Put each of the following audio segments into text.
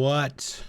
what?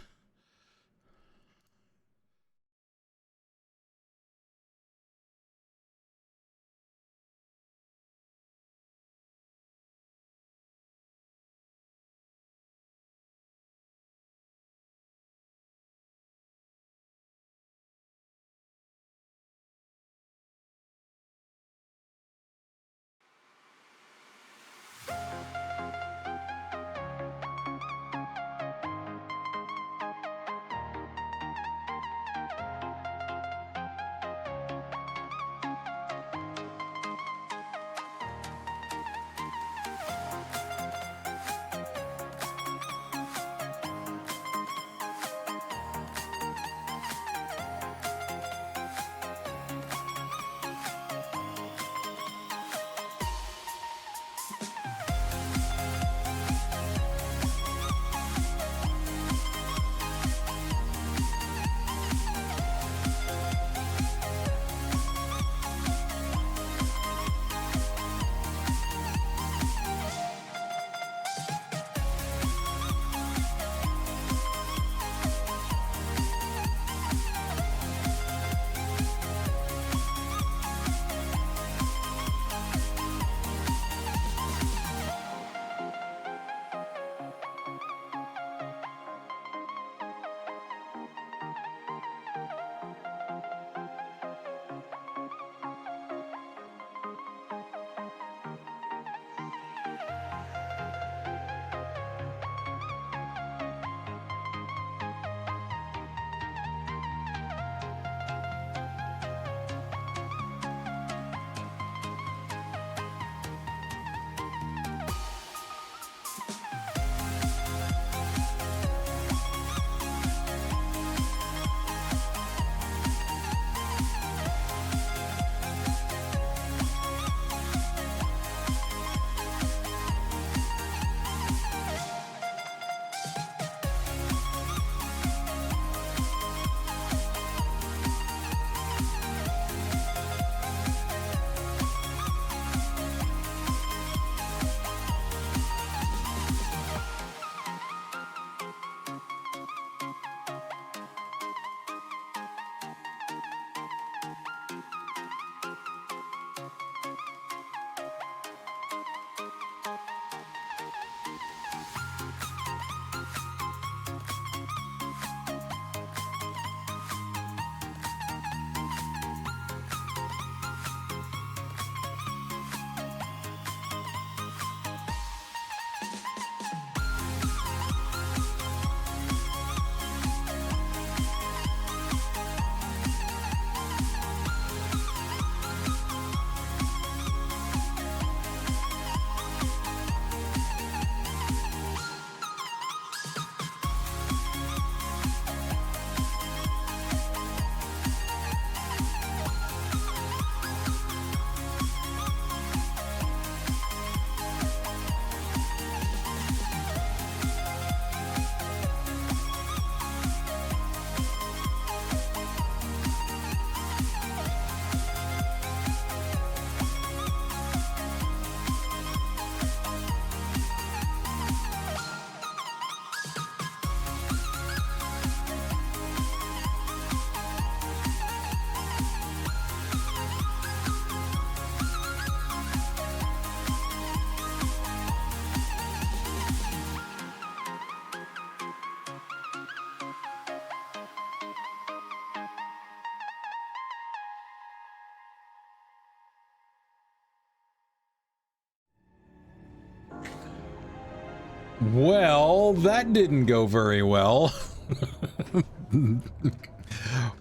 Well, that didn't go very well.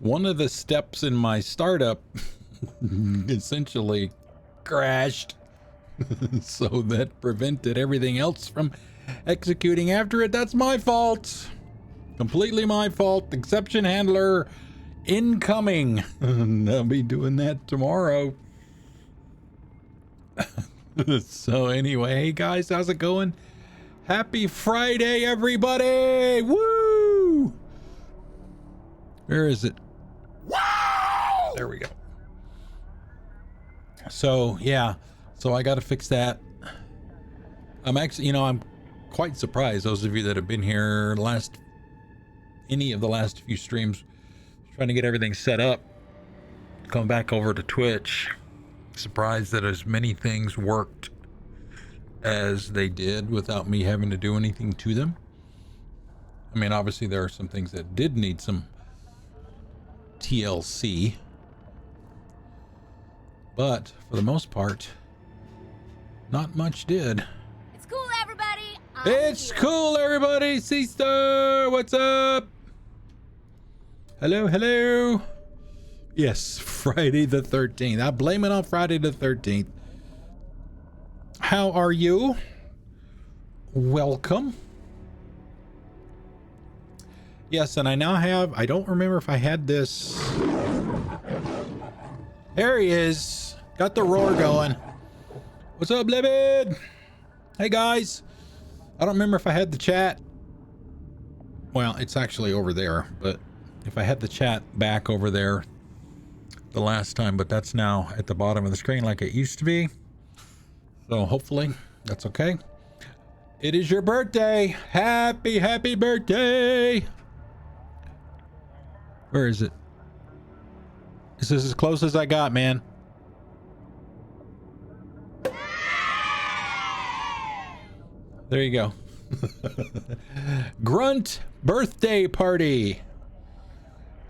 One of the steps in my startup essentially crashed, so that prevented everything else from executing after it. That's my fault. Completely my fault. Exception handler incoming. I'll be doing that tomorrow. So anyway, hey guys, how's it going? Happy Friday, everybody! Woo! Where is it? Wow! There we go. So yeah, so I got to fix that. I'm actually, I'm quite surprised. Those of you that have been here last any of the last few streams, trying to get everything set up. Coming back over to Twitch, surprised that as many things worked as they did without me having to do anything to them. I mean, obviously there are some things that did need some TLC, but for the most part, not much did. It's cool, everybody. It's cool, everybody. C-Star, what's up? Hello, hello. Yes, Friday the 13th. I blame it on Friday the 13th. How are you? Welcome. Yes, and I now have, I don't remember if I had this. There he is. Got the roar going. What's up, Livid? Hey, guys. I don't remember if I had the chat. Well, it's actually over there, but if I had the chat back over there the last time, but that's now at the bottom of the screen like it used to be. So hopefully that's okay. It is your birthday. Happy, happy birthday. Where is it? This is as close as I got, man. There you go. Grunt birthday party.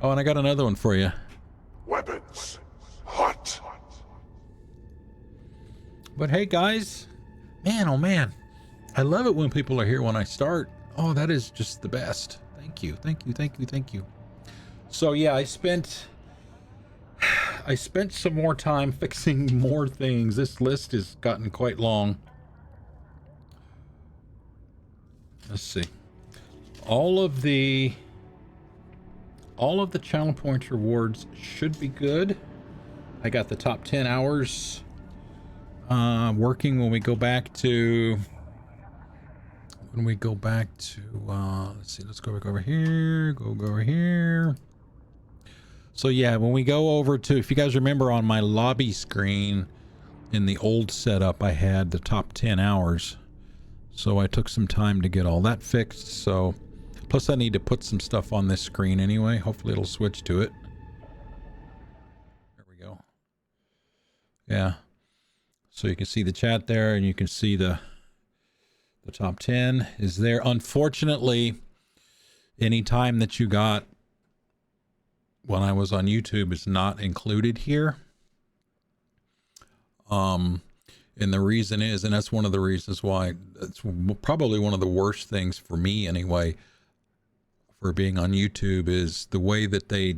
Oh, and I got another one for you. Weapons. Hot. But hey, guys. Man, oh man. I love it when people are here when I start. Oh, that is just the best. Thank you. Thank you. Thank you. Thank you. So yeah, I spent some more time fixing more things. This list has gotten quite long. Let's see. All of the channel points rewards should be good. I got the top 10 hours working when we go back to let's see, let's go back over here, go over here. So yeah, when we go over to, if you guys remember on my lobby screen in the old setup, I had the top 10 hours. So I took some time to get all that fixed. So plus I need to put some stuff on this screen anyway. Hopefully it'll switch to it. There we go. Yeah. So you can see the chat there, and you can see the top 10 is there. Unfortunately, any time that you got when I was on YouTube is not included here. And the reason is, and that's one of the reasons why, it's probably one of the worst things for me anyway, for being on YouTube, is the way that they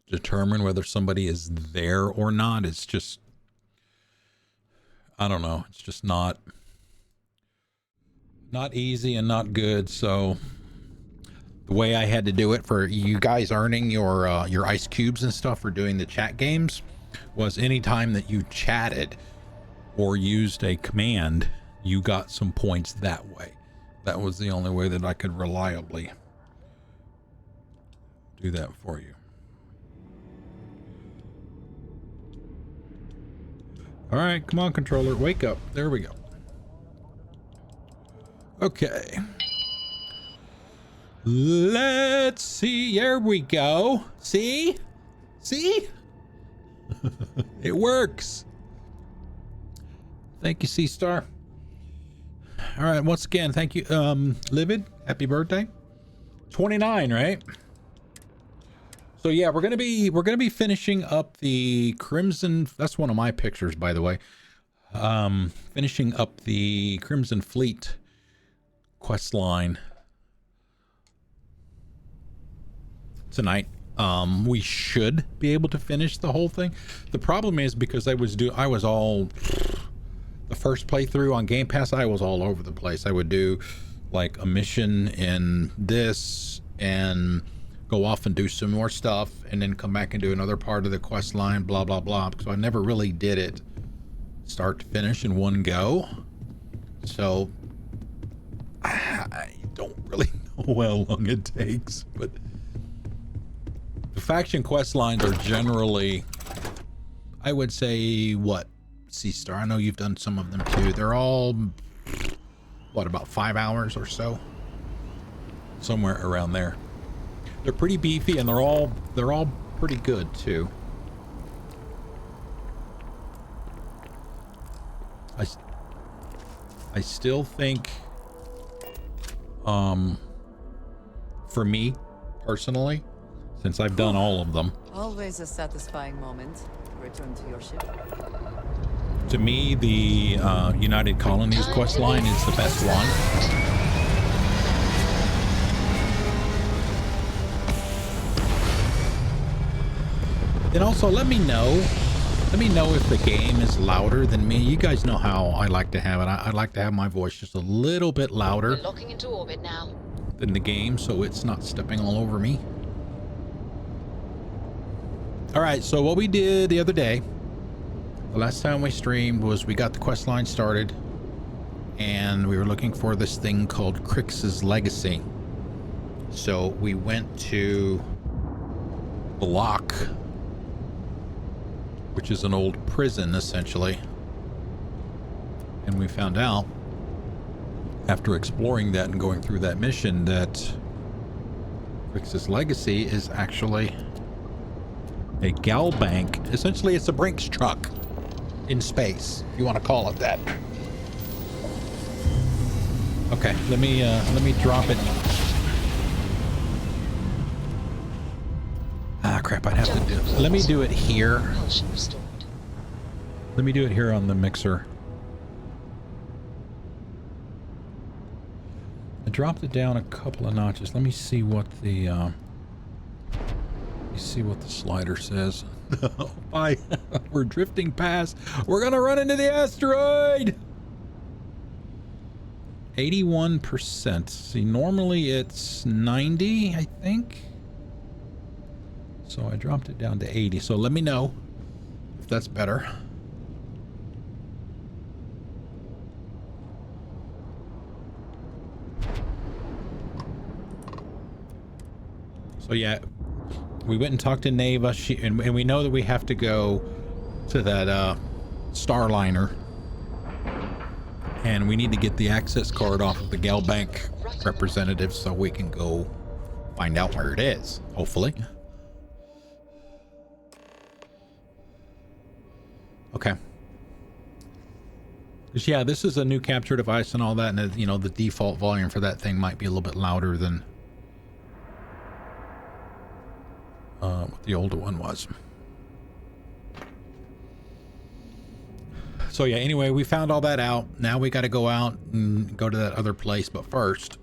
determine whether somebody is there or not. It's just, I don't know. It's just not easy and not good. So the way I had to do it for you guys earning your ice cubes and stuff for doing the chat games was anytime that you chatted or used a command, you got some points that way. That was the only way that I could reliably do that for you. All right, come on, controller, wake up. There we go. Okay. Let's see. There we go. See? See? It works. Thank you, C-Star. All right, once again, thank you, Livid. Happy birthday. 29, right? So yeah, we're gonna be finishing up the Crimson. That's one of my pictures, by the way. Finishing up the Crimson Fleet quest line tonight. We should be able to finish the whole thing. The problem is because I was all the first playthrough on Game Pass, I was all over the place. I would do like a mission in this and go off and do some more stuff and then come back and do another part of the quest line, blah, blah, blah. So I never really did it start to finish in one go. So I don't really know how long it takes, but the faction quest lines are generally, I would say, what, C-Star? I know you've done some of them too. They're all, what, about 5 hours or so? Somewhere around there. They're pretty beefy, and they're all pretty good too. I still think, for me personally, since I've done all of them, Always a satisfying moment to return to your ship. to me the United Colonies quest line is the best one. And also, let me know if the game is louder than me. You guys know how I like to have it. I like to have my voice just a little bit louder. We're locking into orbit now. Than the game, so it's not stepping all over me. All right, so what we did the other day, the last time we streamed, was we got the quest line started, and we were looking for this thing called Crix's Legacy. So we went to the Lock, which is an old prison essentially, and we found out after exploring that and going through that mission that Crix's Legacy is actually a GalBank. Essentially, it's a Brinks truck in space, if you want to call it that. Okay, let me drop it. Ah, crap! I'd have to do it. Let me do it here. Let me do it here on the mixer. I dropped it down a couple of notches. Let me see what the slider says. Bye. We're drifting past. We're gonna run into the asteroid. 81%. See, normally it's 90, I think. So I dropped it down to 80. So let me know if that's better. So yeah, we went and talked to Naeva, and we know that we have to go to that starliner, and we need to get the access card off of the GalBank representative so we can go find out where it is, hopefully. Okay. Because yeah, this is a new capture device and all that, and you know, the default volume for that thing might be a little bit louder than what the older one was. So yeah, anyway, we found all that out. Now we got to go out and go to that other place, but first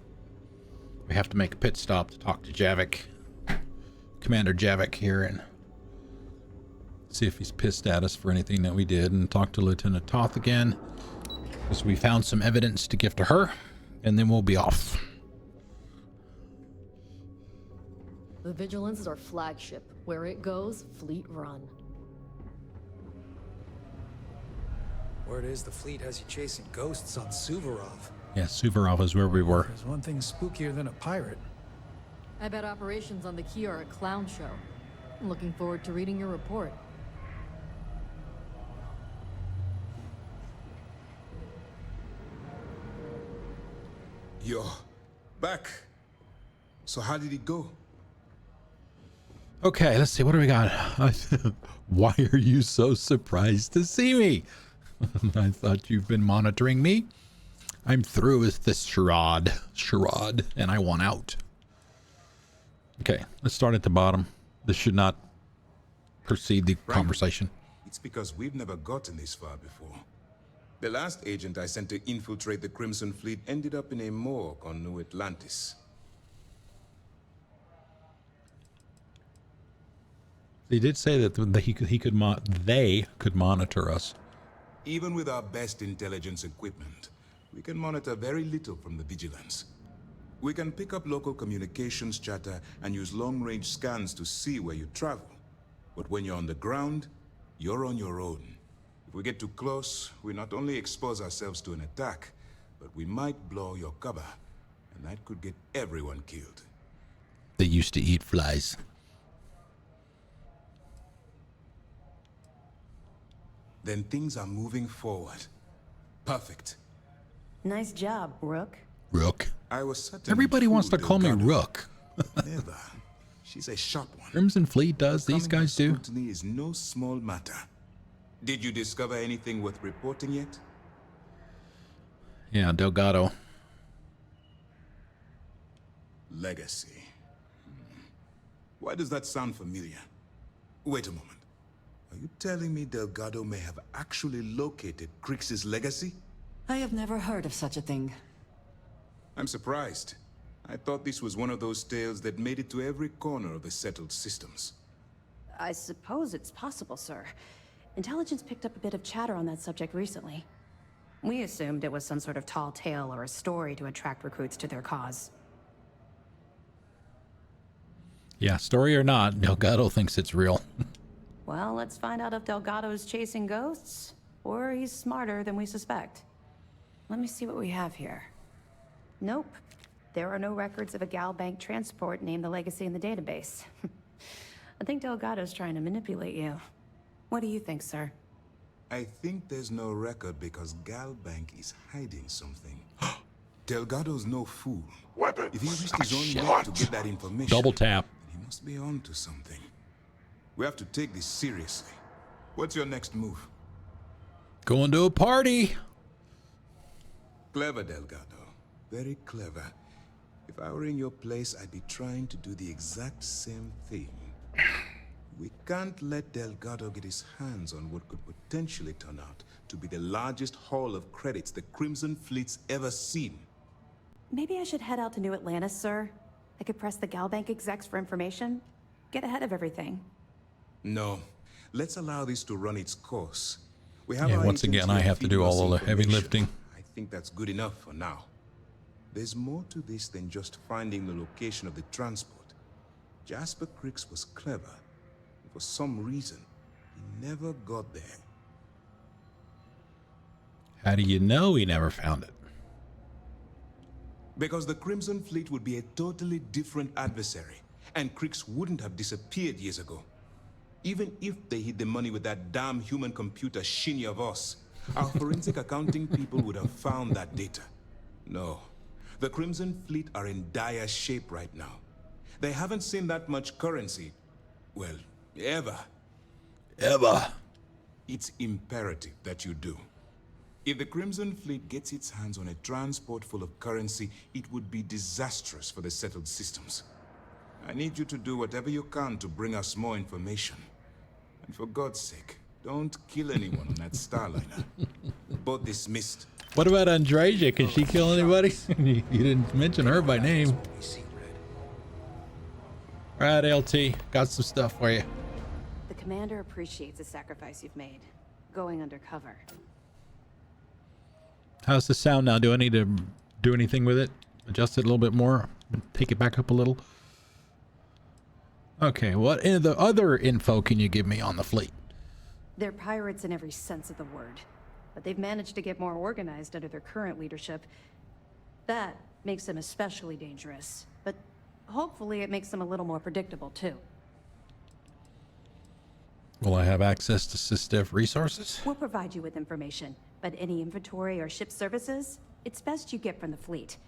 we have to make a pit stop to talk to Javik, Commander Javik here, and see if he's pissed at us for anything that we did, and talk to Lieutenant Toth again, because we found some evidence to give to her, and then we'll be off. The Vigilance is our flagship. Where it goes, fleet run. Word is the fleet has you chasing ghosts on Suvorov. Yeah, Suvorov is where we were. There's one thing spookier than a pirate. I bet operations on the key are a clown show. I'm looking forward to reading your report. You're back. So how did it go? Okay, let's see. What do we got? Why are you so surprised to see me? I thought you've been monitoring me. I'm through with this charade, and I want out. Okay, let's start at the bottom. This should not precede the conversation. It's because we've never gotten this far before. The last agent I sent to infiltrate the Crimson Fleet ended up in a morgue on New Atlantis. He did say that they could monitor us. Even with our best intelligence equipment, we can monitor very little from the Vigilance. We can pick up local communications chatter and use long-range scans to see where you travel. But when you're on the ground, you're on your own. If we get too close, we not only expose ourselves to an attack, but we might blow your cover, and that could get everyone killed. They used to eat flies. Then things are moving forward. Perfect. Nice job, Rook. Rook. I was certainly Everybody wants to fooled, call me Delgado. Rook. Never. She's a sharp one. Crimson Fleet does. These Coming guys do. scrutiny is no small matter. Did you discover anything worth reporting yet? Yeah, Delgado. Legacy. Why does that sound familiar? Wait a moment. Are you telling me Delgado may have actually located Crix's legacy? I have never heard of such a thing. I'm surprised. I thought this was one of those tales that made it to every corner of the settled systems. I suppose it's possible, sir. Intelligence picked up a bit of chatter on that subject recently. We assumed it was some sort of tall tale or a story to attract recruits to their cause. Yeah, story or not, Delgado thinks it's real. Well, let's find out if Delgado's chasing ghosts, or he's smarter than we suspect. Let me see what we have here. Nope. There are no records of a GalBank transport named the Legacy in the database. I think Delgado's trying to manipulate you. What do you think, sir? I think there's no record because GalBank is hiding something. Delgado's no fool. Weapons. If he risked his own shit. neck to get that information, Double tap. then he must be on to something. We have to take this seriously. What's your next move? Going to a party. Clever, Delgado. Very clever. If I were in your place, I'd be trying to do the exact same thing. We can't let Delgado get his hands on what could potentially turn out to be the largest haul of credits the Crimson Fleet's ever seen. Maybe I should head out to New Atlantis, sir. I could press the GalBank execs for information. Get ahead of everything. No. Let's allow this to run its course. We have Yeah, our once agents again, I here have to feeding do us all of the heavy information. lifting. I think that's good enough for now. There's more to this than just finding the location of the transport. Jasper Crix was clever. For some reason, he never got there. How do you know he never found it? Because the Crimson Fleet would be a totally different adversary, and Crix wouldn't have disappeared years ago. Even if they hid the money with that damn human computer Shinya Voss, our forensic accounting people would have found that data. No, the Crimson Fleet are in dire shape right now. They haven't seen that much currency, well, ever. Ever. It's imperative that you do. If the Crimson Fleet gets its hands on a transport full of currency, it would be disastrous for the settled systems. I need you to do whatever you can to bring us more information. And for God's sake, don't kill anyone on that starliner. Both dismissed. What about Andreja? Can she kill anybody? You didn't mention her by name. All right, LT, got some stuff for you. The commander appreciates the sacrifice you've made, going undercover. How's the sound now? Do I need to do anything with it? Adjust it a little bit more? Take it back up a little? Okay, what the other info can you give me on the fleet? They're pirates in every sense of the word, but they've managed to get more organized under their current leadership. That makes them especially dangerous, but hopefully it makes them a little more predictable too. Will I have access to SysDev resources? We'll provide you with information, but any inventory or ship services, it's best you get from the fleet.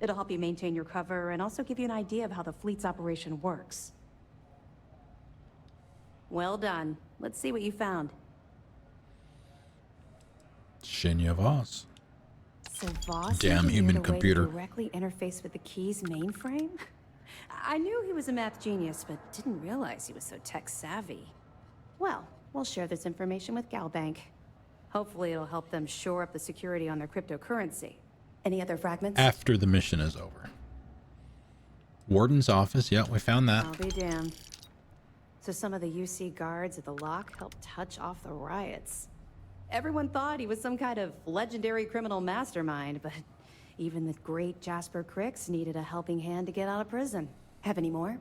It'll help you maintain your cover and also give you an idea of how the fleet's operation works. Well done. Let's see what you found. Shinya Voss. So Voss Damn engineered human a way to computer. directly interface with the Key's mainframe? I knew he was a math genius, but didn't realize he was so tech savvy. Well, we'll share this information with GalBank. Hopefully it'll help them shore up the security on their cryptocurrency. Any other fragments? After the mission is over. Warden's office. Yeah, we found that. I'll be damned. So some of the UC guards at the lock helped touch off the riots. Everyone thought he was some kind of legendary criminal mastermind, but even the great Jasper Crix needed a helping hand to get out of prison. Have any more?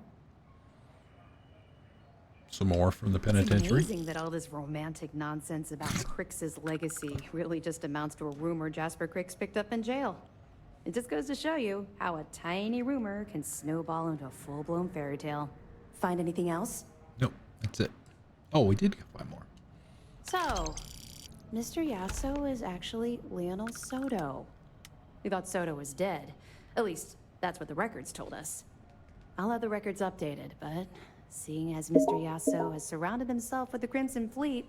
Some more from the It's penitentiary. amazing that all this romantic nonsense about Crix's legacy really just amounts to a rumor Jasper Crix picked up in jail. It just goes to show you how a tiny rumor can snowball into a full-blown fairy tale. Find anything else? Nope, that's it. Oh, we did find more. So, Mr. Yasso is actually Lionel Soto. We thought Soto was dead. At least, that's what the records told us. I'll have the records updated, but seeing as Mr. Yasso has surrounded himself with the Crimson Fleet,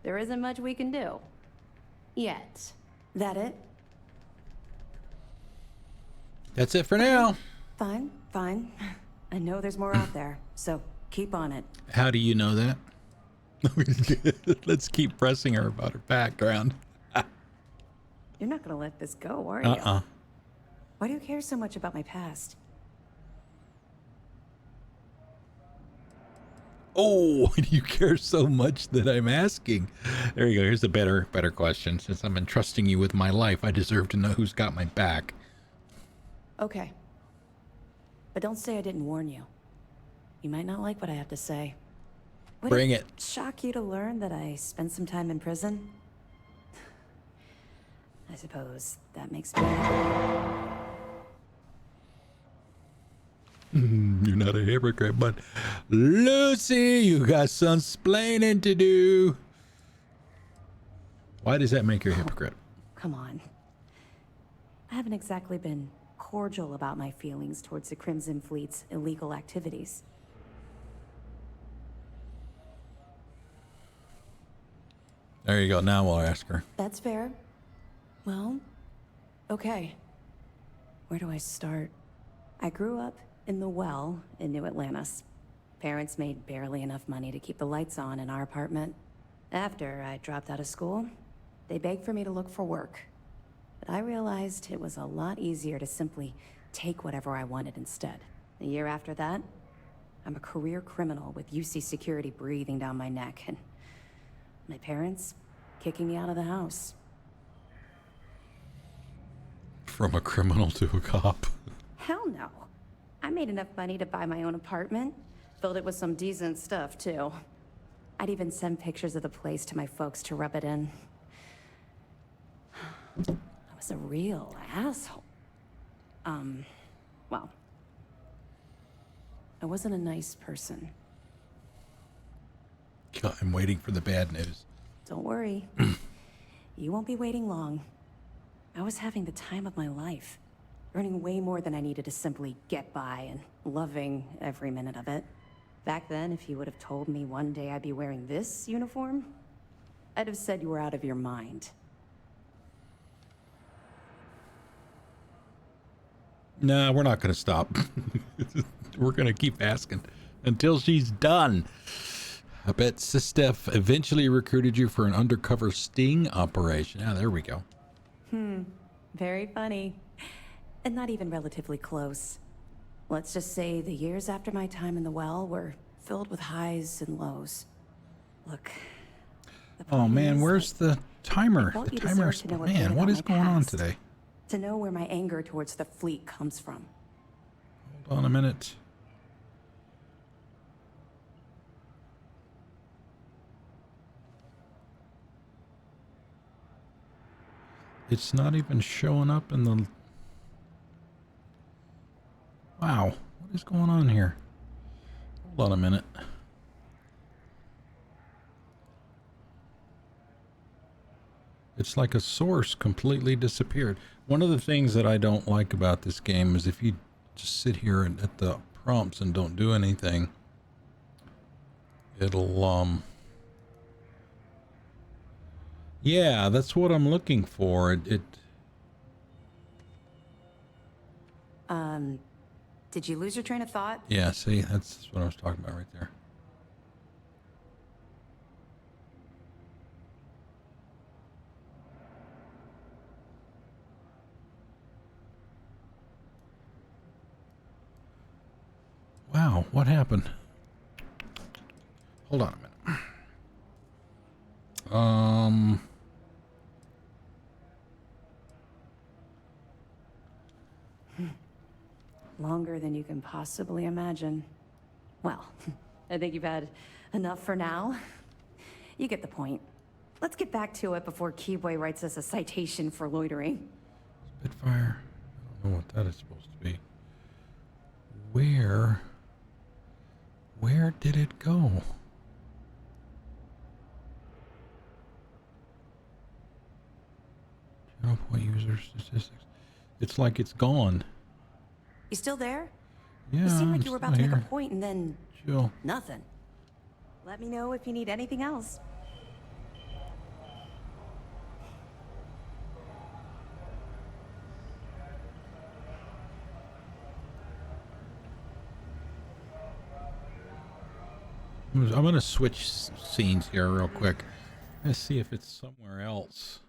there isn't much we can do. Yet. That it? That's it for now. Fine, fine. I know there's more out there, so keep on it. How do you know that? Let's keep pressing her about her background. You're not gonna let this go, are you? Uh-uh. Why do you care so much about my past? Oh, do you care so much that I'm asking? There you go. Here's a better question. Since I'm entrusting you with my life, I deserve to know who's got my back. Okay. But don't say I didn't warn you. You might not like what I have to say. Would Bring it. shock you to learn that I spent some time in prison? I suppose that makes me... You're not a hypocrite, but Lucy, you got some splaining to do. Why does that make you a hypocrite? Come on. I haven't exactly been cordial about my feelings towards the Crimson Fleet's illegal activities. There you go. Now we'll ask her. That's fair. Well, okay. Where do I start? I grew up in the Well in New Atlantis. Parents made barely enough money to keep the lights on in our apartment. After I dropped out of school, they begged for me to look for work. But I realized it was a lot easier to simply take whatever I wanted instead. A year after that, I'm a career criminal with UC security breathing down my neck, and my parents kicking me out of the house. From a criminal to a cop. Hell no. I made enough money to buy my own apartment. Filled it with some decent stuff, too. I'd even send pictures of the place to my folks to rub it in. I was a real asshole. Well, I wasn't a nice person. God, I'm waiting for the bad news. Don't worry. You won't be waiting long. I was having the time of my life. Earning way more than I needed to simply get by and loving every minute of it. Back then, if you would have told me one day I'd be wearing this uniform, I'd have said you were out of your mind. Nah, we're not going to stop. We're going to keep asking until she's done. I bet Sistef eventually recruited you for an undercover sting operation. Ah, there we go. Very funny. And not even relatively close. Let's just say the years after my time in the Well were filled with highs and lows. Look. Oh man, where's the timer? I felt The you timer. deserve to know a bit Man, what about is my going on past. today? To know where my anger towards the fleet comes from. Hold on a minute. It's not even showing up in the... Wow, what is going on here? Hold on a minute. It's like a source completely disappeared. One of the things that I don't like about this game is if you just sit here at the prompts and don't do anything, it'll, yeah, that's what I'm looking for. Did you lose your train of thought? Yeah, see, that's what I was talking about right there. Wow, what happened? Hold on a minute. Longer than you can possibly imagine. Well, I think you've had enough for now. You get the point. Let's get back to it before Keyboy writes us a citation for loitering. Spitfire. I don't know what that is supposed to be. Where did it go? Channel point user statistics. It's like it's gone. You still there? Yeah, You seemed I'm like you were still about to make a here. point and then Chill. nothing. Let me know if you need anything else. I'm gonna switch scenes here real quick. Let's see if it's somewhere else.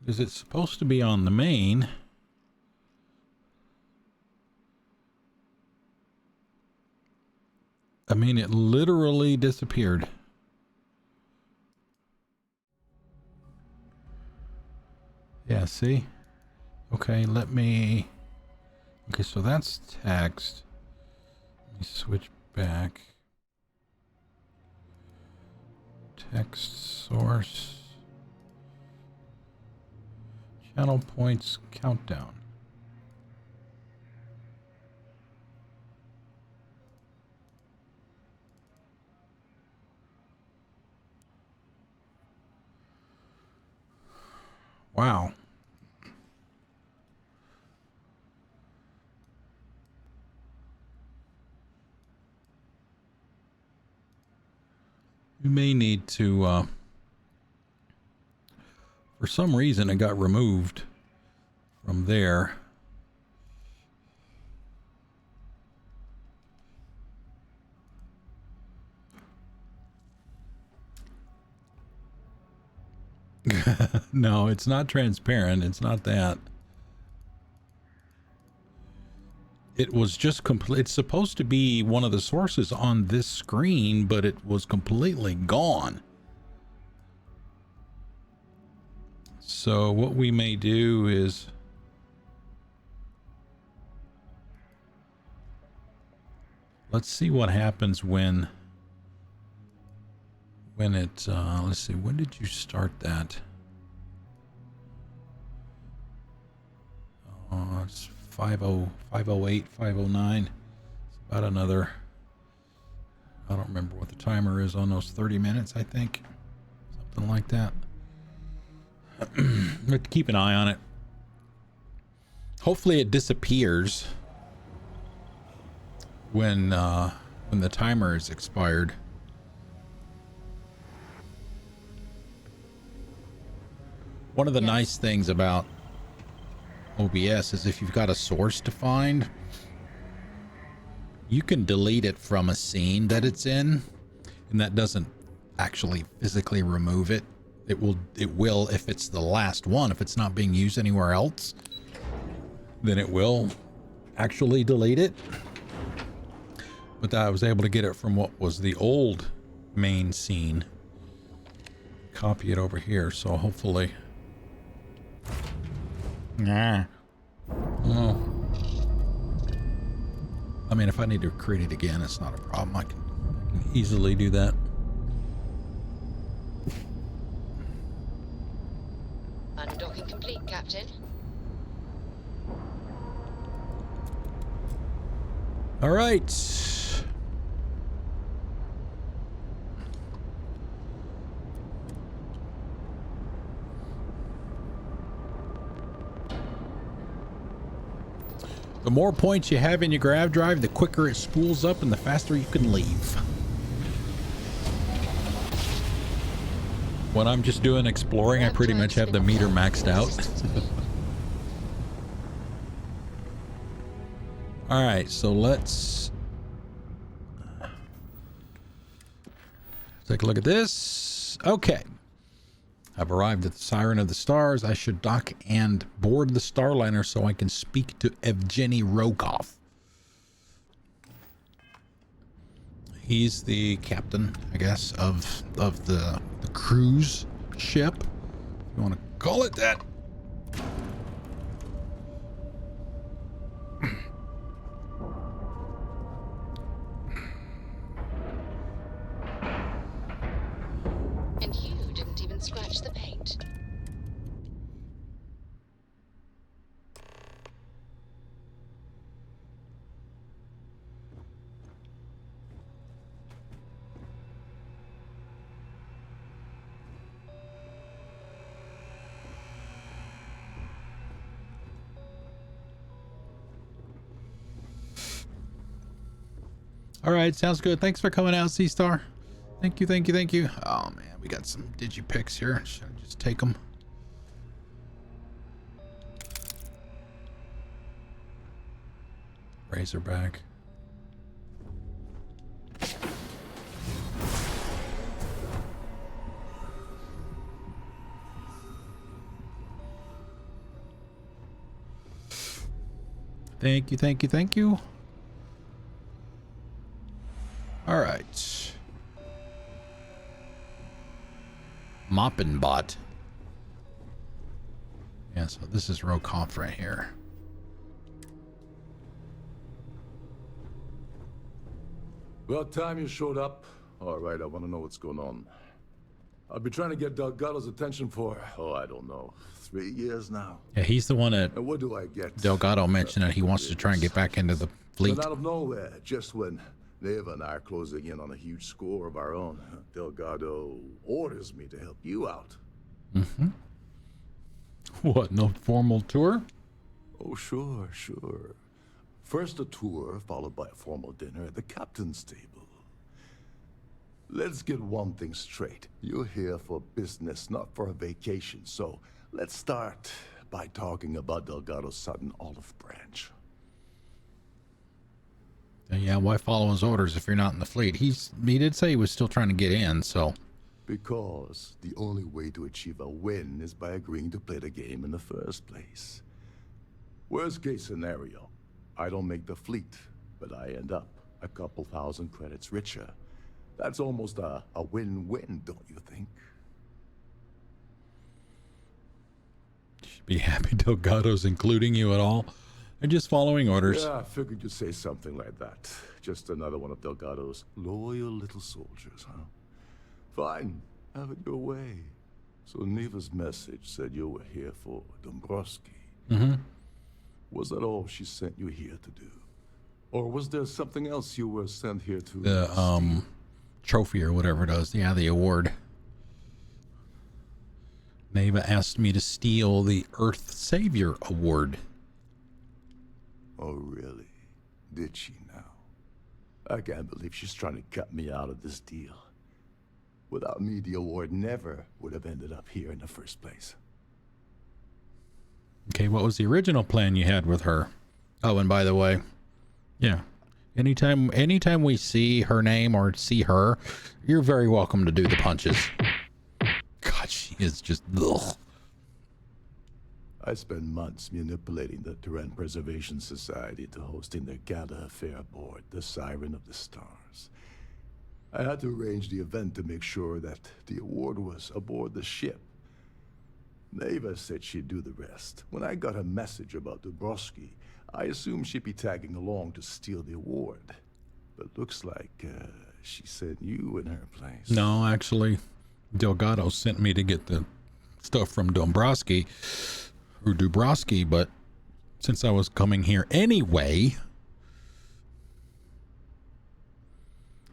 Is it supposed to be on the main? I mean, it literally disappeared. Yeah, see? Okay, let me... Okay, so that's text. Let me switch back. Text source. Channel points countdown. Wow. You may need to, for some reason it got removed from there. No, it's not transparent. It's not that. It was just complete. It's supposed to be one of the sources on this screen, but it was completely gone. So what we may do is let's see what happens when it let's see, when did you start that? It's 508, 509. It's about another, I don't remember what the timer is on those 30 minutes, I think. Something like that. We have to keep an eye on it. Hopefully it disappears when the timer is expired. One of the nice things about OBS is if you've got a source to find, you can delete it from a scene that it's in, and that doesn't actually physically remove it. It will if it's the last one. If it's not being used anywhere else, then it will actually delete it. But I was able to get it from what was the old main scene. Copy it over here, so hopefully... Nah. Well, I mean, if I need to create it again, it's not a problem. I can easily do that. Undocking complete, Captain. All right. The more points you have in your grav drive, the quicker it spools up and the faster you can leave. When I'm just doing exploring, I pretty much have the meter maxed out. All right, so let's take a look at this. Okay. I've arrived at the Siren of the Stars. I should dock and board the starliner so I can speak to Evgeny Rokov. He's the captain, I guess, of the cruise ship, if you want to call it that. And you didn't even scratch the paint. All right, sounds good. Thanks for coming out, C-Star. Thank you, thank you, thank you. Oh man, we got some digipicks here. Should I just take them? Razorback. Thank you, thank you, thank you. All right. Moppin' bot. Yeah, so this is Rokoff right here. About time you showed up. All right, I want to know what's going on. I've been trying to get Delgado's attention for, I don't know, 3 years now. Yeah, he's the one that And what do I get? Delgado mentioned that he wants to try and get back into the fleet. But out of nowhere, just when Naeva and I are closing in on a huge score of our own, Delgado orders me to help you out. Mm-hmm. What, no formal tour? Oh, sure. First a tour, followed by a formal dinner at the captain's table. Let's get one thing straight. You're here for business, not for a vacation. So let's start by talking about Delgado's sudden olive branch. Yeah, why follow his orders if you're not in the fleet? He did say he was still trying to get in, so. Because the only way to achieve a win is by agreeing to play the game in the first place. Worst case scenario, I don't make the fleet, but I end up a couple thousand credits richer. That's almost a win-win, don't you think? Should be happy Delgado's including you at all. They're just following orders. Yeah, I figured you'd say something like that. Just another one of Delgado's loyal little soldiers, huh? Fine, have it your way. So Naeva's message said you were here for Dombrowski. Mm-hmm. Was that all she sent you here to do? Or was there something else you were sent here to The, trophy or whatever it is. Yeah, the award. Naeva asked me to steal the Earth Savior Award. Oh, really? Did she now? I can't believe she's trying to cut me out of this deal. Without me, the award never would have ended up here in the first place. Okay, what was the original plan you had with her? Oh, and by the way, yeah, anytime we see her name or see her, you're very welcome to do the punches. God, she is just ugh. I spent months manipulating the Trident Preservation Society to hosting their gala affair aboard the Siren of the Stars. I had to arrange the event to make sure that the award was aboard the ship. Naeva said she'd do the rest. When I got a message about Dombrowski, I assumed she'd be tagging along to steal the award. But looks like she sent you in her place. No, actually, Delgado sent me to get the stuff from Dombrowski, or Dubrowski, but since I was coming here anyway.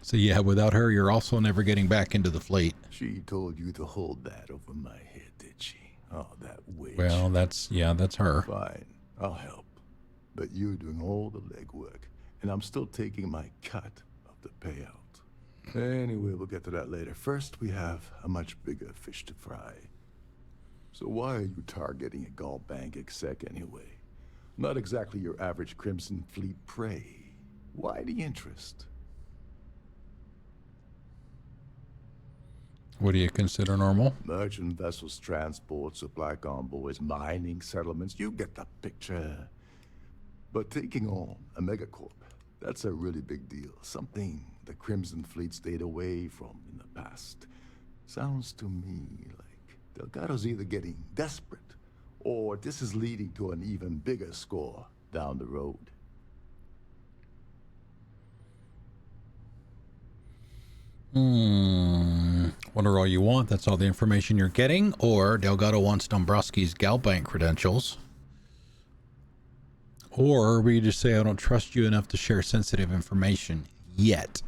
So yeah, without her, you're also never getting back into the fleet. She told you to hold that over my head, did she? Oh, that witch. Well, that's her. Fine, I'll help. But you're doing all the legwork, and I'm still taking my cut of the payout. Anyway, we'll get to that later. First, we have a much bigger fish to fry. So why are you targeting a GalBank exec anyway? Not exactly your average Crimson Fleet prey. Why the interest? What do you consider normal? Merchant vessels, transport, supply convoys, mining settlements, you get the picture. But taking on a megacorp, that's a really big deal. Something the Crimson Fleet stayed away from in the past. Sounds to me like Delgado's either getting desperate, or this is leading to an even bigger score down the road. Wonder all you want, that's all the information you're getting, or Delgado wants Dombrowski's GalBank credentials. Or we just say, I don't trust you enough to share sensitive information yet.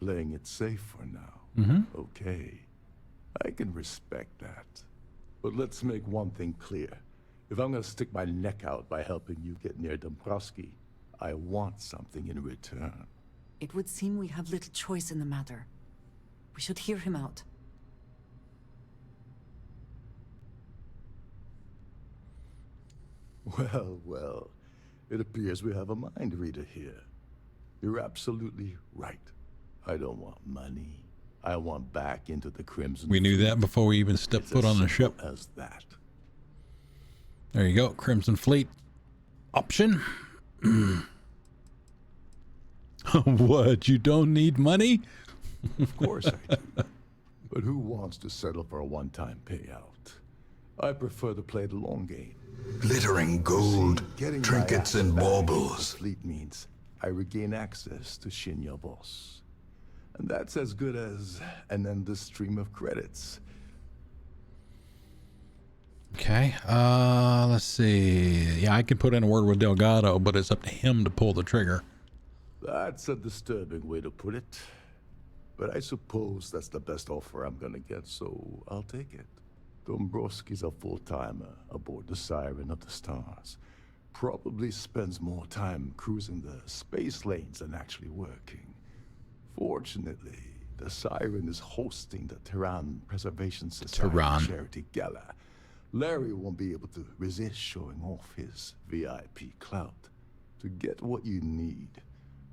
Playing it safe for now. Mm-hmm. Okay, I can respect that. But let's make one thing clear. If I'm gonna stick my neck out by helping you get near Dombrowski, I want something in return. It would seem we have little choice in the matter. We should hear him out. Well, well, it appears we have a mind reader here. You're absolutely right. I don't want money. I want back into the Crimson We knew Fleet. that before we even stepped It's foot as on the simple ship. as that. There you go, Crimson Fleet option. What, you don't need money? Of course I do. But who wants to settle for a one-time payout? I prefer to play the long game. Glittering gold, Getting my trinkets ass and back into the baubles. fleet means I regain access to Shinya Boss. And that's as good as an endless stream of credits. Okay, let's see. Yeah, I can put in a word with Delgado, but it's up to him to pull the trigger. That's a disturbing way to put it. But I suppose that's the best offer I'm gonna get, so I'll take it. Dombrowski's a full-timer aboard the Siren of the Stars. Probably spends more time cruising the space lanes than actually working. Fortunately, the Siren is hosting the Trident Preservation Society Tehran. charity gala. Larry won't be able to resist showing off his VIP clout. To get what you need,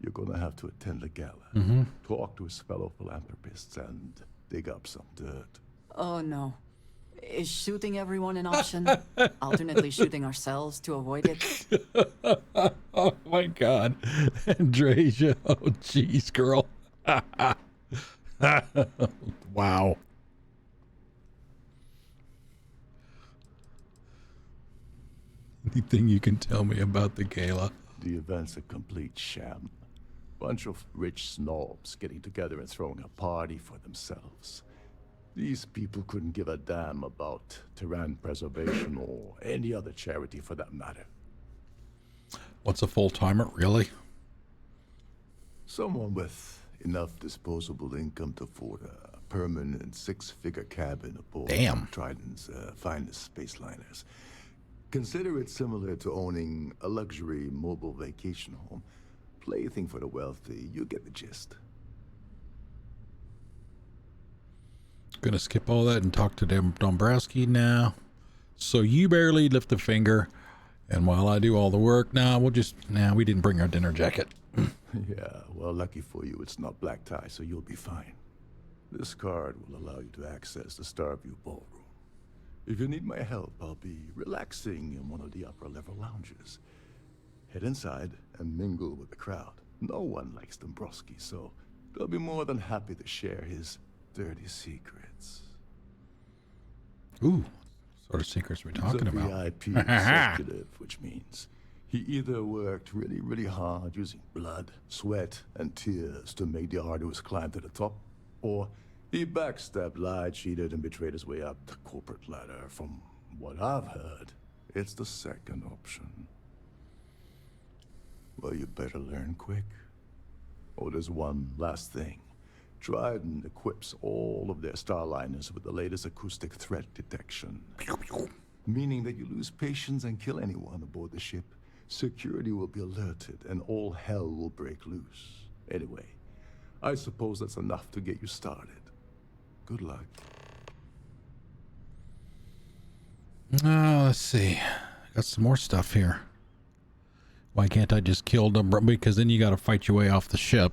you're gonna have to attend the gala, talk to his fellow philanthropists, and dig up some dirt. Oh no. Is shooting everyone an option? Alternately shooting ourselves to avoid it? Oh my God, Andresia! Oh jeez, girl. Wow. Anything you can tell me about the gala? The event's a complete sham. Bunch of rich snobs getting together and throwing a party for themselves. These people couldn't give a damn about Trident preservation or any other charity for that matter. What's a full-timer, really? Someone with enough disposable income to afford a permanent six-figure cabin aboard Damn. Trident's finest space liners. Consider it similar to owning a luxury mobile vacation home. Plaything for the wealthy, you get the gist. Gonna skip all that and talk to Dombrowski now. So you barely lift a finger, and while I do all the work, we didn't bring our dinner jacket. Yeah, well, lucky for you, it's not black tie, so you'll be fine. This card will allow you to access the Starfield ballroom. If you need my help, I'll be relaxing in one of the upper-level lounges. Head inside and mingle with the crowd. No one likes Dombrowski, so they'll be more than happy to share his dirty secrets. Ooh, what sort of secrets are we talking He's a about? VIP executive, which means he either worked really, really hard using blood, sweat, and tears to make the arduous climb to the top, or he backstabbed, lied, cheated, and betrayed his way up the corporate ladder. From what I've heard, it's the second option. Well, you better learn quick. Oh, there's one last thing. Trident equips all of their starliners with the latest acoustic threat detection. Meaning that you lose patience and kill anyone aboard the ship, security will be alerted and all hell will break loose. Anyway, I suppose that's enough to get you started. Good luck. Let's see. Got some more stuff here. Why can't I just kill them? Because then you got to fight your way off the ship.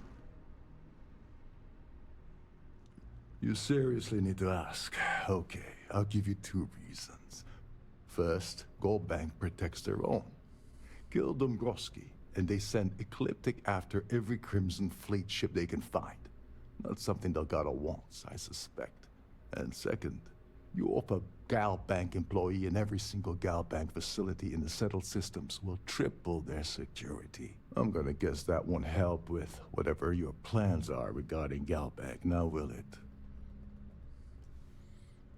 You seriously need to ask. Okay, I'll give you two reasons. First, GalBank protects their own. Kill Dombrowski, and they send Ecliptic after every Crimson Fleet ship they can find. Not something Delgado wants, I suspect. And second, you offer GalBank employee in every single GalBank facility in the settled systems will triple their security. I'm gonna guess that won't help with whatever your plans are regarding GalBank, now will it?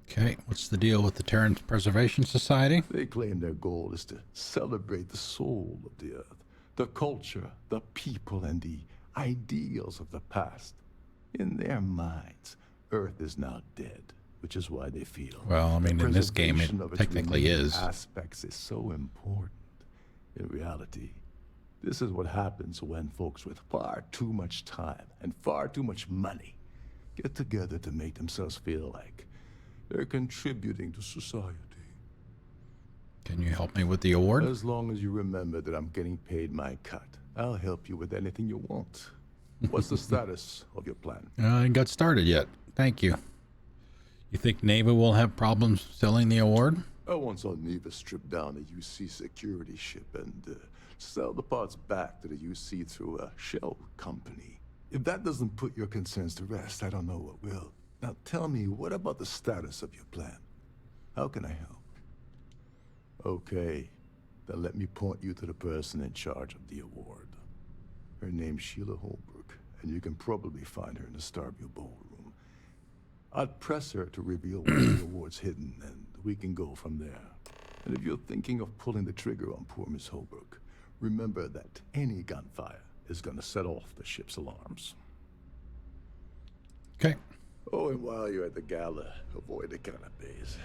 Okay, what's the deal with the Trident Preservation Society? They claim their goal is to celebrate the soul of the Earth, the culture, the people, and the ideals of the past. In their minds, Earth is now dead, which is why they feel. Well, I mean, the in this game, preservation it of its technically remaining is. aspects is so important. In reality, This is what happens when folks with far too much time and far too much money get together to make themselves feel like they're contributing to society. Can you help me with the award? As long as you remember that I'm getting paid my cut, I'll help you with anything you want. What's the status of your plan? I ain't got started yet. Thank you. You think Naeva will have problems selling the award? I once saw Naeva strip down a UC security ship and sell the parts back to the UC through a shell company. If that doesn't put your concerns to rest, I don't know what will. Now tell me, what about the status of your plan? How can I help? Okay, then let me point you to the person in charge of the award. Her name's Sheila Holbrook, and you can probably find her in the Starfield ballroom. I'd press her to reveal where the award's hidden, and we can go from there. And if you're thinking of pulling the trigger on poor Miss Holbrook, remember that any gunfire is gonna set off the ship's alarms. Okay. Oh, and while you're at the gala, avoid the canapes.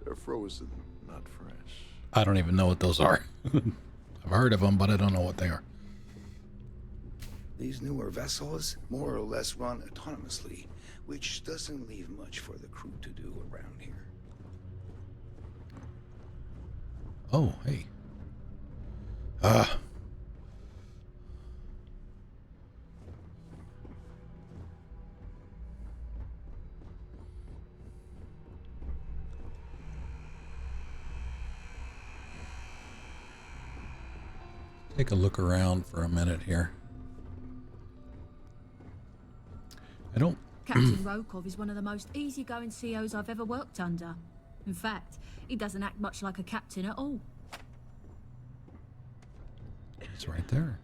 They're frozen, not fresh. I don't even know what those are. I've heard of them, but I don't know what they are. These newer vessels more or less run autonomously, which doesn't leave much for the crew to do around here. Oh, hey. Take a look around for a minute here. I don't... Captain Rokov is one of the most easygoing COs I've ever worked under. In fact, he doesn't act much like a captain at all. It's right there.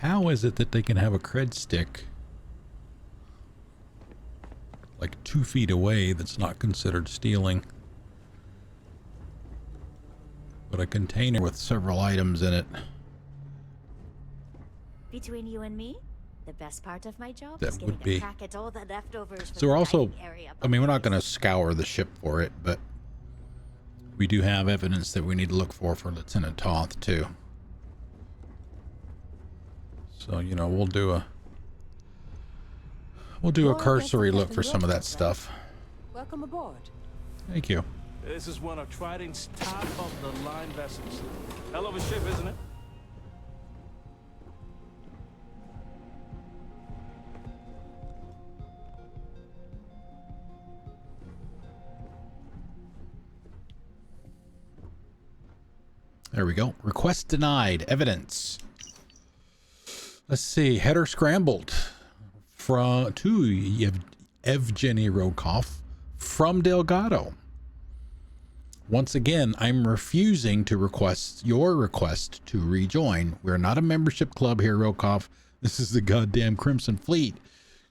How is it that they can have a cred stick like 2 feet away that's not considered stealing, but a container with several items in it? Between you and me, the best part of my job That is getting would be. a crack at all the leftovers. So we're also, I mean, we're not going to scour the ship for it, but we do have evidence that we need to look for Lieutenant Toth too. So, you know, we'll do a cursory look for some of that stuff. Welcome aboard. Thank you. This is one of Trident's top of the line vessels. Hell of a ship, isn't it? There we go. Request denied. Evidence. Let's see. Header scrambled to Evgeny Rokov from Delgado. Once again, I'm refusing to request your request to rejoin. We're not a membership club here, Rokov. This is the goddamn Crimson Fleet.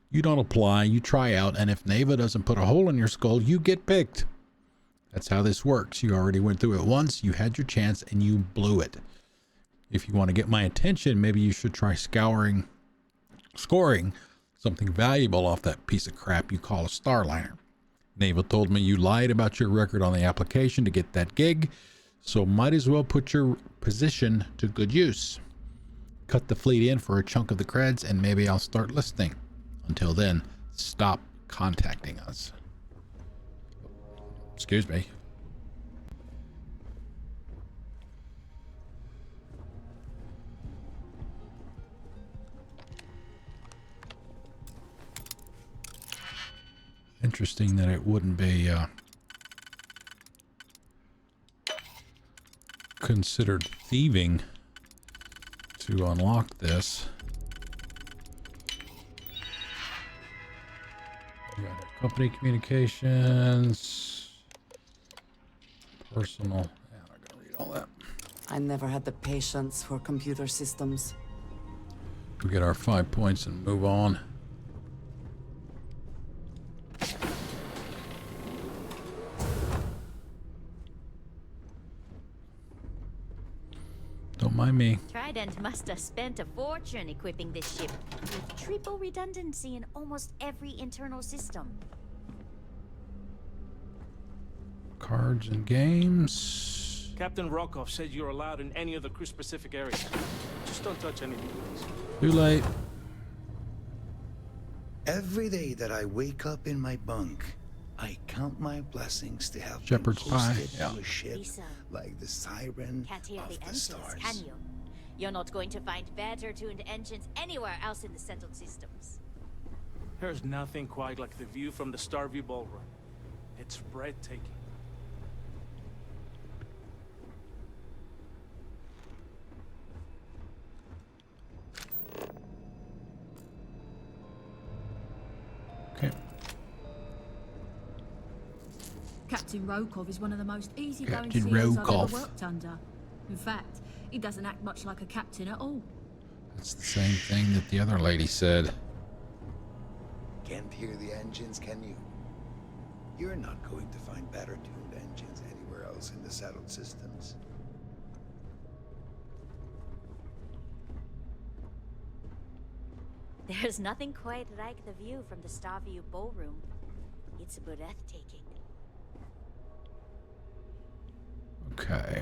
You don't apply, you try out, and if Naeva doesn't put a hole in your skull, you get picked. That's how this works. You already went through it once, you had your chance, and you blew it. If you want to get my attention, maybe you should try scoring something valuable off that piece of crap you call a starliner. Naeva told me you lied about your record on the application to get that gig, so might as well put your position to good use. Cut the fleet in for a chunk of the creds, and maybe I'll start listening. Until then, stop contacting us. Excuse me. Interesting that it wouldn't be considered thieving to unlock this. We got our company communications, personal. Yeah, I'm not gonna read all that. I never had the patience for computer systems. We get our 5 points and move on. Don't mind by me. Trident must have spent a fortune equipping this ship with triple redundancy in almost every internal system. Cards and games. Captain Rokov said you're allowed in any of the crew-specific areas. Just don't touch anything, please. Too late. Every day that I wake up in my bunk, I count my blessings to have Shepherd's been pie. posted Yeah. to a ship Lisa, like the Siren can't hear of the the engines, stars. can you? You're not going to find better tuned engines anywhere else in the settled systems. There's nothing quite like the view from the Starview ballroom. It's breathtaking. Okay. Captain Rokov is one of the most easygoing Captain CEOs I've Rokov. ever worked under. In fact, he doesn't act much like a captain at all. That's the same thing that the other lady said. Can't hear the engines, can you? You're not going to find better tuned engines anywhere else in the settled systems. There's nothing quite like the view from the Starview ballroom. It's breathtaking. Okay.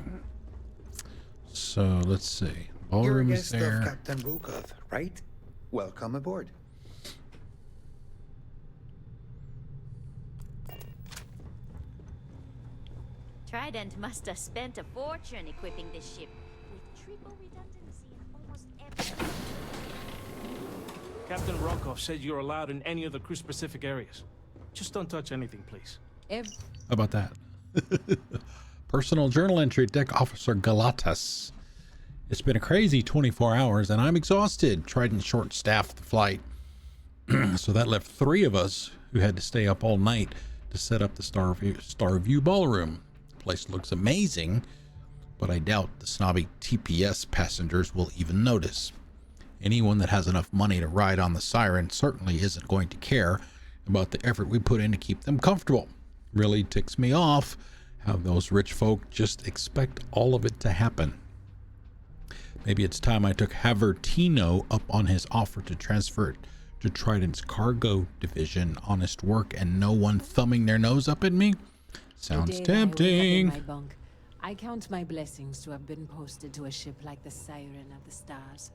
So let's see. You're a Ballroom is guest there. of Captain Rokov, right? Welcome aboard. Trident must have spent a fortune equipping this ship with triple redundancy in almost every... Captain Rokov said you're allowed in any of the crew-specific areas. Just don't touch anything, please. How about that? Personal journal entry, Deck Officer Galatas. It's been a crazy 24 hours and I'm exhausted. Trident short-staffed the flight. So that left 3 of us who had to stay up all night to set up the Starview ballroom. The place looks amazing, but I doubt the snobby TPS passengers will even notice. Anyone that has enough money to ride on the Siren certainly isn't going to care about the effort we put in to keep them comfortable. Really ticks me off how those rich folk just expect all of it to happen. Maybe it's time I took Havertino up on his offer to transfer it to Trident's cargo division. Honest work and no one thumbing their nose up at me. Sounds The day that I wake up in tempting. my bunk, I count my blessings to have been posted to a ship like the Siren of the Stars.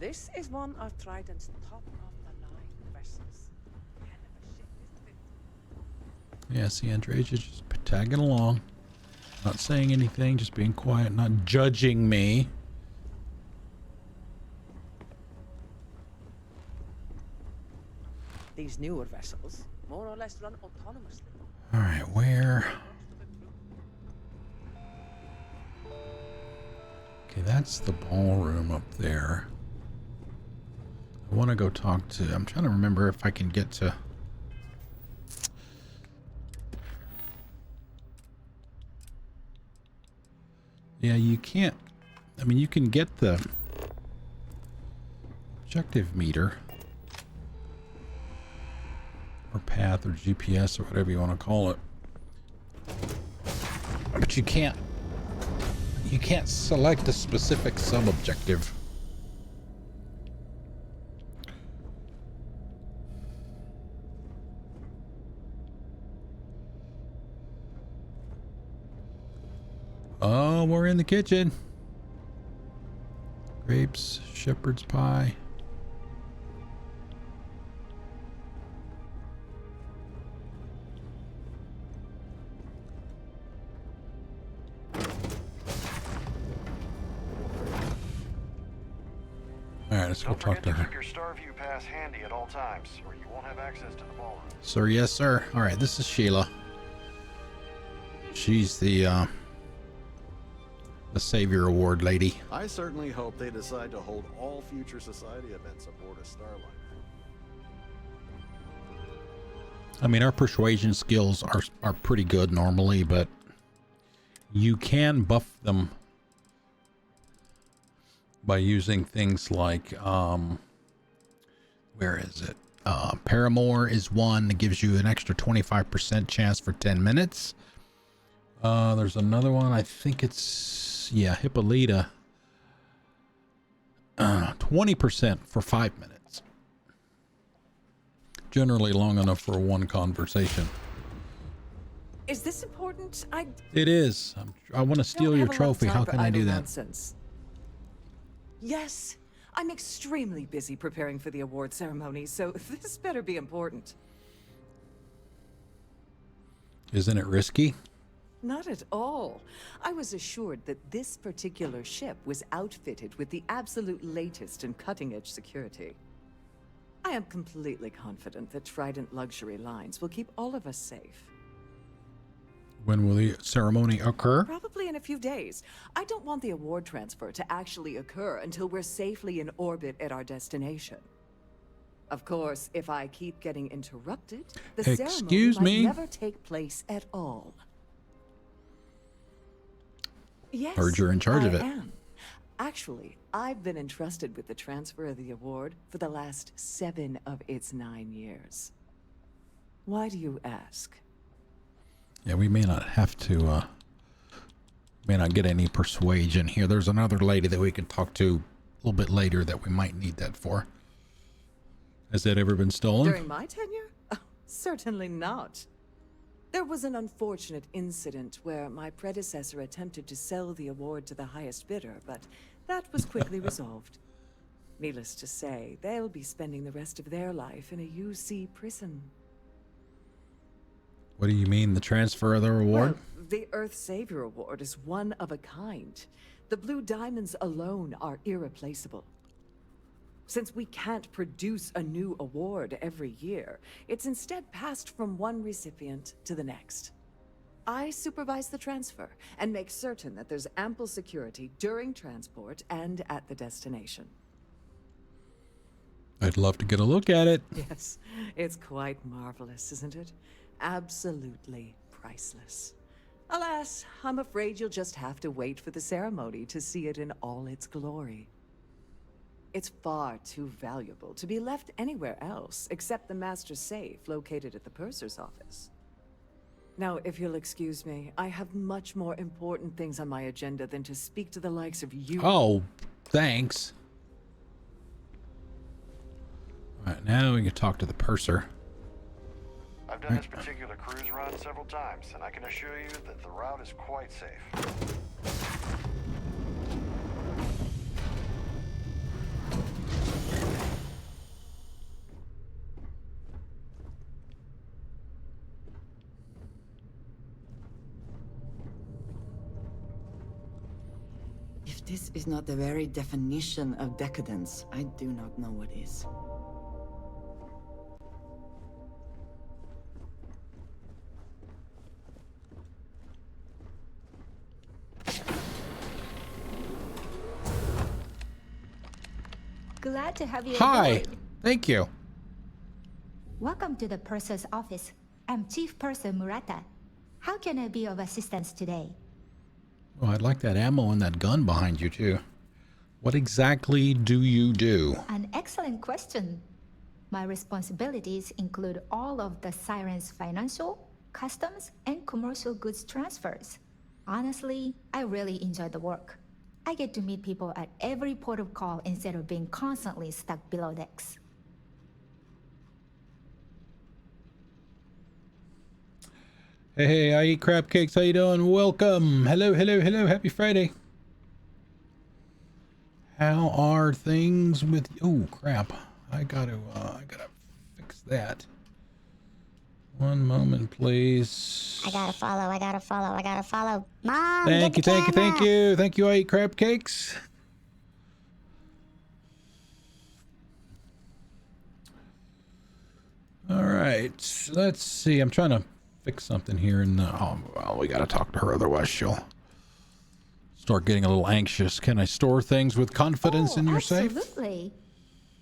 This is one of Trident's top-of-the-line vessels. Hell of a ship, isn't it? Yeah, see, Andrea's just tagging along. Not saying anything, just being quiet, not judging me. These newer vessels more or less run autonomously. All right, where? Okay, that's the ballroom up there. I want to go talk to... I'm trying to remember if I can get to... Yeah, you can't... I mean, you can get the objective meter. Or path or GPS or whatever you want to call it. But you can't select a specific sub-objective. Oh, we're in the kitchen. Grapes, shepherd's pie. All right, let's go talk to her. Keep your Starview pass handy at all times, or you won't have access to the ballroom. Sir, yes, sir. All right, this is Sheila. She's the Savior Award lady. I certainly hope they decide to hold all future society events aboard a starliner. I mean, our persuasion skills are pretty good normally, but you can buff them by using things like where is it? Paramore is one that gives you an extra 25% chance for 10 minutes. There's another one. I think it's, yeah, Hippolyta. 20% for 5 minutes. Generally long enough for one conversation. Is this important? It is. I want to steal your trophy. How can I do that? Nonsense. Yes, I'm extremely busy preparing for the award ceremony, so this better be important. Isn't it risky? Not at all. I was assured that this particular ship was outfitted with the absolute latest and cutting-edge security. I am completely confident that Trident luxury lines will keep all of us safe. When will the ceremony occur? Probably in a few days. I don't want the award transfer to actually occur until we're safely in orbit at our destination. Of course, if I keep getting interrupted, the ceremony might never take place at all. Yes, heard you're in charge of it. I am. Actually, I've been entrusted with the transfer of the award for the last 7 of its 9 years. Why do you ask? Yeah, we may not have to, may not get any persuasion here. There's another lady that we can talk to a little bit later that we might need that for. Has that ever been stolen? During my tenure? Oh, certainly not. There was an unfortunate incident where my predecessor attempted to sell the award to the highest bidder, but that was quickly resolved. Needless to say, they'll be spending the rest of their life in a UC prison. What do you mean, the transfer of the award? Well, the Earth Savior Award is one of a kind. The Blue Diamonds alone are irreplaceable. Since we can't produce a new award every year, it's instead passed from one recipient to the next. I supervise the transfer and make certain that there's ample security during transport and at the destination. I'd love to get a look at it. Yes, it's quite marvelous, isn't it? Absolutely priceless. Alas, I'm afraid you'll just have to wait for the ceremony to see it in all its glory. It's far too valuable to be left anywhere else except the master safe located at the purser's office. Now, if you'll excuse me, I have much more important things on my agenda than to speak to the likes of you. Oh, thanks. All right, now we can talk to the purser. I've done this particular cruise run several times, and I can assure you that the route is quite safe. If this is not the very definition of decadence, I do not know what is. Glad to have you Hi. aboard. Thank you. Welcome to the purser's office. I'm Chief Purser Murata. How can I be of assistance today? Oh, I'd like that ammo and that gun behind you, too. What exactly do you do? An excellent question. My responsibilities include all of the Siren's financial, customs, and commercial goods transfers. Honestly, I really enjoy the work. I get to meet people at every port of call instead of being constantly stuck below decks. Hey, I eat crab cakes. How you doing? Welcome. Hello, hello, hello. Happy Friday. How are things with? Oh crap! I gotta fix that. One moment, please. I gotta follow. Mom, Thank you. Thank you. I eat crab cakes. All right. Let's see. I'm trying to fix something here, and oh, well, we gotta talk to her, otherwise she'll start getting a little anxious. Can I store things with confidence in your safe? Absolutely.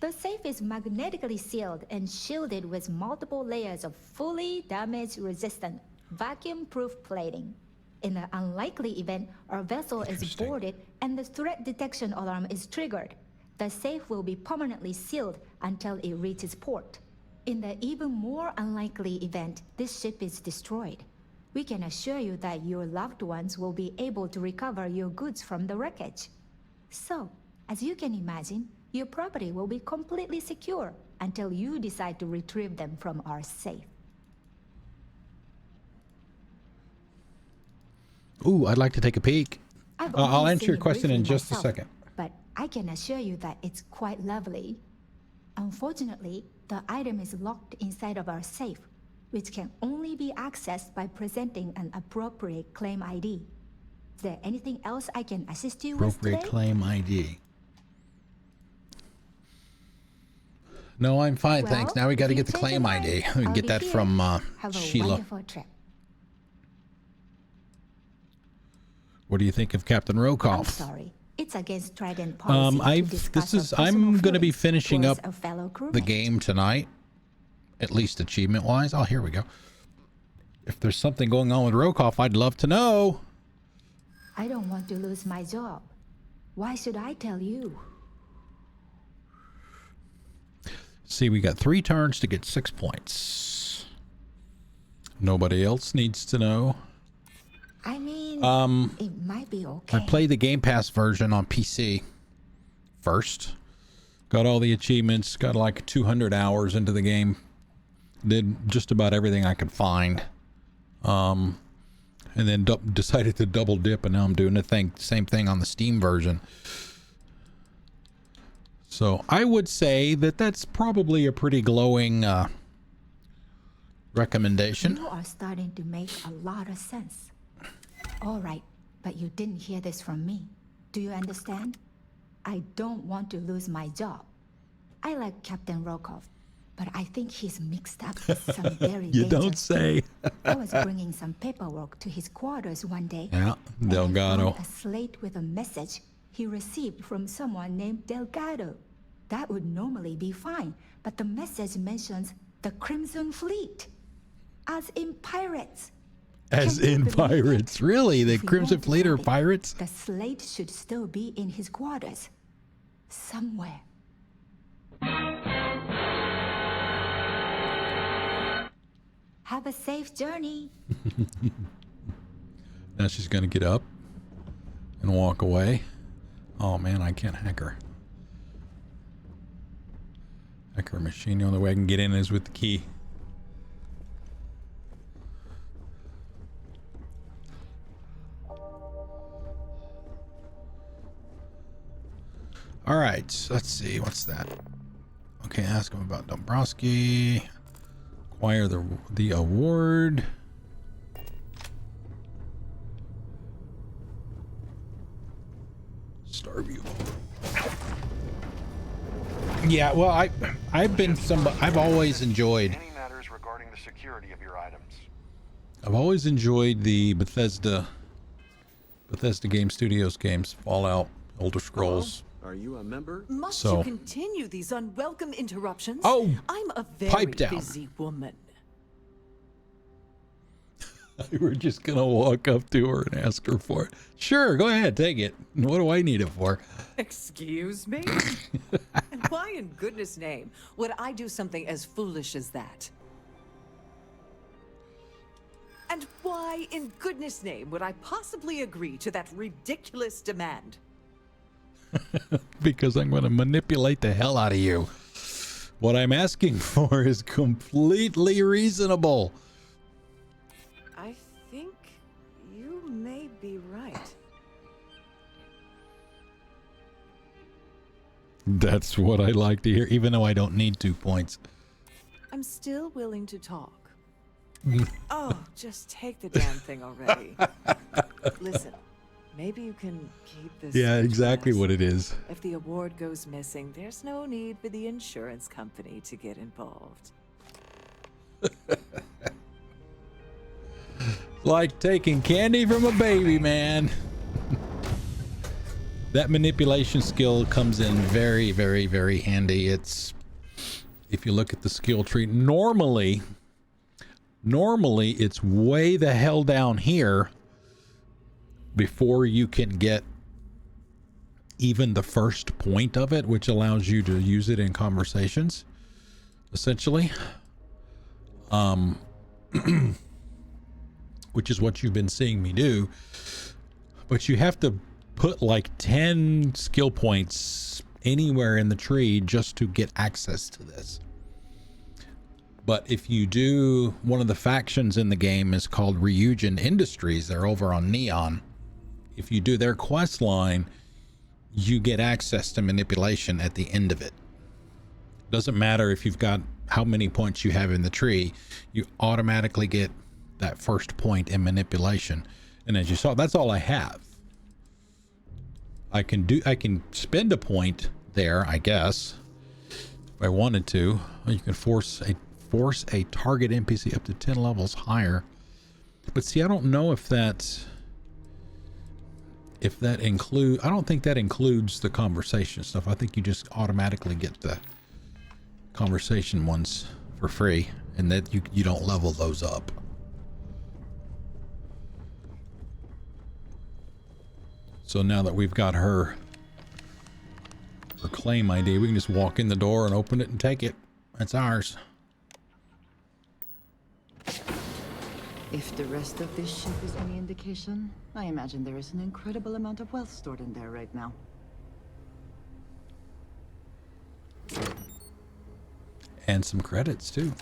The safe is magnetically sealed and shielded with multiple layers of fully damage-resistant, vacuum-proof plating. In the unlikely event our vessel is boarded and the threat detection alarm is triggered, the safe will be permanently sealed until it reaches port. In the even more unlikely event this ship is destroyed, we can assure you that your loved ones will be able to recover your goods from the wreckage. So, as you can imagine, your property will be completely secure until you decide to retrieve them from our safe. Ooh, I'd like to take a peek. I'll answer your question in just a second. But I can assure you that it's quite lovely. Unfortunately, the item is locked inside of our safe, which can only be accessed by presenting an appropriate claim ID. Is there anything else I can assist you with today? Appropriate claim ID. No, I'm fine, thanks. Now we got to get the claim ID. We can get that from Sheila. Wonderful trip. What do you think of Captain Rokoff? I'm sorry. It's against Trident policy I'm going to be finishing up a fellow crewmate. the game tonight, at least achievement-wise. Oh, here we go. If there's something going on with Rokoff, I'd love to know. I don't want to lose my job. Why should I tell you? See, we got 3 turns to get 6 points. Nobody else needs to know. I mean, it might be okay. I played the Game Pass version on PC first. Got all the achievements, got like 200 hours into the game. Did just about everything I could find. And then decided to double dip, and now I'm doing the same thing on the Steam version. So I would say that that's probably a pretty glowing recommendation. You are starting to make a lot of sense. All right, but you didn't hear this from me. Do you understand? I don't want to lose my job. I like Captain Rokoff, but I think he's mixed up with some very You don't say. I was bringing some paperwork to his quarters one day. Yeah, Delgado. A slate with a message he received from someone named Delgado. That would normally be fine, but the message mentions the Crimson Fleet, as in pirates. As in pirates. Really? The Crimson Fleet are pirates? The slate should still be in his quarters. Somewhere. Have a safe journey. Now she's going to get up and walk away. Oh man, I can't hack her. Hack her machine. The only way I can get in is with the key. All right, let's see. What's that? Okay, ask him about Dombrowski. Acquire the award. Starfield. Yeah, well, I've always enjoyed. Any matters regarding the security of your items. I've always enjoyed the Bethesda Game Studios games, Fallout, Elder Scrolls. Are you a member? Must you continue these unwelcome interruptions? Oh, I'm a pipe very down. busy woman. We're just gonna walk up to her and ask her for it. Sure, go ahead, take it. What do I need it for? Excuse me? And why in goodness name would I do something as foolish as that? And why in goodness name would I possibly agree to that ridiculous demand? Because I'm going to manipulate the hell out of you. What I'm asking for is completely reasonable. I think you may be right. That's what I like to hear, even though I don't need 2 points. I'm still willing to talk. Oh, just take the damn thing already. Listen, maybe you can keep this. Yeah, exactly what it is. If the award goes missing, there's no need for the insurance company to get involved. Like taking candy from a baby, man. That manipulation skill comes in very, very, very handy. It's, if you look at the skill tree, normally it's way the hell down here before you can get even the first point of it, which allows you to use it in conversations. essentially. Which is what you've been seeing me do. But you have to put like 10 skill points anywhere in the tree just to get access to this. But if you do, one of the factions in the game is called Ryujin Industries. They're over on Neon. If you do their quest line, you get access to manipulation at the end of it. Doesn't matter if you've got how many points you have in the tree, you automatically get that first point in manipulation. And as you saw, that's all I have. I can spend a point there, I guess, if I wanted to. You can force a target NPC up to 10 levels higher. But see, I don't know if that include, I don't think that includes the conversation stuff. I think you just automatically get the conversation ones for free, and that you don't level those up. So now that we've got her claim ID, we can just walk in the door and open it and take it. That's ours. If the rest of this ship is any indication, I imagine there is an incredible amount of wealth stored in there right now. And some credits too.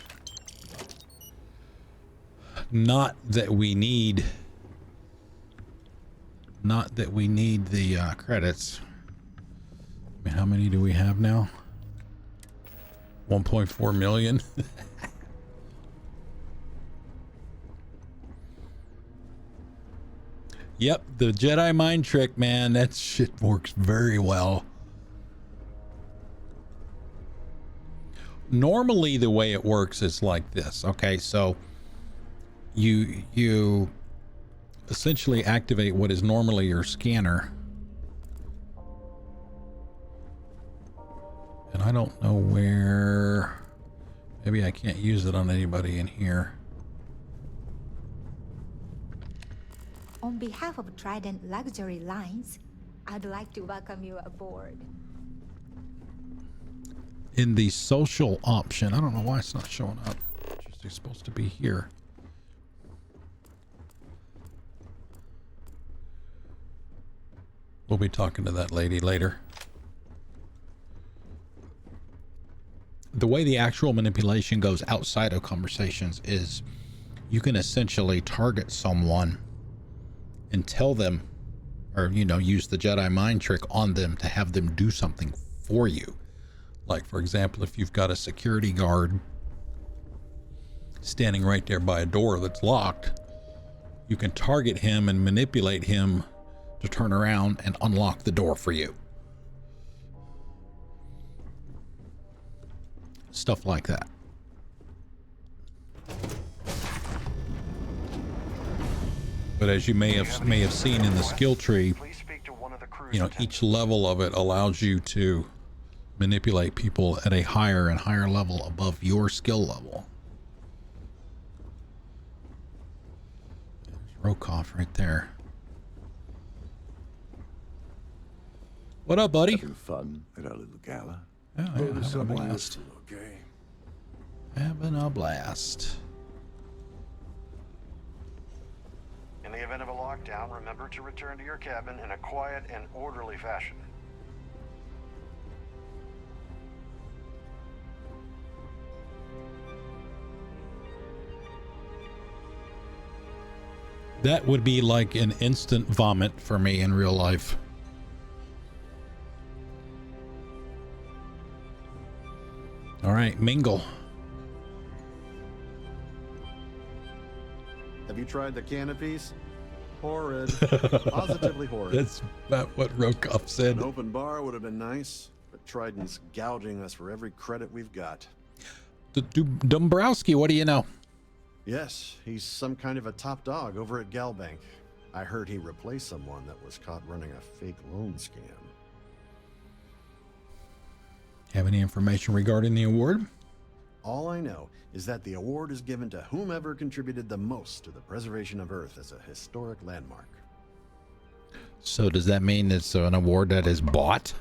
Not that we need the credits. I mean, how many do we have now? 1.4 million. Yep, the Jedi mind trick, man, that shit works very well. Normally the way it works is like this. Okay, so you essentially activate what is normally your scanner. And I don't know where, maybe I can't use it on anybody in here. On behalf of Trident Luxury Lines, I'd like to welcome you aboard. In the social option, I don't know why it's not showing up. It's supposed to be here. We'll be talking to that lady later. The way the actual manipulation goes outside of conversations is you can essentially target someone and tell them, or, you know, use the Jedi mind trick on them to have them do something for you. Like, for example, if you've got a security guard standing right there by a door that's locked, you can target him and manipulate him to turn around and unlock the door for you. Stuff like that. But as you may have seen in the skill tree, you know, each level of it allows you to manipulate people at a higher and higher level above your skill level. There's Rokoff right there. What up, buddy? Having fun at our little gala. Yeah, having a blast. Okay. Having a blast. In the event of a lockdown, remember to return to your cabin in a quiet and orderly fashion. That would be like an instant vomit for me in real life. All right, mingle. Have you tried the canopies? Horrid. Positively horrid. That's about what Rokoff said. An open bar would have been nice, but Trident's gouging us for every credit we've got. Dombrowski, what do you know? Yes, he's some kind of a top dog over at GalBank. I heard he replaced someone that was caught running a fake loan scam. Have any information regarding the award? All I know is that the award is given to whomever contributed the most to the preservation of Earth as a historic landmark. So does that mean it's an award that is bought?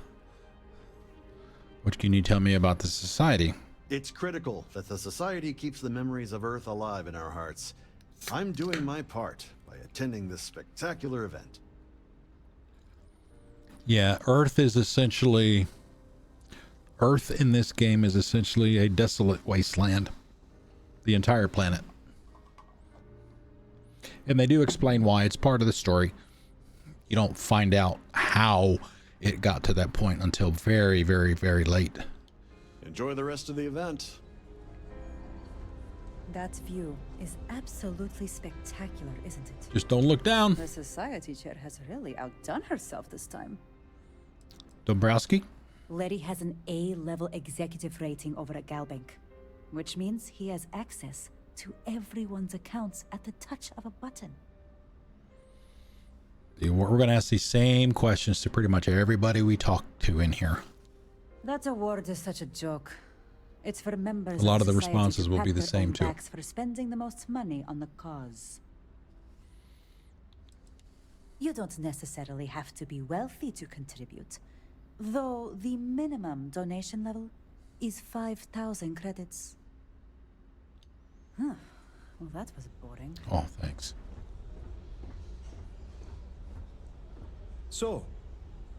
What can you tell me about the society? It's critical that the Society keeps the memories of Earth alive in our hearts. I'm doing my part by attending this spectacular event. Yeah, Earth is essentially... Earth in this game is essentially a desolate wasteland. The entire planet. And they do explain why. It's part of the story. You don't find out how it got to that point until very, very, very late. Enjoy the rest of the event. That view is absolutely spectacular, isn't it? Just don't look down. The Society chair has really outdone herself this time. Dombrowski? Letty has an A-level executive rating over at GalBank, which means he has access to everyone's accounts at the touch of a button. We're going to ask these same questions to pretty much everybody we talk to in here. That award is such a joke. It's for members. A lot of the society responses to will pat be the their same own too. backs for spending the most money on the cause. You don't necessarily have to be wealthy to contribute, though the minimum donation level is 5,000 credits. Huh. Well, that was boring. Oh, thanks. So,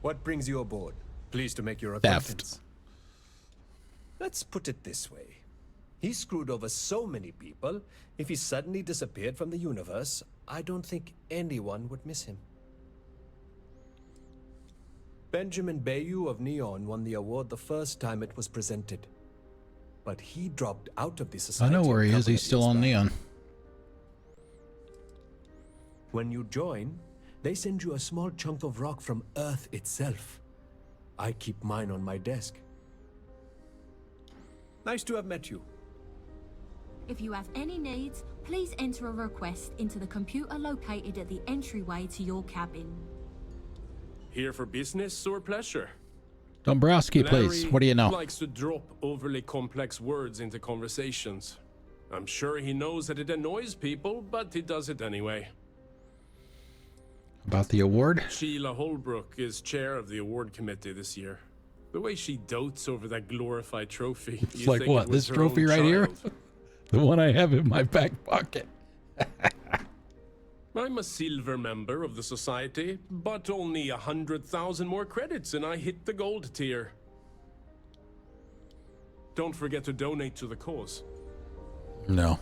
what brings you aboard? Pleased to make your Theft. acquaintance. Let's put it this way. He screwed over so many people, if he suddenly disappeared from the universe, I don't think anyone would miss him. Benjamin Bayou of Neon won the award the first time it was presented. But he dropped out of the I society. know where a he is. couple He's of still years on back. Neon. When you join, they send you a small chunk of rock from Earth itself. I keep mine on my desk. Nice to have met you. If you have any needs, please enter a request into the computer located at the entryway to your cabin. Here for business or pleasure? Dombrowski, please. Larry What do you know? Likes to drop overly complex words into conversations. I'm sure he knows that it annoys people, but he does it anyway. About the award? Sheila Holbrook is chair of the award committee this year. The way she dotes over that glorified trophy. It's like what? This trophy right here? The one I have in my back pocket. I'm a silver member of the society, but only 100,000 more credits and I hit the gold tier. Don't forget to donate to the cause. No.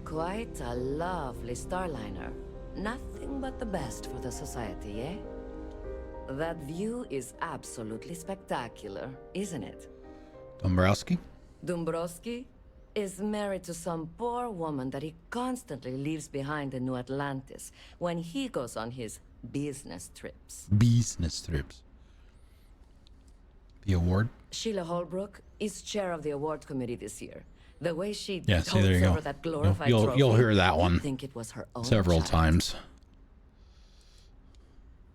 Quite a lovely starliner. Nothing but the best for the society, eh? That view is absolutely spectacular, isn't it? Dombrowski? Dombrowski is married to some poor woman that he constantly leaves behind in New Atlantis when he goes on his business trips. Business trips. The award? Sheila Holbrook is chair of the award committee this year. The way she Yeah, see, there you go. over that glorified You'll trophy, hear that you'd one think it was her own several child. times.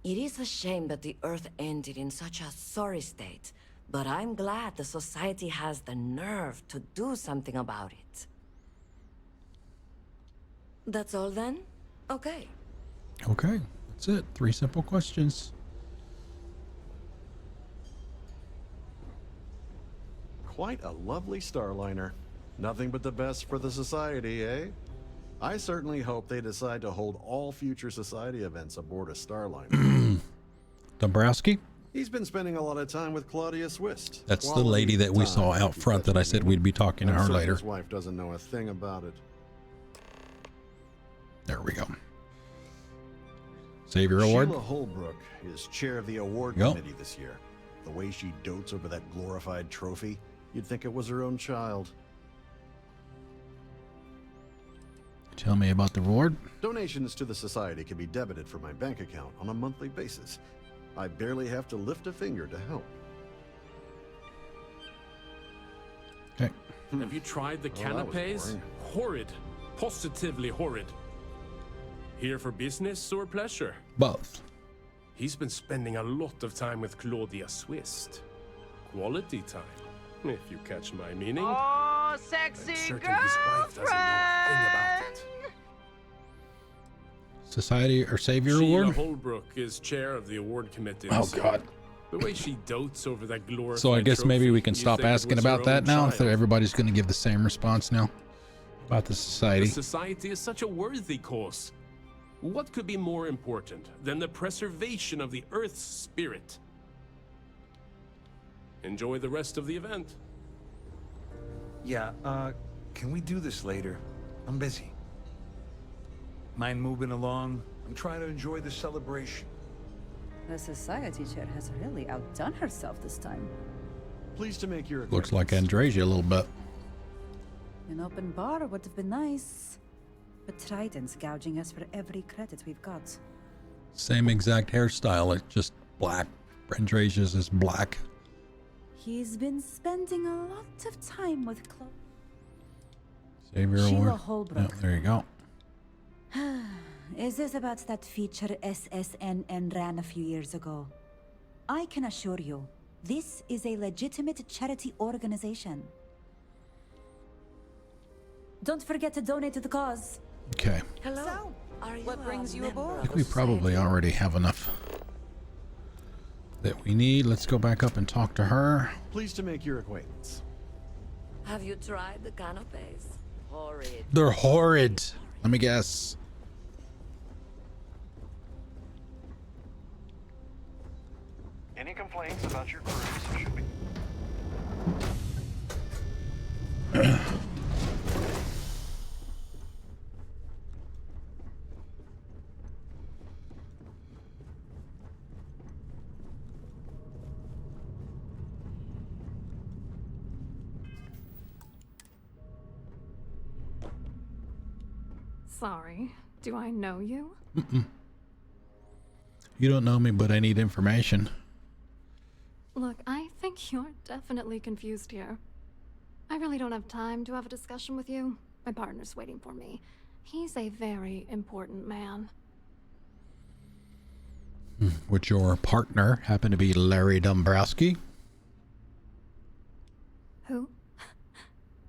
It is a shame that the Earth ended in such a sorry state, but I'm glad the society has the nerve to do something about it. That's all then? Okay. Okay, that's it. 3 simple questions. Quite a lovely starliner. Nothing but the best for the society, eh? I certainly hope they decide to hold all future society events aboard a starliner. Dombrowski? He's been spending a lot of time with Claudia Swist. That's the Quality lady that we saw time, out he front said that I to said me. we'd be talking to I'm her certain later. His wife doesn't know a thing about it. There we go. Savior Award? Sheila Holbrook is chair of the award Yep. committee this year. The way she dotes over that glorified trophy, you'd think it was her own child. Tell me about the award. Donations to the society can be debited from my bank account on a monthly basis. I barely have to lift a finger to help. Okay. Have you tried the Well, that was canapes? boring. Horrid. Positively horrid. Here for business or pleasure? Both. He's been spending a lot of time with Claudia Swist. Quality time, if you catch my meaning. Oh, sexy certain his wife doesn't know a thing about it. Society or Savior Sheila Award? Holbrook is chair of the award committee. Oh, this year. God. The way she dotes over that glorified So I guess maybe trophy, we can you stop think it asking was her about that own now. child. Everybody's going to give the same response now about the society. The society is such a worthy cause. What could be more important than the preservation of the Earth's spirit? Enjoy the rest of the event. Yeah, can we do this later? I'm busy. Mind moving along? I'm trying to enjoy the celebration. The society chair has really outdone herself this time. Pleased to make your Looks like Andrasia a little bit. An open bar would have been nice. But Trident's gouging us for every credit we've got. Same exact hairstyle, it's just black. Andrasia's is black. He's been spending a lot of time with Chloe. Xavier Sheila Award. Holbrook. Yeah, there you go. Is this about that feature SSNN ran a few years ago? I can assure you, this is a legitimate charity organization. Don't forget to donate to the cause. Okay. Hello. So, what brings you I aboard? think we probably already have enough that we need. Let's go back up and talk to her. Pleased to make your acquaintance. Have you tried the canapes? Horrid. They're horrid. Let me guess. Any complaints about your cruise should be... Sorry, do I know you? Mm-mm. You don't know me, but I need information. Look, I think you're definitely confused here. I really don't have time to have a discussion with you. My partner's waiting for me. He's a very important man. Would your partner happen to be Larry Dombrowski? Who?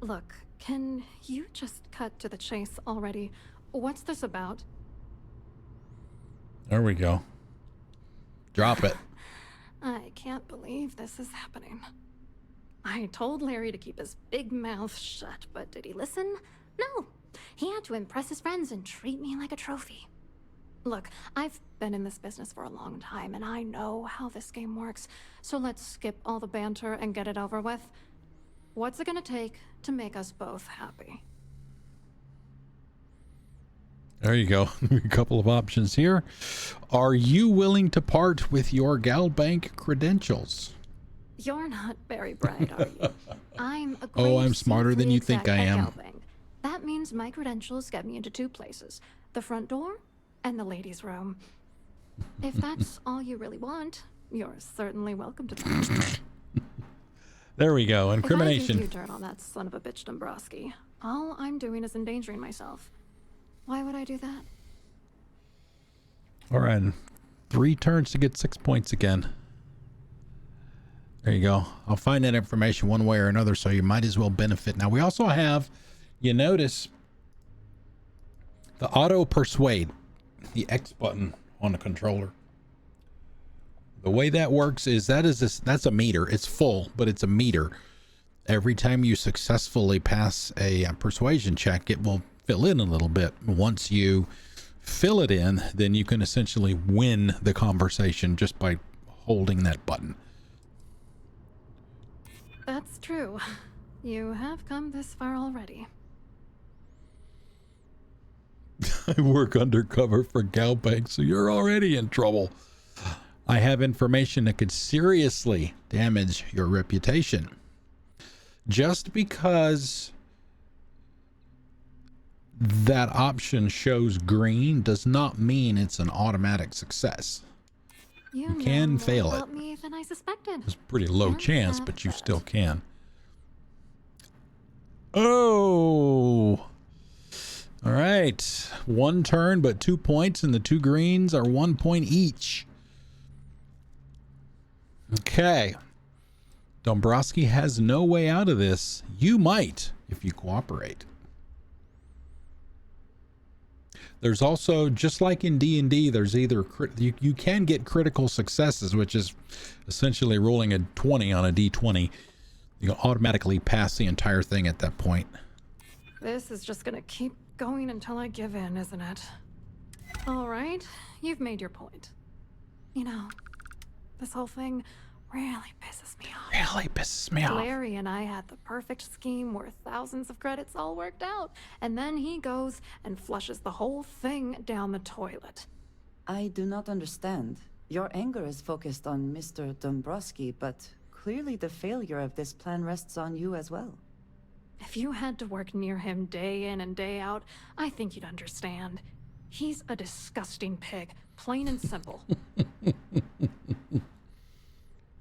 Look, can you just cut to the chase already? What's this about? There we go. Drop it. I can't believe this is happening. I told Larry to keep his big mouth shut, but did he listen? No. He had to impress his friends and treat me like a trophy. Look, I've been in this business for a long time, and I know how this game works, so let's skip all the banter and get it over with. What's it gonna take to make us both happy? There you go. A couple of options here. Are you willing to part with your GalBank credentials? You're not very bright, are you? I'm a Oh, I'm smarter than you think I am. GalBank. That means my credentials get me into two places. The front door and the ladies' room. If that's all you really want, you're certainly welcome to that. There we go. Incrimination. If I give you dirt on that son of a bitch Dombrowski, all I'm doing is endangering myself. Why would I do that? All right. 3 turns to get 6 points again. There you go. I'll find that information one way or another, so you might as well benefit. Now, we also have, you notice, the auto persuade, the X button on the controller. The way that works is that's a meter. It's full, but it's a meter. Every time you successfully pass a persuasion check, it will fill in a little bit. Once you fill it in, then you can essentially win the conversation just by holding that button. That's true. You have come this far already. I work undercover for GalBank, so you're already in trouble. I have information that could seriously damage your reputation. Just because that option shows green does not mean it's an automatic success. You can fail it. About me than I suspected. It's a pretty low chance, but you still can. Oh! All right. 1 turn, but 2 points, and the 2 greens are 1 point each. Okay. Dombrowski has no way out of this. You might, if you cooperate. There's also, just like in D&D, there's either you can get critical successes, which is essentially rolling a 20 on a D20. You automatically pass the entire thing at that point. This is just gonna keep going until I give in, isn't it? All right, you've made your point. You know, this whole thing really pisses me off. Really pisses me off. Larry and I had the perfect scheme worth thousands of credits all worked out, and then he goes and flushes the whole thing down the toilet. I do not understand. Your anger is focused on Mr. Dombrowski, but clearly the failure of this plan rests on you as well. If you had to work near him day in and day out, I think you'd understand. He's a disgusting pig, plain and simple.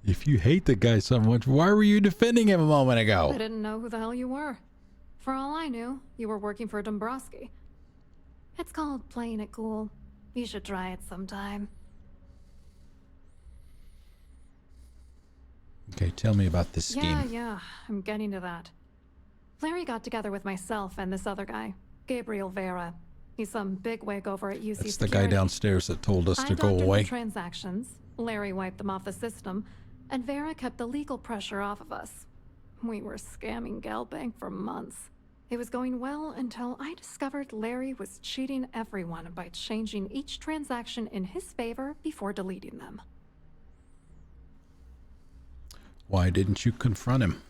If you hate the guy so much, why were you defending him a moment I ago? didn't know who the hell you were. For all I knew, you were working for Dombrowski. It's called playing it cool. You should try it sometime. Okay, tell me about this scheme. Yeah, I'm getting to that. Larry got together with myself and this other guy, Gabriel Vera. He's some bigwig over at UC That's the Security. guy downstairs that told us to I go doctored away. the transactions, Larry wiped them off the system, and Vera kept the legal pressure off of us. We were scamming GalBank for months. It was going well until I discovered Larry was cheating everyone by changing each transaction in his favor before deleting them. Why didn't you confront him?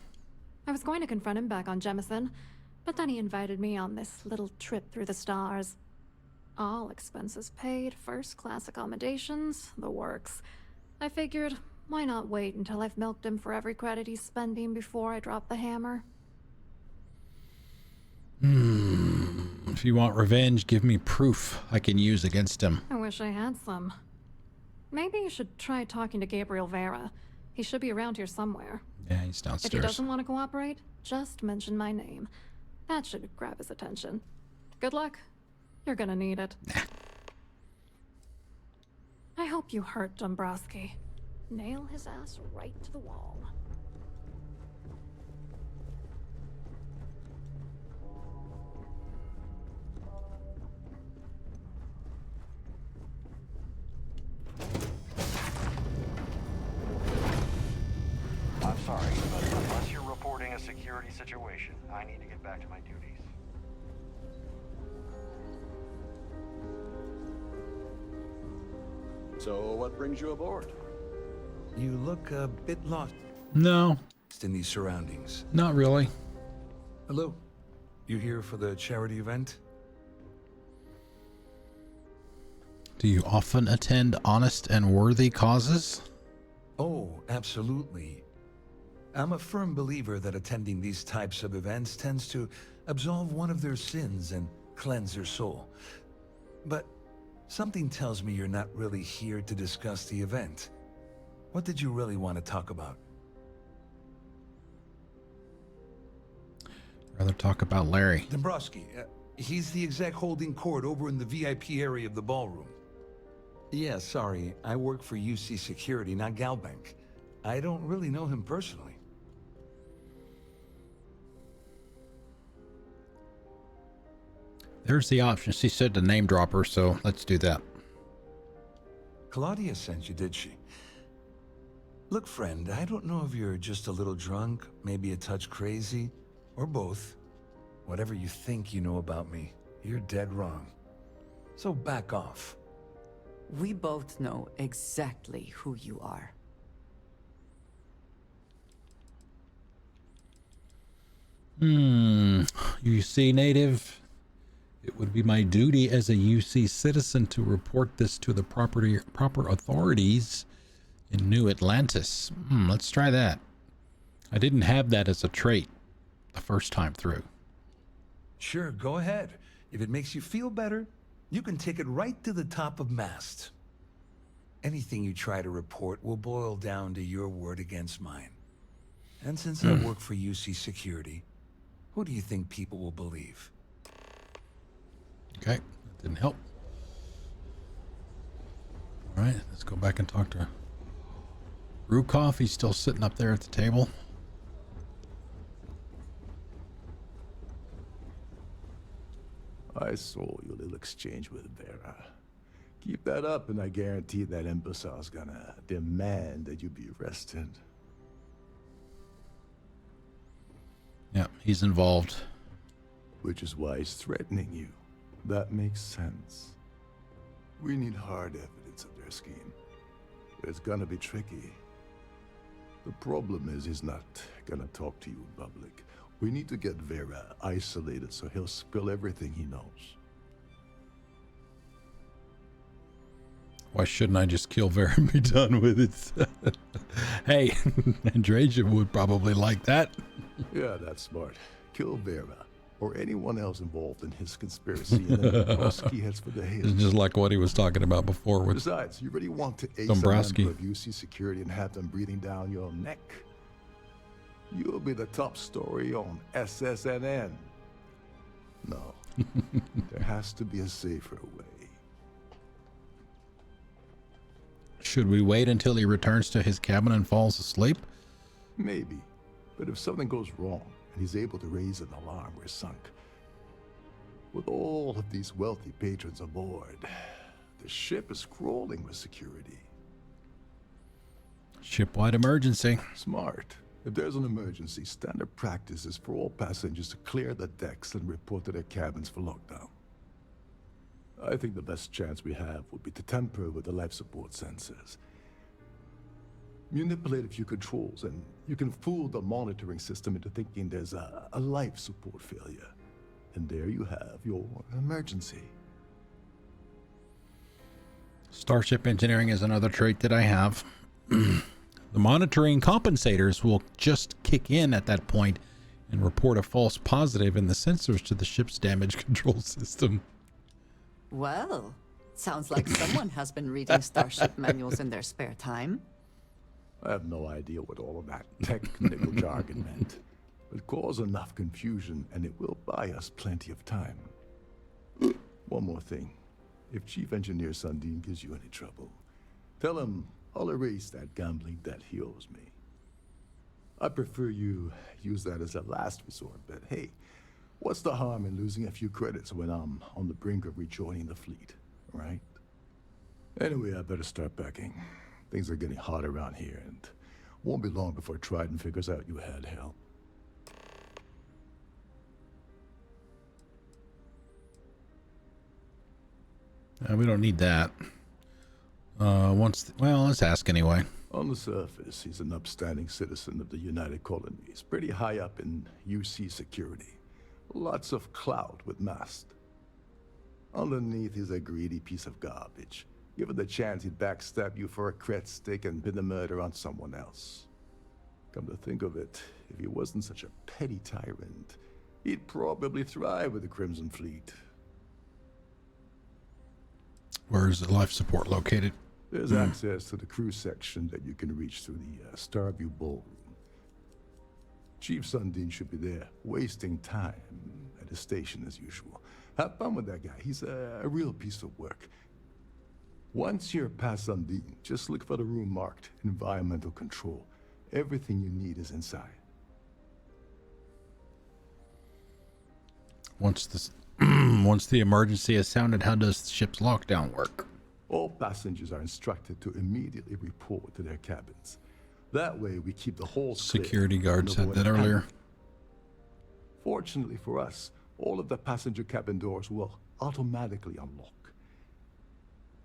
I was going to confront him back on Jemison, but then he invited me on this little trip through the stars. All expenses paid, first-class accommodations, the works. I figured, why not wait until I've milked him for every credit he's spending before I drop the hammer? If you want revenge, give me proof I can use against him. I wish I had some. Maybe you should try talking to Gabriel Vera. He should be around here somewhere. Yeah, he's downstairs. If he doesn't want to cooperate, just mention my name. That should grab his attention. Good luck. You're gonna need it. I hope you hurt Dombrowski. Nail his ass right to the wall. I'm sorry, but unless you're reporting a security situation, I need to get back to my duties. So what brings you aboard? You look a bit lost No, in these surroundings. not really. Hello? You here for the charity event? Do you often attend honest and worthy causes? Oh, absolutely. I'm a firm believer that attending these types of events tends to absolve one of their sins and cleanse their soul. But something tells me you're not really here to discuss the event. What did you really want to talk about? Rather talk about Larry. Dombrowski, he's the exec holding court over in the VIP area of the ballroom. Yeah, sorry, I work for UC Security, not GalBank. I don't really know him personally. There's the option. She said to name drop her, so let's do that. Claudia sent you, did she? Look, friend, I don't know if you're just a little drunk, maybe a touch crazy, or both. Whatever you think you know about me, you're dead wrong. So back off. We both know exactly who you are. UC native. It would be my duty as a UC citizen to report this to the proper authorities in New Atlantis. Let's try that. I didn't have that as a trait the first time through. Sure, go ahead. If it makes you feel better, you can take it right to the top of mast. Anything you try to report will boil down to your word against mine. And since I work for UC Security, who do you think people will believe? Okay, that didn't help. All right, let's go back and talk to Rukov. He's still sitting up there at the table. I saw your little exchange with Vera. Keep that up and I guarantee that imbecile's gonna demand that you be arrested. Yeah, he's involved. Which is why he's threatening you. That makes sense. We need hard evidence of their scheme. It's gonna be tricky. The problem is he's not gonna talk to you in public. We need to get Vera isolated so he'll spill everything he knows. Why shouldn't I just kill Vera and be done with it? Hey, Andrasia would probably like that. Yeah, that's smart. Kill Vera, or anyone else involved in his conspiracy, and then Dombrowski heads for the hills. It's just like what he was talking about before with Besides, you really want to ace Dombrowski. a member of UC security and have them breathing down your neck? You'll be the top story on SSNN. No, there has to be a safer way. Should we wait until he returns to his cabin and falls asleep? Maybe, but if something goes wrong and he's able to raise an alarm, we're sunk. With all of these wealthy patrons aboard, the ship is crawling with security. Shipwide emergency. Smart. If there's an emergency, standard practice is for all passengers to clear the decks and report to their cabins for lockdown. I think the best chance we have would be to tamper with the life support sensors. Manipulate a few controls and you can fool the monitoring system into thinking there's a life support failure. And there you have your emergency. Starship engineering is another trait that I have. The monitoring compensators will just kick in at that point and report a false positive in the sensors to the ship's damage control system. Well, sounds like someone has been reading Starship manuals in their spare time. I have no idea what all of that technical jargon meant, but cause enough confusion and it will buy us plenty of time. One more thing. If Chief Engineer Sundin gives you any trouble, tell him I'll erase that gambling debt he owes me. I prefer you use that as a last resort, but hey, what's the harm in losing a few credits when I'm on the brink of rejoining the fleet, right? Anyway, I better start packing. Things are getting hot around here, and won't be long before Trident figures out you had help. We don't need that. Well, let's ask anyway. On the surface, he's an upstanding citizen of the United Colonies, pretty high up in UC security. Lots of clout with mast. Underneath, he's a greedy piece of garbage. Given the chance, he'd backstab you for a cret stick and pin the murder on someone else. Come to think of it, if he wasn't such a petty tyrant, he'd probably thrive with the Crimson Fleet. Where is the life support located? There's access to the crew section that you can reach through the Starfield ballroom. Chief Sundin should be there, wasting time at his station as usual. Have fun with that guy. He's a real piece of work. Once you're past Sundin, just look for the room marked Environmental Control. Everything you need is inside. Once the emergency is sounded, how does the ship's lockdown work? All passengers are instructed to immediately report to their cabins. That way we keep the whole security guard said that earlier. Fortunately for us, all of the passenger cabin doors will automatically unlock.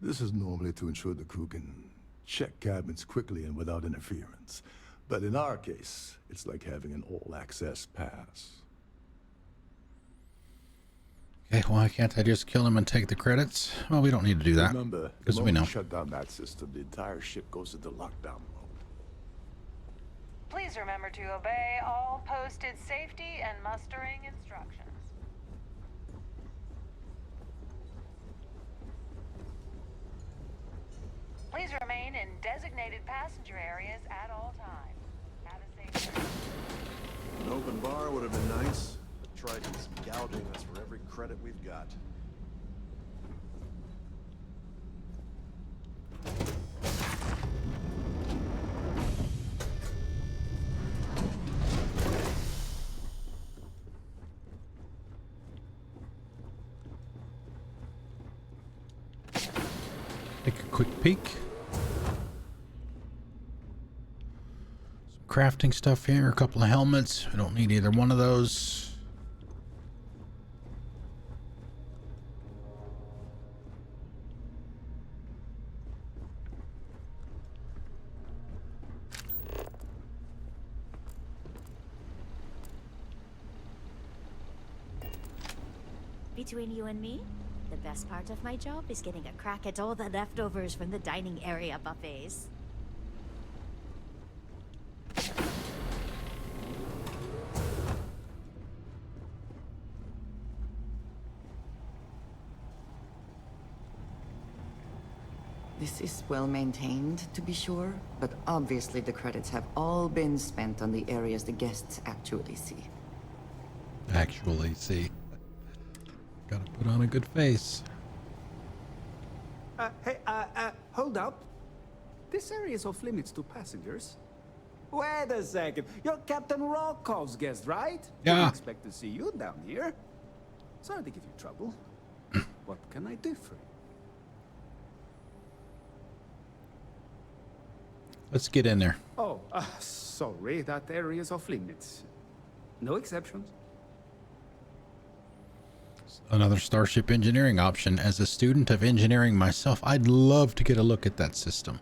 This is normally to ensure the crew can check cabins quickly and without interference. But in our case, it's like having an all-access pass. Okay, why can't I just kill him and take the credits? Well, we don't need to do that. Remember, because we know. Shut down that system, the entire ship goes into lockdown mode. Please remember to obey all posted safety and mustering instructions. Please remain in designated passenger areas at all times. Have a safe trip. An open bar would have been nice, but Trident's gouging us for every credit we've got. quick peek. Some crafting stuff here, a couple of helmets. I don't need either one of those. Between you and me, the best part of my job is getting a crack at all the leftovers from the dining area buffets. This is well maintained, to be sure, but obviously the credits have all been spent on the areas the guests actually see. Actually see. Gotta put on a good face. Hey, hold up. This area is off limits to passengers. Wait a second. You're Captain Rokov's guest, right? Yeah. Didn't expect to see you down here. Sorry to give you trouble. What can I do for you? Let's get in there. Oh, sorry. That area is off limits. No exceptions. Another Starship engineering option. As a student of engineering myself, I'd love to get a look at that system.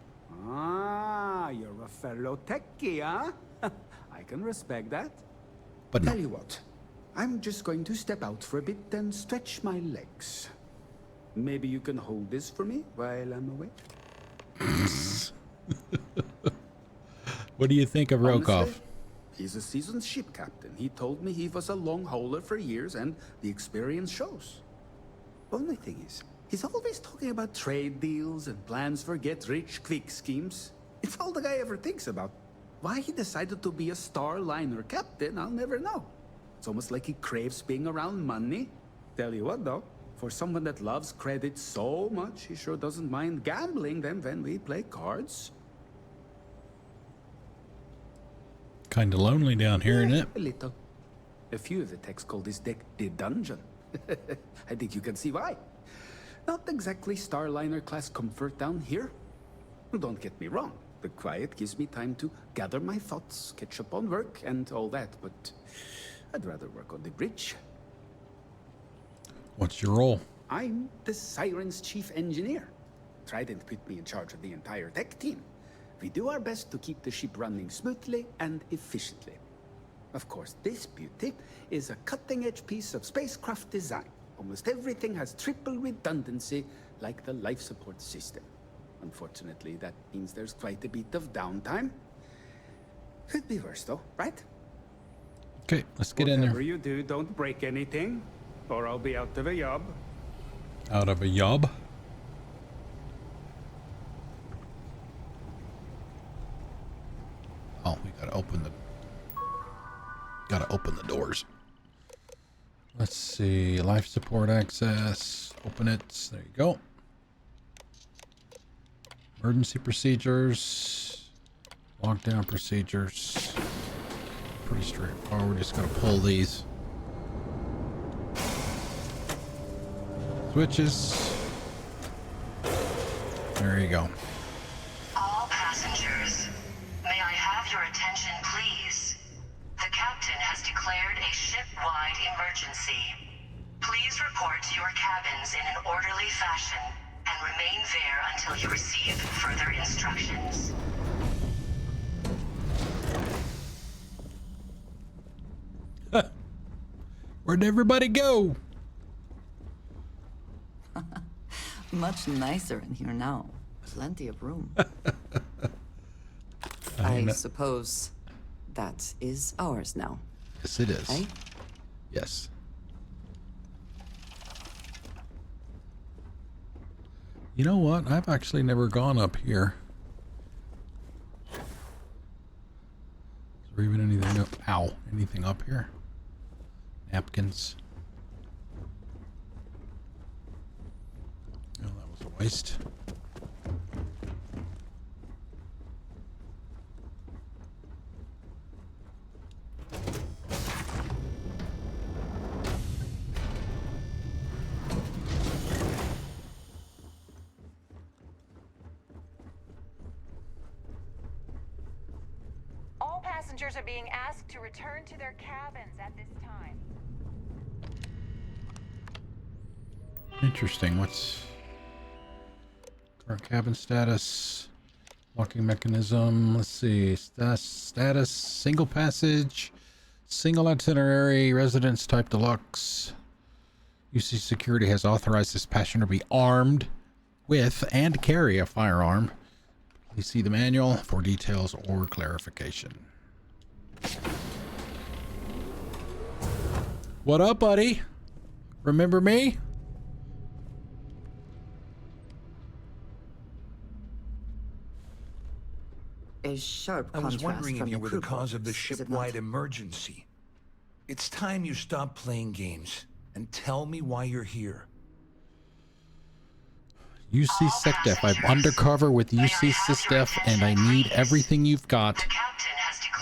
Ah, you're a fellow techie, huh? I can respect that. But no. Tell you what, I'm just going to step out for a bit and stretch my legs. Maybe you can hold this for me while I'm away? What do you think of Rokov? Honestly, he's a seasoned ship captain. He told me he was a long hauler for years, and the experience shows. Only thing is, he's always talking about trade deals and plans for get-rich-quick schemes. It's all the guy ever thinks about. Why he decided to be a starliner captain, I'll never know. It's almost like he craves being around money. Tell you what, though, for someone that loves credit so much, he sure doesn't mind gambling them when we play cards. Kinda lonely down here, isn't it? A little. A few of the techs call this deck the dungeon. I think you can see why. Not exactly Starliner class comfort down here. Don't get me wrong. The quiet gives me time to gather my thoughts, catch up on work, and all that, but I'd rather work on the bridge. What's your role? I'm the Siren's chief engineer. Trident put me in charge of the entire tech team. We do our best to keep the ship running smoothly and efficiently. Of course, this beauty is a cutting-edge piece of spacecraft design. Almost everything has triple redundancy, like the life support system. Unfortunately, that means there's quite a bit of downtime. Could be worse, though, right? Okay, let's get in there. Whatever you do, don't break anything, or I'll be out of a job. Out of a job? Oh, we gotta open the doors. Let's see, life support access, open it, there you go. Emergency procedures, lockdown procedures, pretty straightforward, we're just gonna pull these switches. There you go. All passengers, may I have your attention, please? The captain has declared a ship-wide emergency. Please report to your cabins in an orderly fashion and remain there until you receive further instructions. Where'd everybody go? Much nicer in here now. Plenty of room. I suppose that is ours now. Yes, it is. Eh? Yes. You know what? I've actually never gone up here. Is there even anything up? Ow. Anything up here? Napkins. Oh, that was a waste. passengers are being asked to return to their cabins at this time. Interesting. What's our cabin status? Locking mechanism. Let's see. Status. Single passage. Single itinerary. Residence type deluxe. UC Security has authorized this passenger to be armed with and carry a firearm. Please see the manual for details or clarification. What up, buddy? Remember me? A sharp I was contrast wondering if from you the were the crew cause of the quarters, is it ship-wide not? emergency. It's time you stop playing games and tell me why you're here. UC SecDef. I'm undercover with UC SysDef and I need everything you've got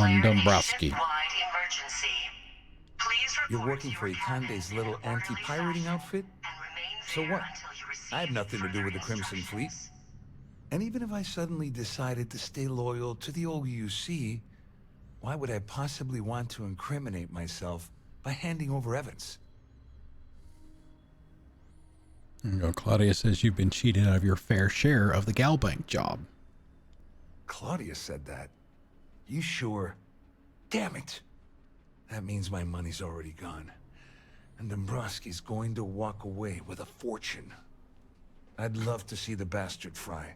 on Dombrowski. You're working for Ikande's little anti-pirating outfit? So what? I have nothing to do with the Crimson Fleet. And even if I suddenly decided to stay loyal to the old UC, why would I possibly want to incriminate myself by handing over evidence? There you go. Claudia says you've been cheated out of your fair share of the GalBank job. Claudia said that. You sure? Damn it! That means my money's already gone. And Dombrowski's going to walk away with a fortune. I'd love to see the bastard fry.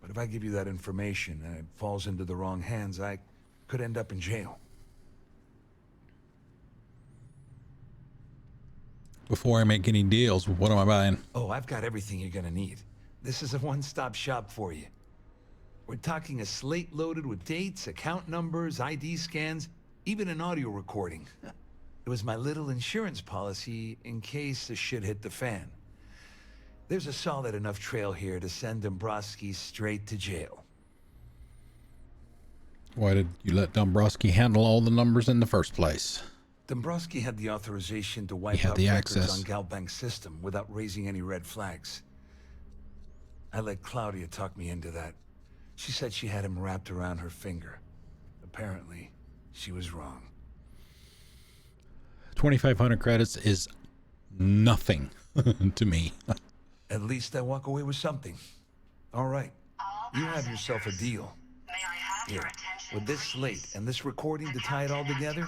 But if I give you that information and it falls into the wrong hands, I could end up in jail. Before I make any deals, what am I buying? Oh, I've got everything you're gonna need. This is a one-stop shop for you. We're talking a slate loaded with dates, account numbers, ID scans, even an audio recording. It was my little insurance policy in case the shit hit the fan. There's a solid enough trail here to send Dombrowski straight to jail. Why did you let Dombrowski handle all the numbers in the first place? Dombrowski had the authorization to wipe had out the records access. on GalBank's system without raising any red flags. I let Claudia talk me into that. She said she had him wrapped around her finger. Apparently, she was wrong. 2,500 credits is nothing to me. At least I walk away with something. All right, you have yourself a deal. Here, with this slate and this recording to tie it all together,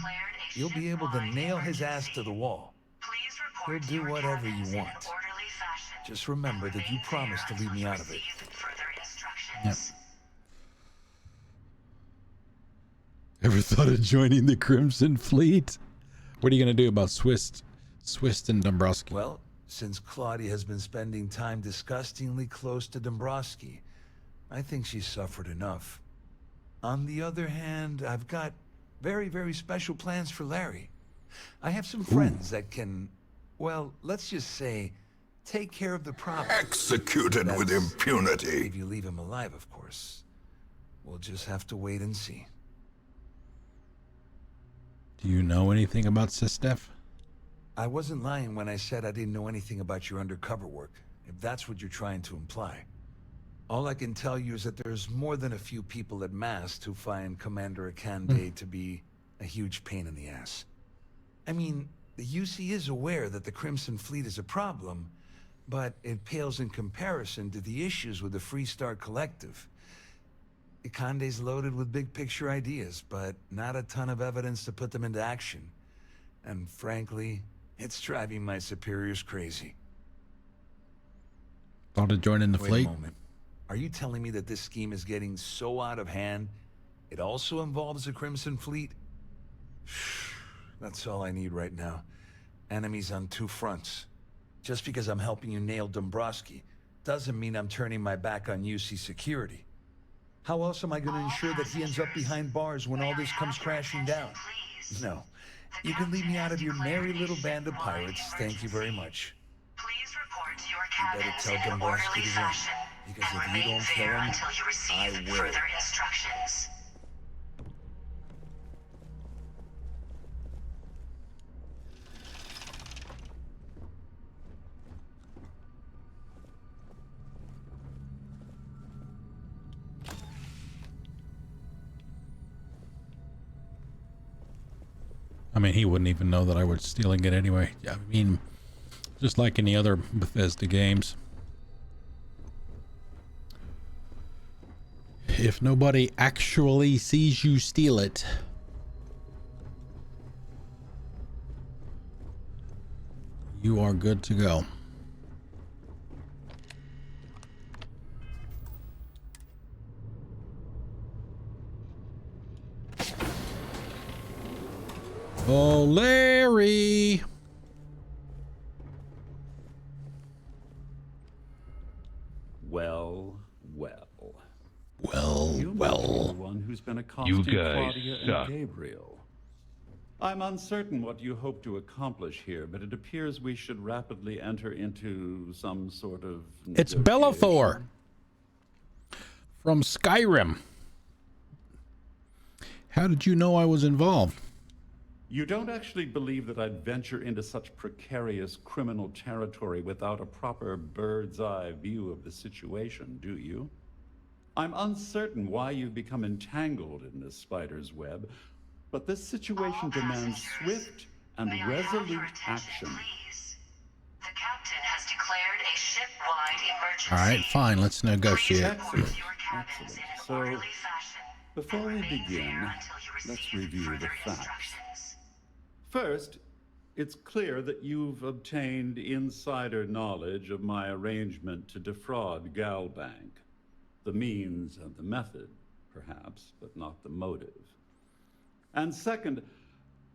you'll be able to nail his ass to the wall. He'll do whatever you want. Just remember that you promised to leave me out of it. Yep. Ever thought of joining the Crimson Fleet? What are you going to do about Swiss and Dombrowski? Well, since Claudia has been spending time disgustingly close to Dombrowski, I think she's suffered enough. On the other hand, I've got very, very special plans for Larry. I have some friends that can, well, let's just say, take care of the problem. Executed with impunity. If you leave him alive, of course. We'll just have to wait and see. Do you know anything about SysDef? I wasn't lying when I said I didn't know anything about your undercover work, if that's what you're trying to imply. All I can tell you is that there's more than a few people at Mast who find Commander Ikande to be a huge pain in the ass. I mean, the UC is aware that the Crimson Fleet is a problem, but it pales in comparison to the issues with the Freestar Collective. Ikande's loaded with big picture ideas, but not a ton of evidence to put them into action. And frankly, it's driving my superiors crazy. Thought of joining the Wait fleet? a moment. Are you telling me that this scheme is getting so out of hand, it also involves the Crimson Fleet? That's all I need right now. Enemies on two fronts. Just because I'm helping you nail Dombrowski doesn't mean I'm turning my back on UC security. How else am I going to ensure that he ends up behind bars when all this comes crashing down? No. You can leave me out of your merry little band of pirates. Thank you very much. You better tell Dombrowski to run, because if you don't kill him, I will. I mean, he wouldn't even know that I was stealing it anyway. I mean, just like any other Bethesda games. If nobody actually sees you steal it, you are good to go. Oh, Larry! Well. Well. You must be the one who's been accosting Claudia and Gabriel. I'm uncertain what you hope to accomplish here, but it appears we should rapidly enter into some sort of It's Bellathor from Skyrim. How did you know I was involved? You don't actually believe that I'd venture into such precarious criminal territory without a proper bird's eye view of the situation, do you? I'm uncertain why you've become entangled in this spider's web, but this situation demands swift and resolute action. The captain has declared a ship-wide emergency. All right, fine. Let's negotiate. Excellent. So, before we begin, let's review the facts. First, it's clear that you've obtained insider knowledge of my arrangement to defraud GalBank. The means and the method, perhaps, but not the motive. And second,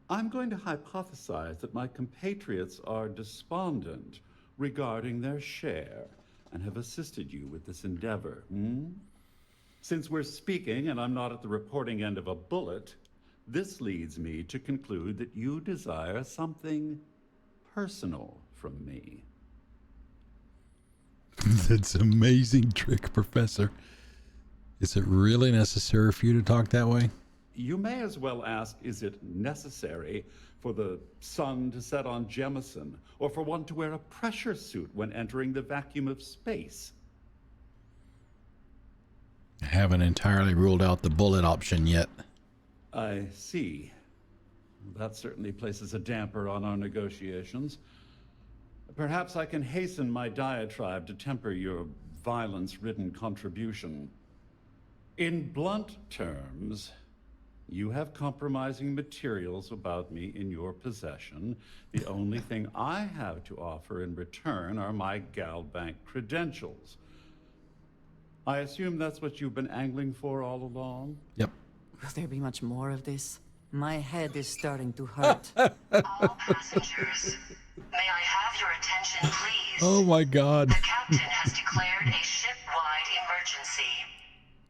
I'm going to hypothesize that my compatriots are despondent regarding their share and have assisted you with this endeavor. Since we're speaking and I'm not at the reporting end of a bullet, this leads me to conclude that you desire something personal from me. That's an amazing trick, Professor. Is it really necessary for you to talk that way? You may as well ask, is it necessary for the sun to set on Jemison, or for one to wear a pressure suit when entering the vacuum of space? I haven't entirely ruled out the bullet option yet. I see. That certainly places a damper on our negotiations. Perhaps I can hasten my diatribe to temper your violence-ridden contribution. In blunt terms, you have compromising materials about me in your possession. The only thing I have to offer in return are my GalBank credentials. I assume that's what you've been angling for all along? Yep. Will there be much more of this? My head is starting to hurt. All passengers, may I have your attention, please? Oh my God. The captain has declared a ship-wide emergency.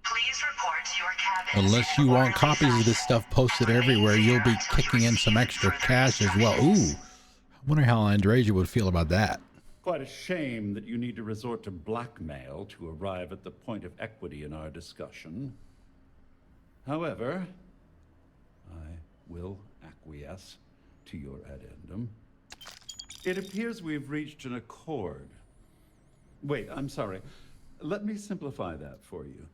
Please report to your cabin. Unless you want copies of this stuff posted everywhere, you'll be kicking in some extra cash as well. Ooh, I wonder how Andreja would feel about that. Quite a shame that you need to resort to blackmail to arrive at the point of equity in our discussion. However, I will acquiesce to your addendum. It appears we've reached an accord. Wait, I'm sorry. Let me simplify that for you.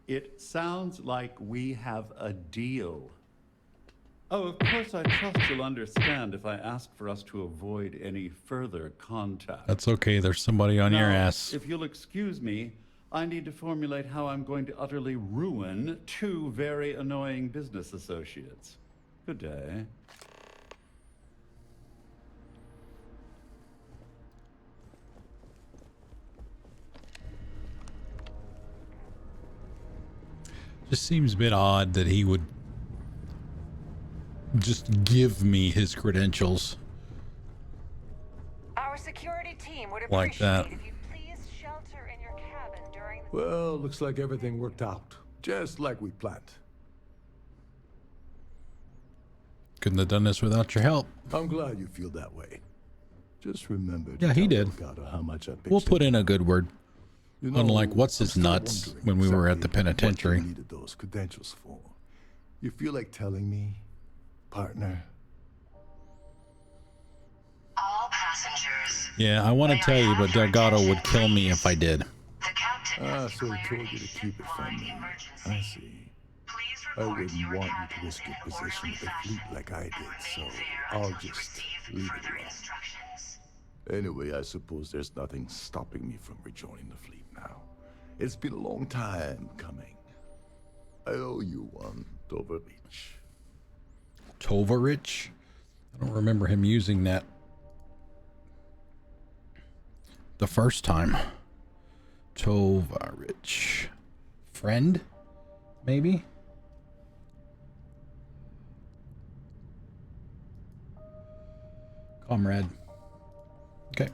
It sounds like we have a deal. Oh, of course, I trust you'll understand if I ask for us to avoid any further contact. That's okay. There's somebody on your ass. If you'll excuse me, I need to formulate how I'm going to utterly ruin two very annoying business associates. Good day. Just seems a bit odd that he would just give me his credentials. Our security team would Like appreciate that. if you please shelter in your cabin during the... Well, looks like everything worked out, just like we planned. Couldn't have done this without your help. I'm glad you feel that way. Just remember to Yeah, he tell did. Delgado how much I pitched We'll put in a good word. You know, Unlike what's I'm his still nuts wondering when we were at the exactly penitentiary. What you needed those credentials for. You feel like telling me, partner? All passengers. Yeah, I want to tell you, but Delgado would kill me if I did. The captain So he told you to keep it from me. I see. I wouldn't want you to risk your position with the fleet like I did, so I'll just leave it alone. Anyway, I suppose there's nothing stopping me from rejoining the fleet now. It's been a long time coming. I owe you one, Tovarich. Tovarich? I don't remember him using that the first time. Tovarich. Friend? Maybe? Comrade. Okay.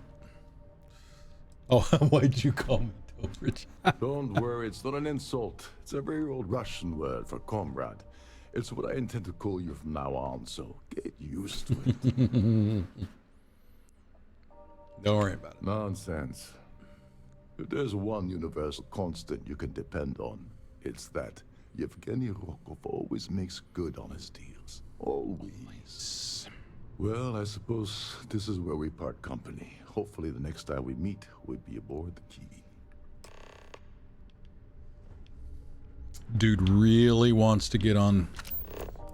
Oh, why'd you call me Tovarich? Don't worry, it's not an insult. It's a very old Russian word for comrade. It's what I intend to call you from now on, so get used to it. Don't worry about it. Nonsense. If there's one universal constant you can depend on, it's that Yevgeny Rokov always makes good on his deals. Always. Well, I suppose this is where we part company. Hopefully the next time we meet, we'll be aboard the Key. Dude really wants to get on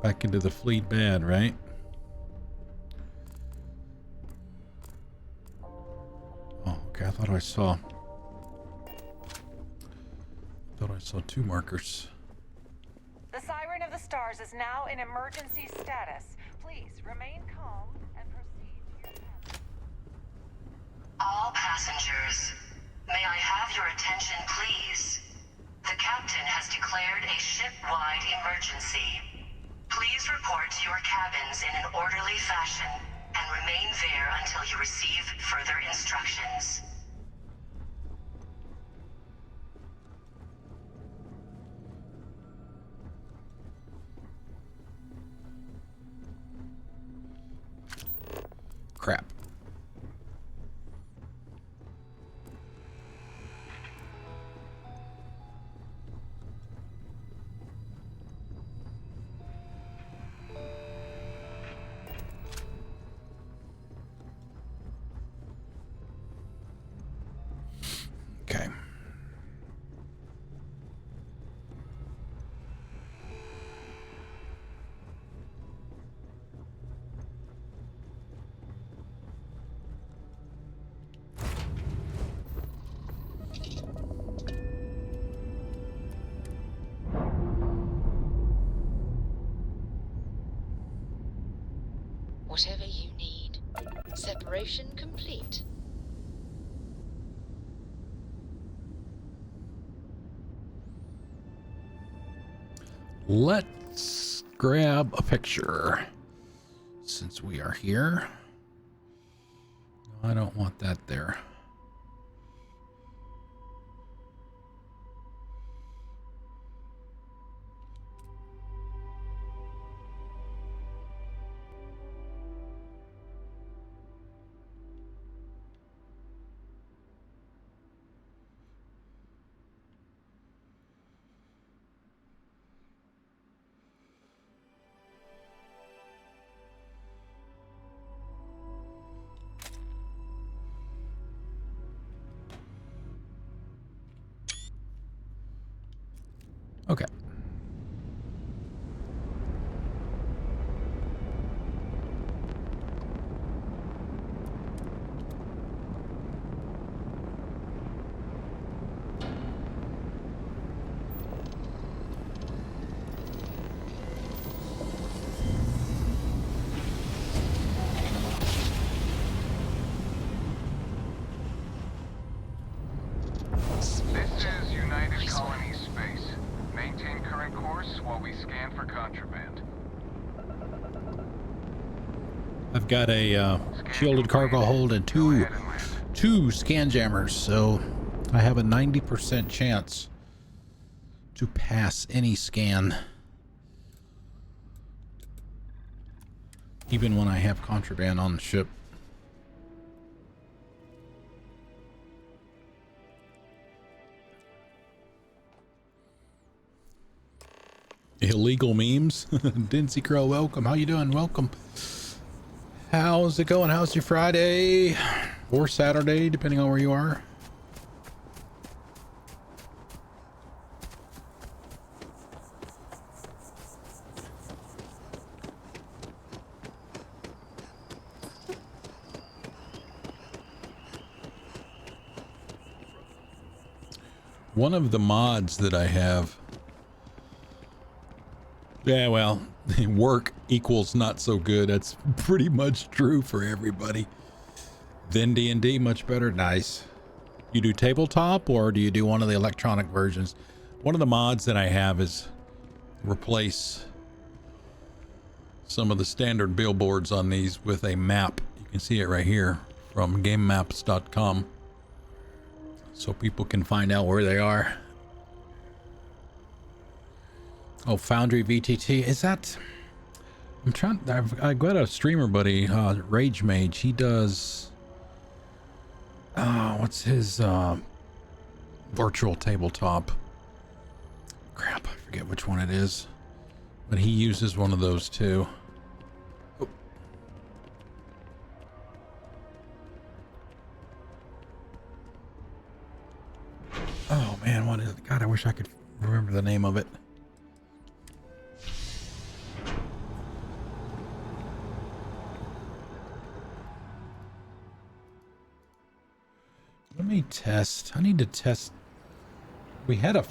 back into the fleet bad, right? Oh, okay. I thought I saw two markers. The Siren of the Stars is now in emergency status. Please remain calm and proceed to your cabin. All passengers, may I have your attention, please? The captain has declared a ship-wide emergency. Please report to your cabins in an orderly fashion and remain there until you receive further instructions. Crap. Okay. Whatever you need. Separation complete. Let's grab a picture since we are here. No, I don't want that there. Okay. This is United Colony Space. Maintain current course while we scan for contraband. I've got a shielded cargo hold and two scan jammers, so I have a 90% chance to pass any scan, even when I have contraband on the ship. Illegal memes. Dincy Crow, welcome. How you doing? Welcome. How's it going? How's your Friday or Saturday, depending on where you are? One of the mods that I have. Yeah, well, work equals not so good. That's pretty much true for everybody. Then D&D much better. Nice. You do tabletop or do you do one of the electronic versions? One of the mods that I have is replace some of the standard billboards on these with a map. You can see it right here from gamemaps.com, so people can find out where they are. Oh, Foundry VTT, is that? I'm trying. I've got a streamer buddy, Rage Mage. He does. What's his virtual tabletop? Crap, I forget which one it is, but he uses one of those too. Oh. Oh man, what is it? God, I wish I could remember the name of it. Let me test. I need to test. We had a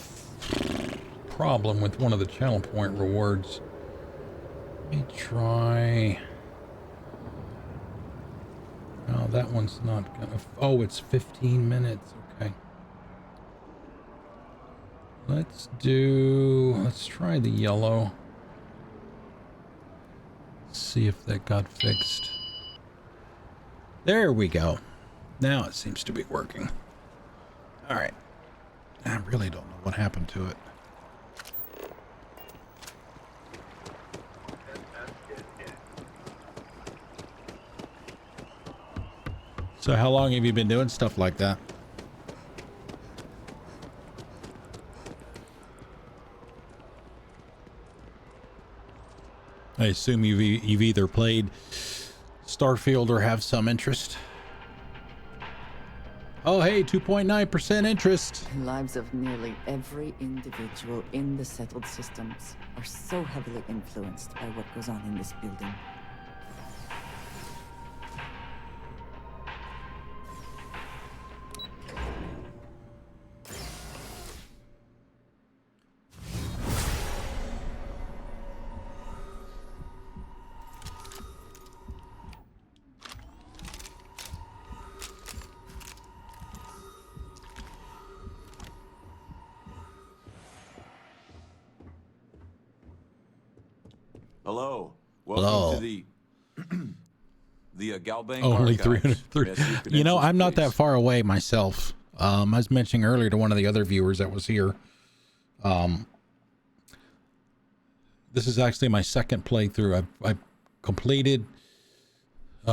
problem with one of the channel point rewards. Let me try. Oh, that one's not gonna. Oh, it's 15 minutes. Okay. Let's try the yellow. See if that got fixed. There we go. Now it seems to be working. All right. I really don't know what happened to it. So how long have you been doing stuff like that? I assume you've either played Starfield or have some interest. Oh, hey, 2.9% interest. The lives of nearly every individual in the settled systems are so heavily influenced by what goes on in this building. Hello. Welcome Hello. to the GalBank Only archives. 330. You know, I'm not that far away myself. I was mentioning earlier to one of the other viewers that was here. This is actually my second playthrough. I completed,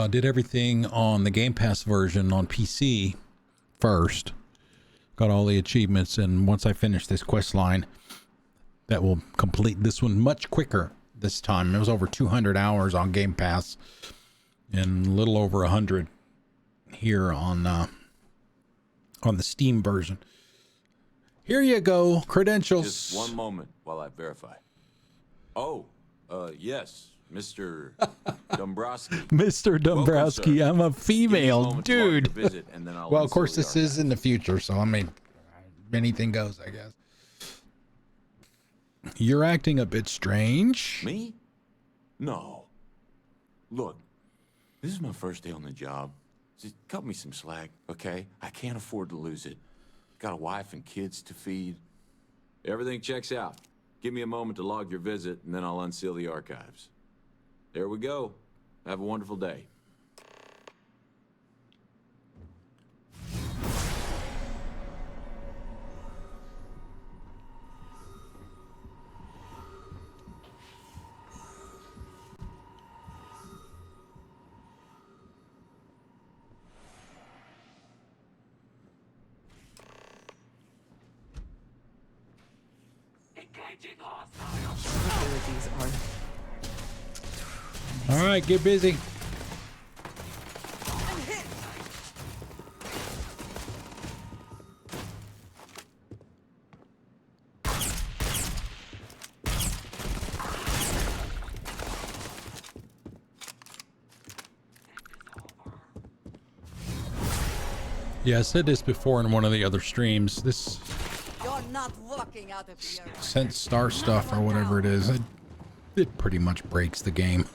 did everything on the Game Pass version on PC first. Got all the achievements, and once I finish this quest line, that will complete this one much quicker this time. It was over 200 hours on Game Pass and a little over 100 here on the Steam version. Here you go, credentials. Just one moment while I verify. Oh, yes, Mr. Dombrowski. Mr. Dombrowski, I'm a female dude. Visit, and then I'll well, of course, unseal this the is in the future, so I mean, anything goes, I guess. You're acting a bit strange. Me? No. Look, this is my first day on the job. Just cut me some slack, okay? I can't afford to lose it. Got a wife and kids to feed. Everything checks out. Give me a moment to log your visit, and then I'll unseal the archives. There we go. Have a wonderful day. All right, get busy. Yeah, I said this before in one of the other streams. This You're not walking out of here. Sent star stuff or whatever it is. It pretty much breaks the game.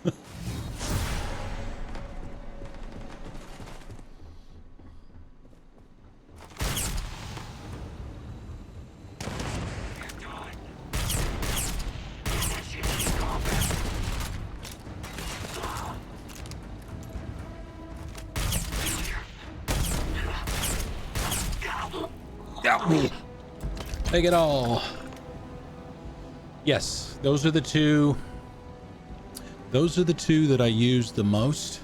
Got me. Take it all. Yes, those are the two. Those are the two that I use the most.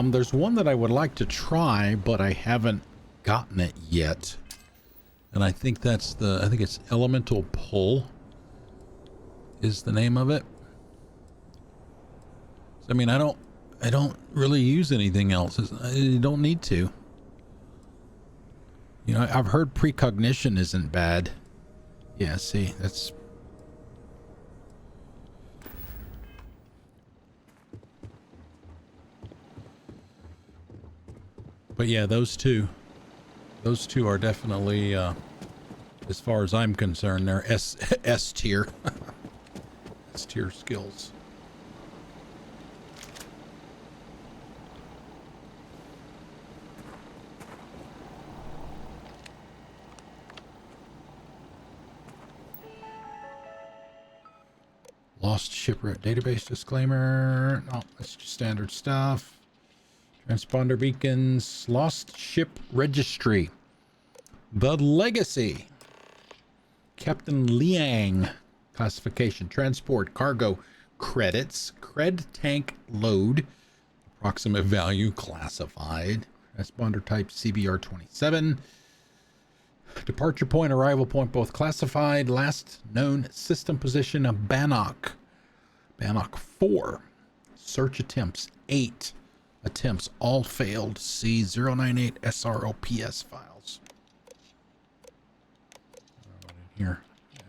There's one that I would like to try, but I haven't gotten it yet. And I think that's I think it's Elemental Pull is the name of it. I mean, I don't really use anything else. I don't need to. You know, I've heard precognition isn't bad. Yeah, see, that's... But yeah, those two are definitely, as far as I'm concerned, they're S tier. S tier skills. Lost shipwreck database disclaimer. No, that's just standard stuff. Transponder beacons. Lost ship registry. The Legacy. Captain Liang. Classification. Transport cargo credits. Cred tank load. Approximate value classified. Transponder type CBR 27. Departure point, arrival point, both classified. Last known system position of Bannock. Bannock 4. Search attempts 8. Attempts all failed. See 098 SROPS files. Here. Yeah.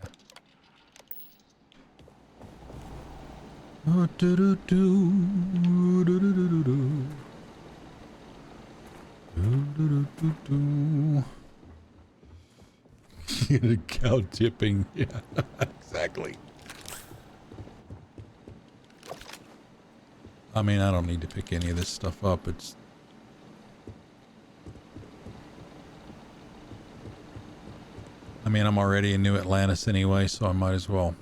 Cow tipping. Yeah, exactly. I mean, I don't need to pick any of this stuff up. I mean, I'm already in New Atlantis anyway, so I might as well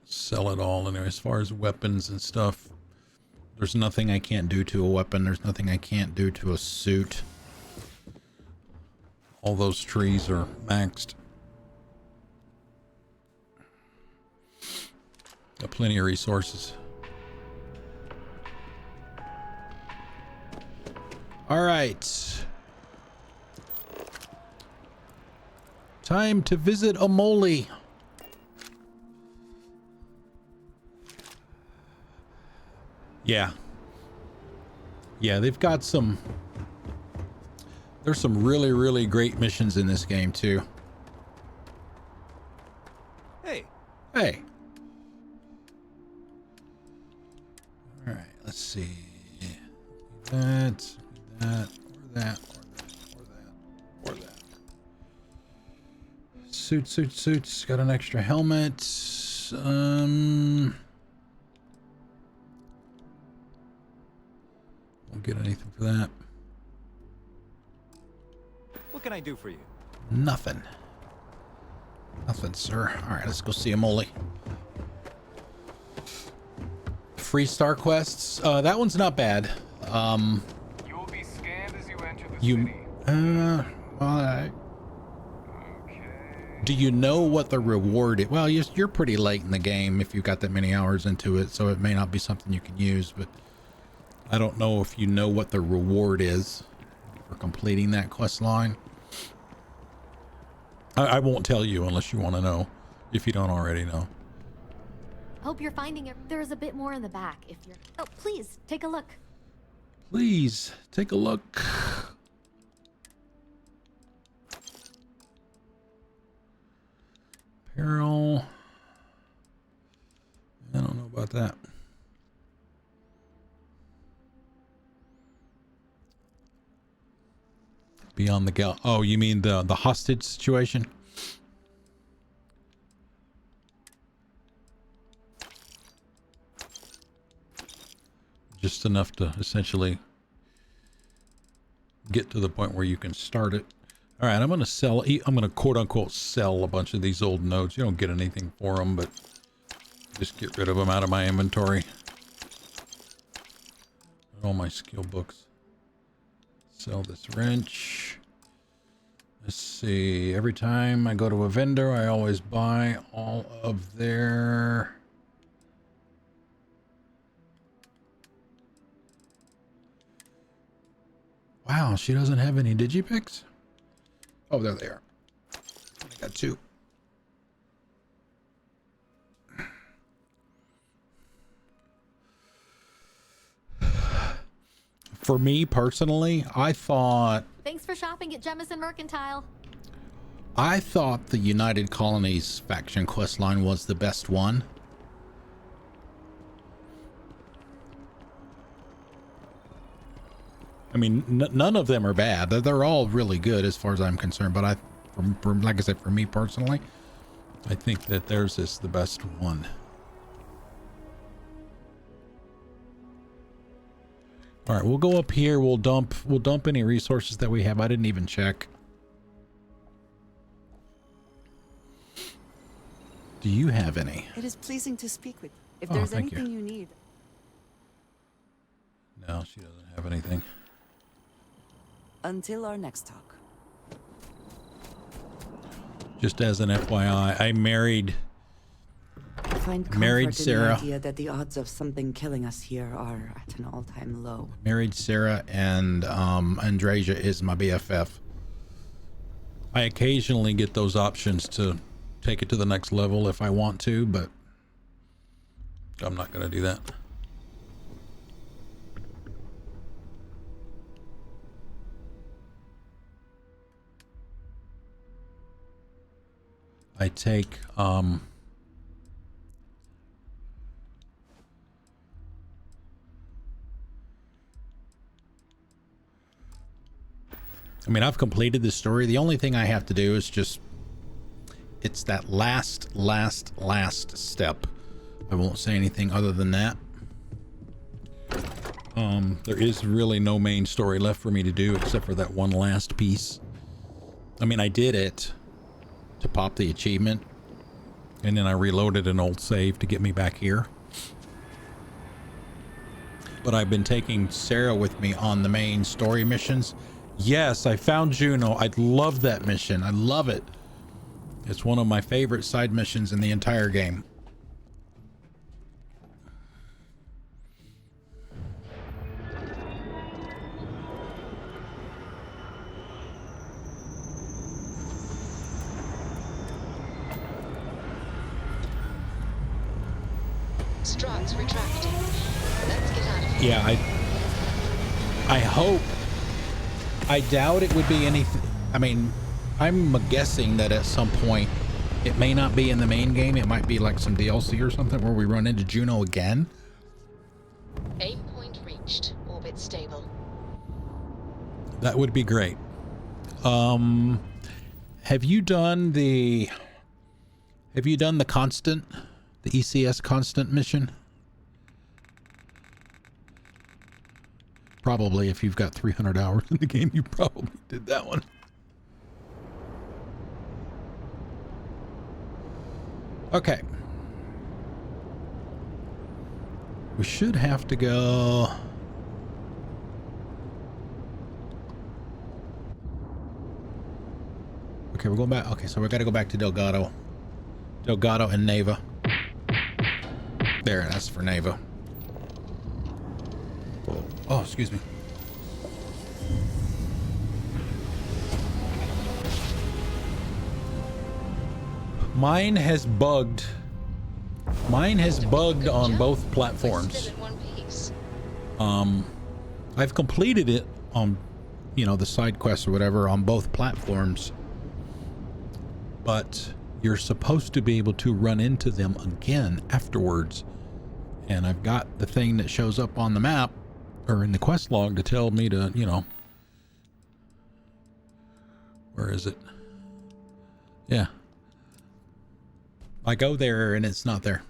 sell it all. And as far as weapons and stuff, there's nothing I can't do to a weapon. There's nothing I can't do to a suit. All those trees are maxed. Got plenty of resources. All right. Time to visit Amoli. Yeah. Yeah, they've got some... There's some really, really great missions in this game, too. Hey. Hey. All right, let's see. That, or that, or that, or that. Suits. Got an extra helmet. Won't get anything for that. What can I do for you? Nothing. Nothing, sir. All right, let's go see Amoli. Free star quests. That one's not bad. You will be scanned as you enter the city. Well, do you know what the reward is? Well, you're pretty late in the game if you've got that many hours into it, so it may not be something you can use, but I don't know if you know what the reward is for completing that quest line. I won't tell you unless you want to know, if you don't already know. Hope you're finding it. There's a bit more in the back if you're... Oh, please, take a look. Please, take a look. Apparel. I don't know about that. Beyond the gal. Oh, you mean the hostage situation? Just enough to essentially get to the point where you can start it. All right, I'm going to sell. I'm going to quote unquote sell a bunch of these old nodes. You don't get anything for them, but just get rid of them out of my inventory. All my skill books. Sell this wrench. Let's see. Every time I go to a vendor, I always buy all of their... Wow, she doesn't have any digipicks? Oh, there they are. I got two. For me personally, I thought Thanks for shopping at Jemison Mercantile. the United Colonies faction questline was the best one. I mean, none of them are bad. They're all really good as far as I'm concerned. But like I said, for me personally, I think that theirs is the best one. All right, we'll go up here. We'll dump any resources that we have. I didn't even check. Do you have any? It is pleasing to speak with you. If Oh, there's thank anything you need. No, she doesn't have anything. Until our next talk. Just as an FYI, I married Find Sarah. comfort in the idea that the odds of something killing us here are at an all-time low. Married Sarah, and Andrasia is my BFF. I occasionally get those options to take it to the next level if I want to, but I'm not going to do that. I take I mean, I've completed the story. The only thing I have to do is just, it's that last step. I won't say anything other than that. There is really no main story left for me to do except for that one last piece. I mean, I did it to pop the achievement, and then I reloaded an old save to get me back here. But I've been taking Sarah with me on the main story missions. Yes, I found Juno. I love that mission. I love it. It's one of my favorite side missions in the entire game. Struts retracting. Let's get out of here. Yeah, I hope. I doubt it would be anything. I mean, I'm guessing that at some point it may not be in the main game. It might be like some DLC or something where we run into Juno again. Aim point reached. Orbit stable. That would be great. Have you done the constant, the ECS constant mission? Probably, if you've got 300 hours in the game, you probably did that one. Okay. We should have to go. Okay, we're going back. Okay, so we got to go back to Delgado. Delgado and Naeva. There, that's for Naeva. Oh, excuse me. Mine has bugged. Mine has bugged on both platforms. I've completed it on, you know, the side quests or whatever on both platforms, but you're supposed to be able to run into them again afterwards. And I've got the thing that shows up on the map or in the quest log to tell me to, you know, Where is it? Yeah. I go there and it's not there.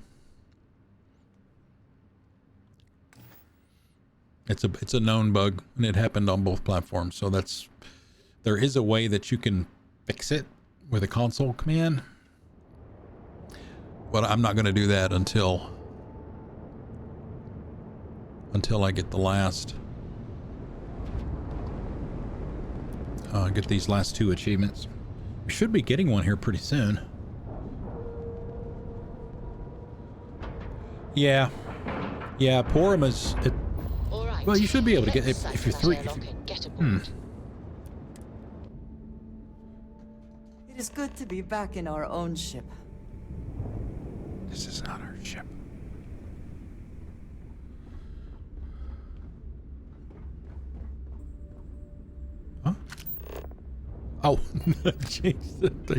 It's a known bug, and it happened on both platforms. So there is a way that you can fix it with a console command, but I'm not going to do that until I get the last get these last 2 achievements. We should be getting one here pretty soon. Yeah, Porum is. Well, you should be able to get if you're 3. It is good to be back in our own ship. This is not our ship. Huh? Oh, they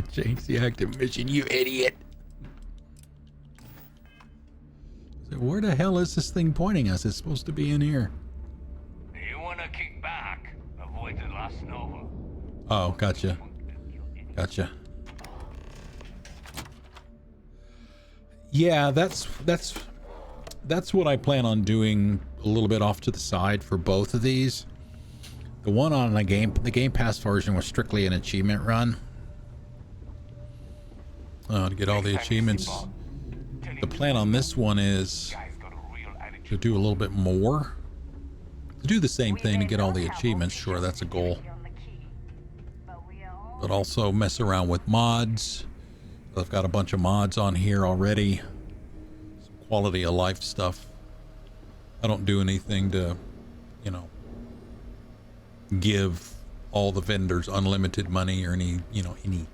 changed the active mission, you idiot. So where the hell is this thing pointing us? It's supposed to be in here. You wanna kick back? Avoid the last Nova. Oh, gotcha. Yeah, that's what I plan on doing a little bit off to the side for both of these. The one on the Game Pass version was strictly an achievement run. To get all the achievements. The plan on this one is to do a little bit more. To do the same thing to get all the achievements, sure, that's a goal. But also mess around with mods. I've got a bunch of mods on here already. Some quality of life stuff. I don't do anything to, give all the vendors unlimited money or any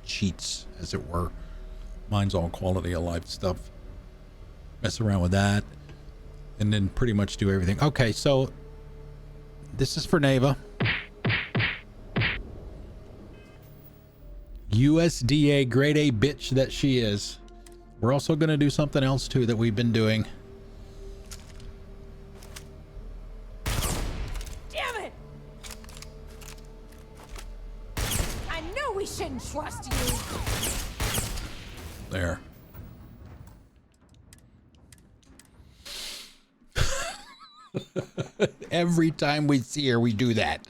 cheats, as it were. Mine's all quality of life stuff. Mess around with that. And then pretty much do everything. Okay, so this is for Naeva. USDA grade A bitch that she is. We're also going to do something else too that we've been doing. Damn it! I knew we shouldn't trust you. There. Every time we see her, we do that.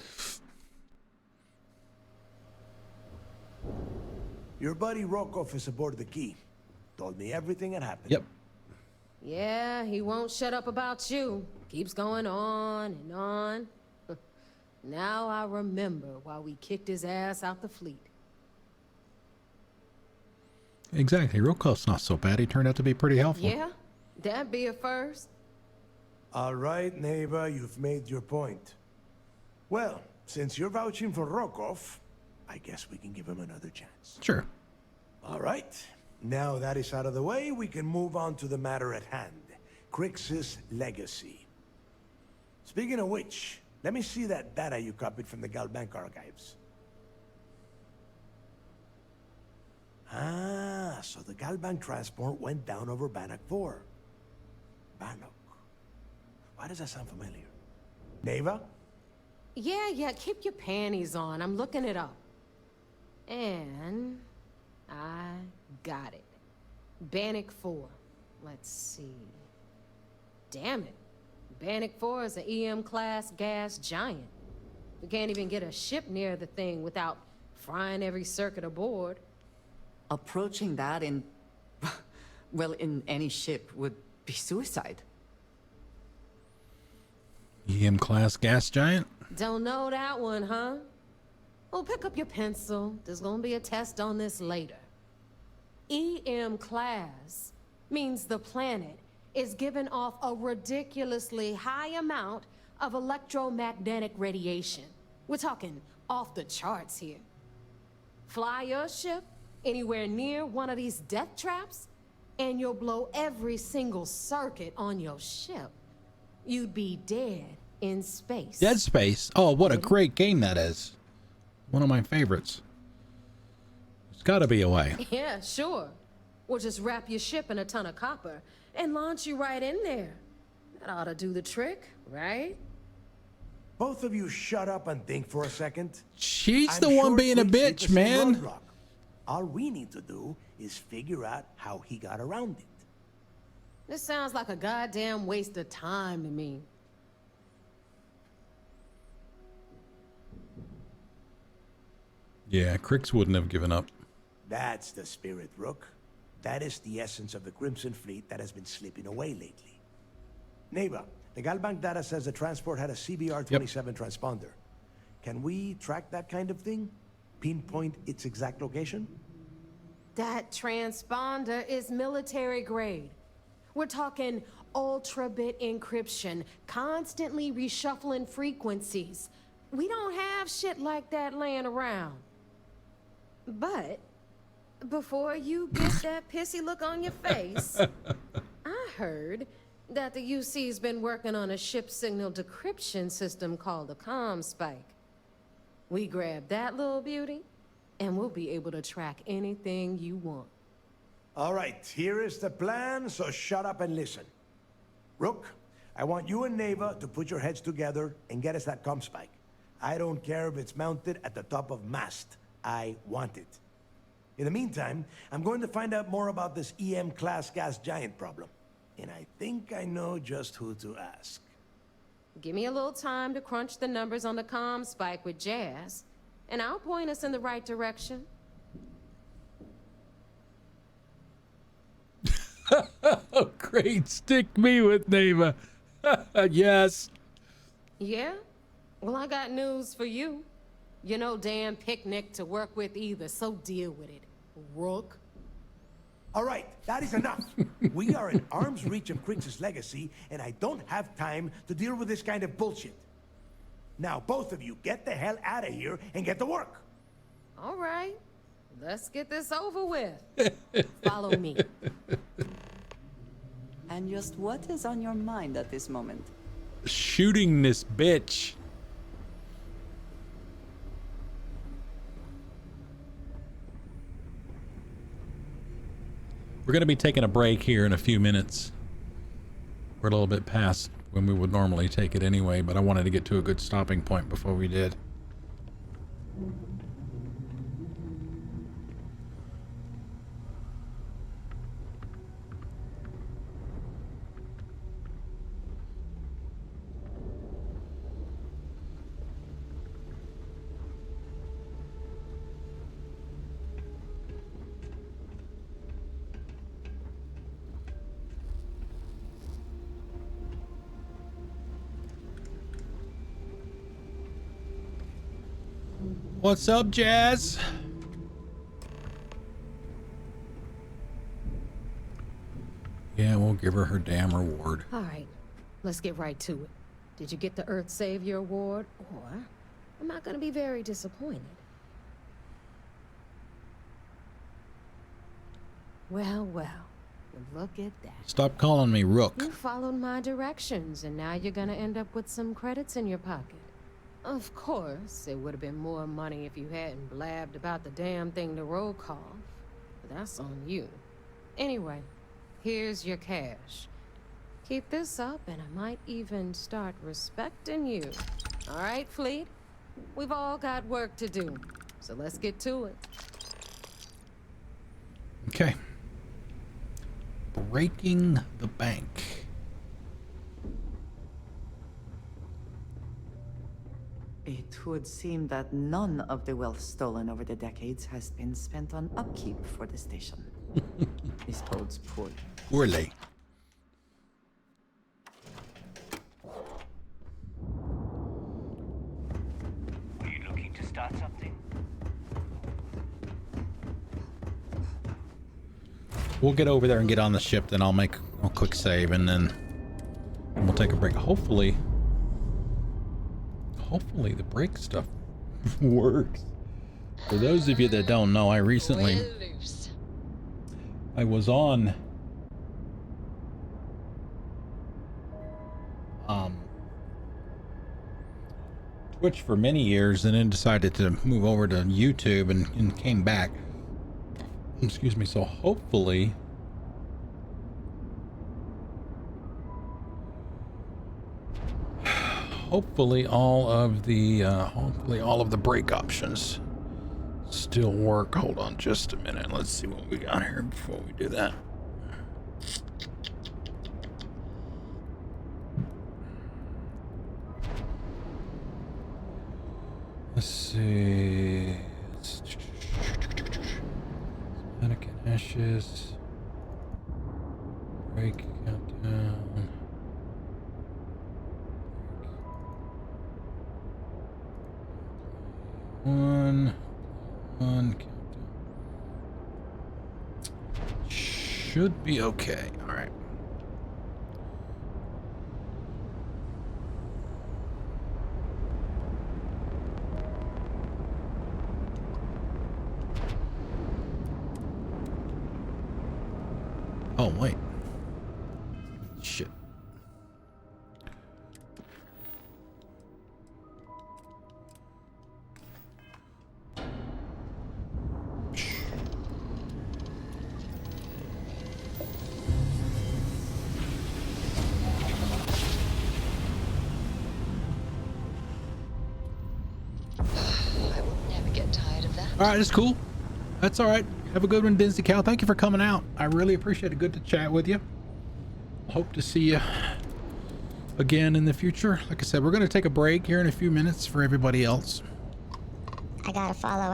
Your buddy Rokov is aboard the Key. Told me everything that happened. Yep. Yeah, he won't shut up about you. Keeps going on and on. Now I remember why we kicked his ass out the fleet. Exactly. Rokov's not so bad. He turned out to be pretty helpful. Yeah, that'd be a first. All right, Naeva, you've made your point. Well, since you're vouching for Rokov, I guess we can give him another chance. Sure. All right. Now that is out of the way, we can move on to the matter at hand. Crix's legacy. Speaking of which, let me see that data you copied from the GalBank archives. Ah, so the GalBank transport went down over Bannock 4. Bannock. Why does that sound familiar? Naeva? Yeah, keep your panties on. I'm looking it up. And I got it. Bannock 4. Let's see. Damn it. Bannock 4 is an EM-class gas giant. We can't even get a ship near the thing without frying every circuit aboard. Approaching that in any ship would be suicide. EM-class gas giant? Don't know that one, huh? Well, pick up your pencil. There's gonna be a test on this later. EM-class means the planet is giving off a ridiculously high amount of electromagnetic radiation. We're talking off the charts here. Fly your ship anywhere near one of these death traps, and you'll blow every single circuit on your ship. You'd be dead in space. Dead Space? Oh, what a great game that is. One of my favorites. There's got to be a way. Yeah, sure. We'll just wrap your ship in a ton of copper and launch you right in there. That ought to do the trick, right? both of you shut up and think for a second. She's the one being a bitch, man. All we need to do is figure out how he got around it. This sounds like a goddamn waste of time to me. Yeah, Crix wouldn't have given up. That's the spirit, Rook. That is the essence of the Crimson Fleet that has been slipping away lately. Naeva, the GalBank data says the transport had a CBR-27 transponder. Can we track that kind of thing? Pinpoint its exact location? That transponder is military grade. We're talking ultra-bit encryption, constantly reshuffling frequencies. We don't have shit like that laying around. But before you get that pissy look on your face, I heard that the UC's been working on a ship signal decryption system called a ComSpike. We grab that little beauty, and we'll be able to track anything you want. All right, here is the plan, so shut up and listen. Rook, I want you and Naeva to put your heads together and get us that ComSpike. I don't care if it's mounted at the top of mast. I want it. In the meantime, I'm going to find out more about this EM-class gas giant problem. And I think I know just who to ask. Give me a little time to crunch the numbers on the ComSpike with Jazz, and I'll point us in the right direction. Oh, great. Stick me with Naeva. Yes. Yeah? Well, I got news for you. You're no damn picnic to work with either, so deal with it, Rook. All right, that is enough. We are in arm's reach of Crix's legacy, and I don't have time to deal with this kind of bullshit. Now, both of you, get the hell out of here and get to work. All right, let's get this over with. Follow me. And just what is on your mind at this moment? Shooting this bitch. We're going to be taking a break here in a few minutes. We're a little bit past when we would normally take it anyway, but I wanted to get to a good stopping point before we did. What's up, Jazz? Yeah, we'll give her her damn reward. All right, let's get right to it. Did you get the Earth Savior Award? Or I'm not gonna be very disappointed. Well, look at that. Stop calling me Rook. You followed my directions, and now you're gonna end up with some credits in your pocket. Of course, it would have been more money if you hadn't blabbed about the damn thing to roll call. But that's on you. Anyway, here's your cash. Keep this up, and I might even start respecting you. All right, Fleet? We've all got work to do, so let's get to it. Okay. Breaking the bank. It would seem that none of the wealth stolen over the decades has been spent on upkeep for the station. This bodes poorly. Poorly. Are you looking to start something? We'll get over there and get on the ship, then I'll quick save, and then we'll take a break. Hopefully the break stuff works. For those of you that don't know, I was on Twitch for many years and then decided to move over to YouTube and came back. Excuse me. So hopefully hopefully all of the brake options still work. Hold on just a minute. Let's see what we got here before we do that. Let's see. Mannequin ashes. Brake countdown. One countdown. Should be okay. All right. Oh, wait. Shit. I will never get tired of that. All right, that's cool. That's all right. Have a good one, Dinsey Cow. Thank you for coming out. I really appreciate it. Good to chat with you. Hope to see you again in the future. Like I said, we're going to take a break here in a few minutes for everybody else. I gotta follow.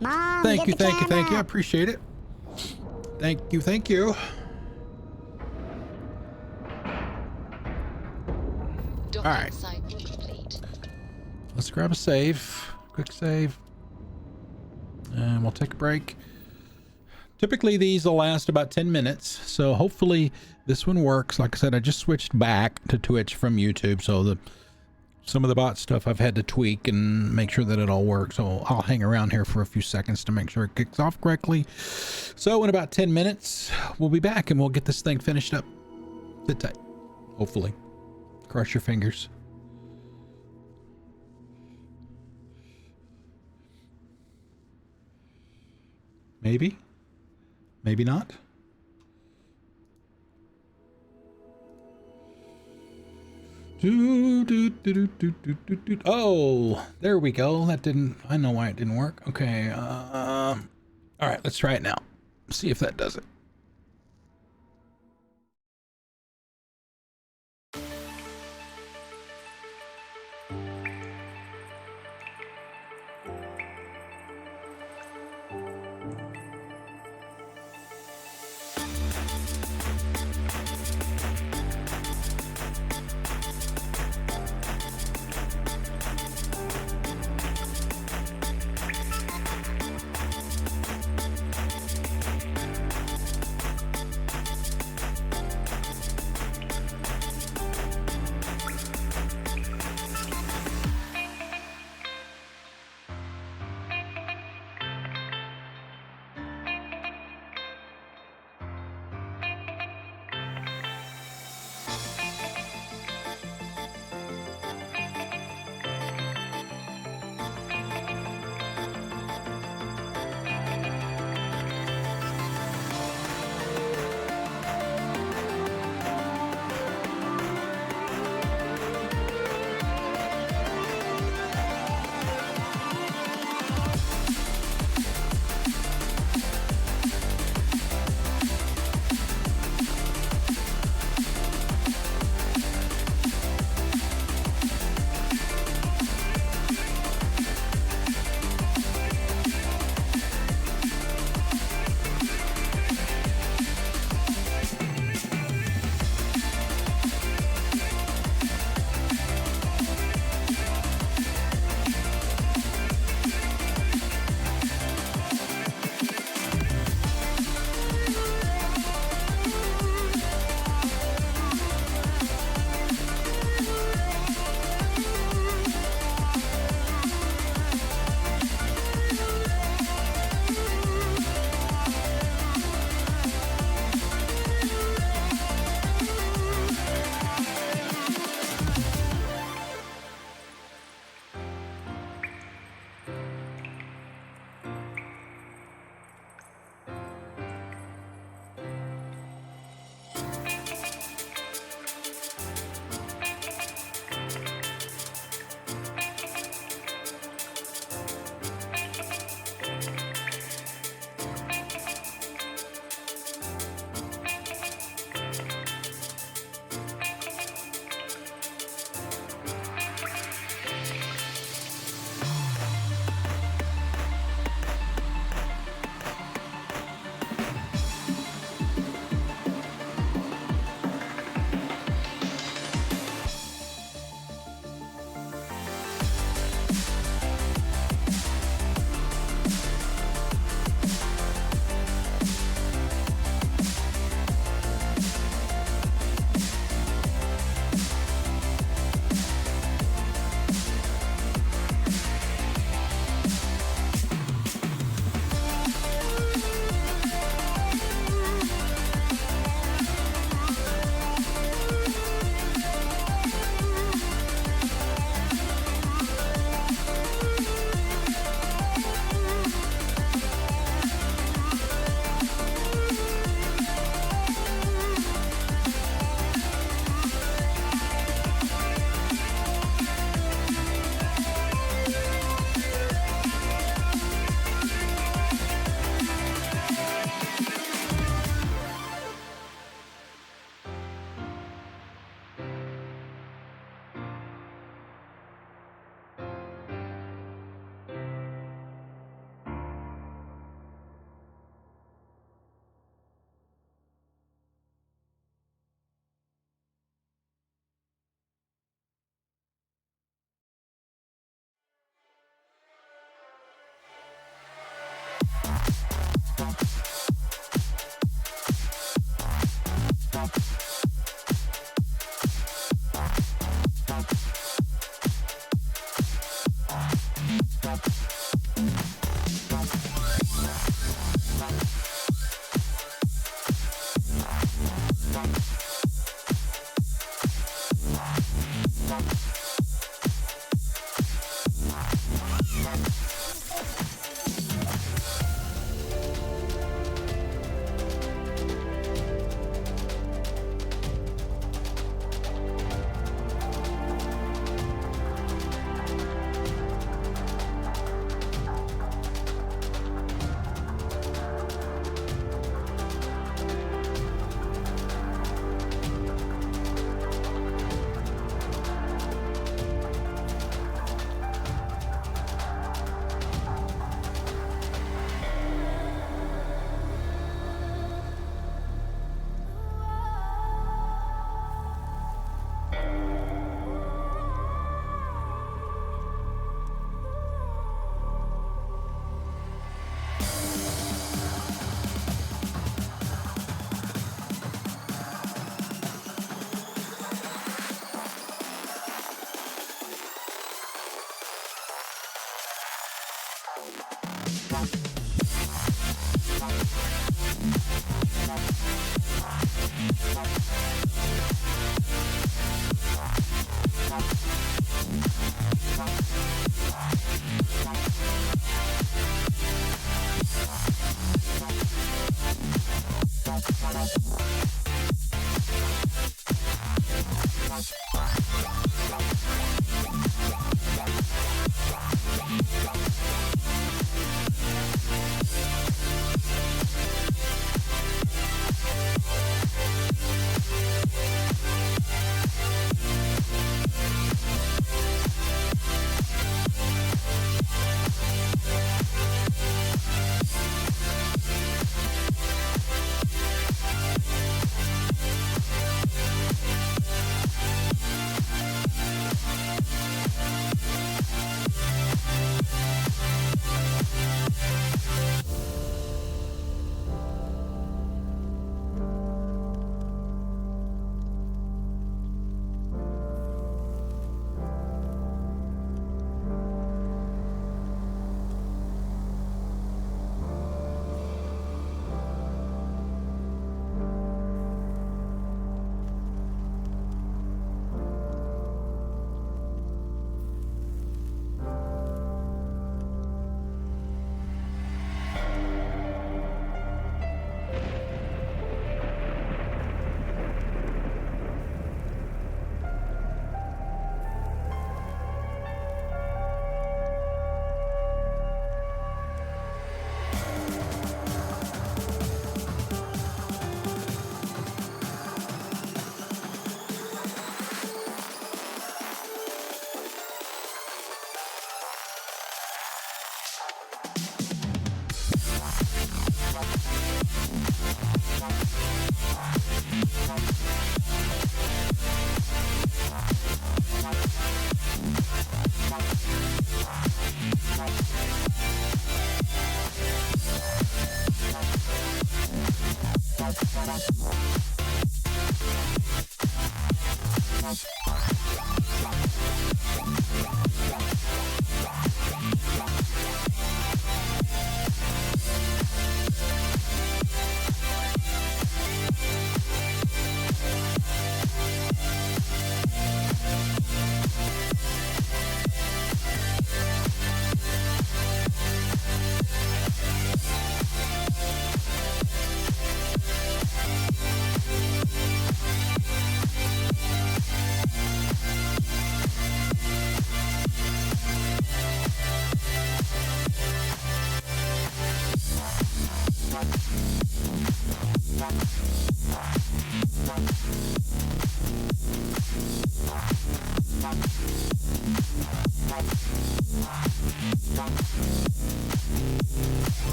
Mom, Thank you. I appreciate it. Thank you. All right. Let's grab a save. Quick save. And we'll take a break. Typically these will last about 10 minutes, so hopefully this one works. Like I said, I just switched back to Twitch from YouTube, so some of the bot stuff I've had to tweak and make sure that it all works. So I'll hang around here for a few seconds to make sure it kicks off correctly. So in about 10 minutes, we'll be back and we'll get this thing finished up. Sit tight. Hopefully. Cross your fingers. Maybe. Maybe not. Oh, there we go. That didn't, I know why it didn't work. Okay. All right, let's try it now. See if that does it.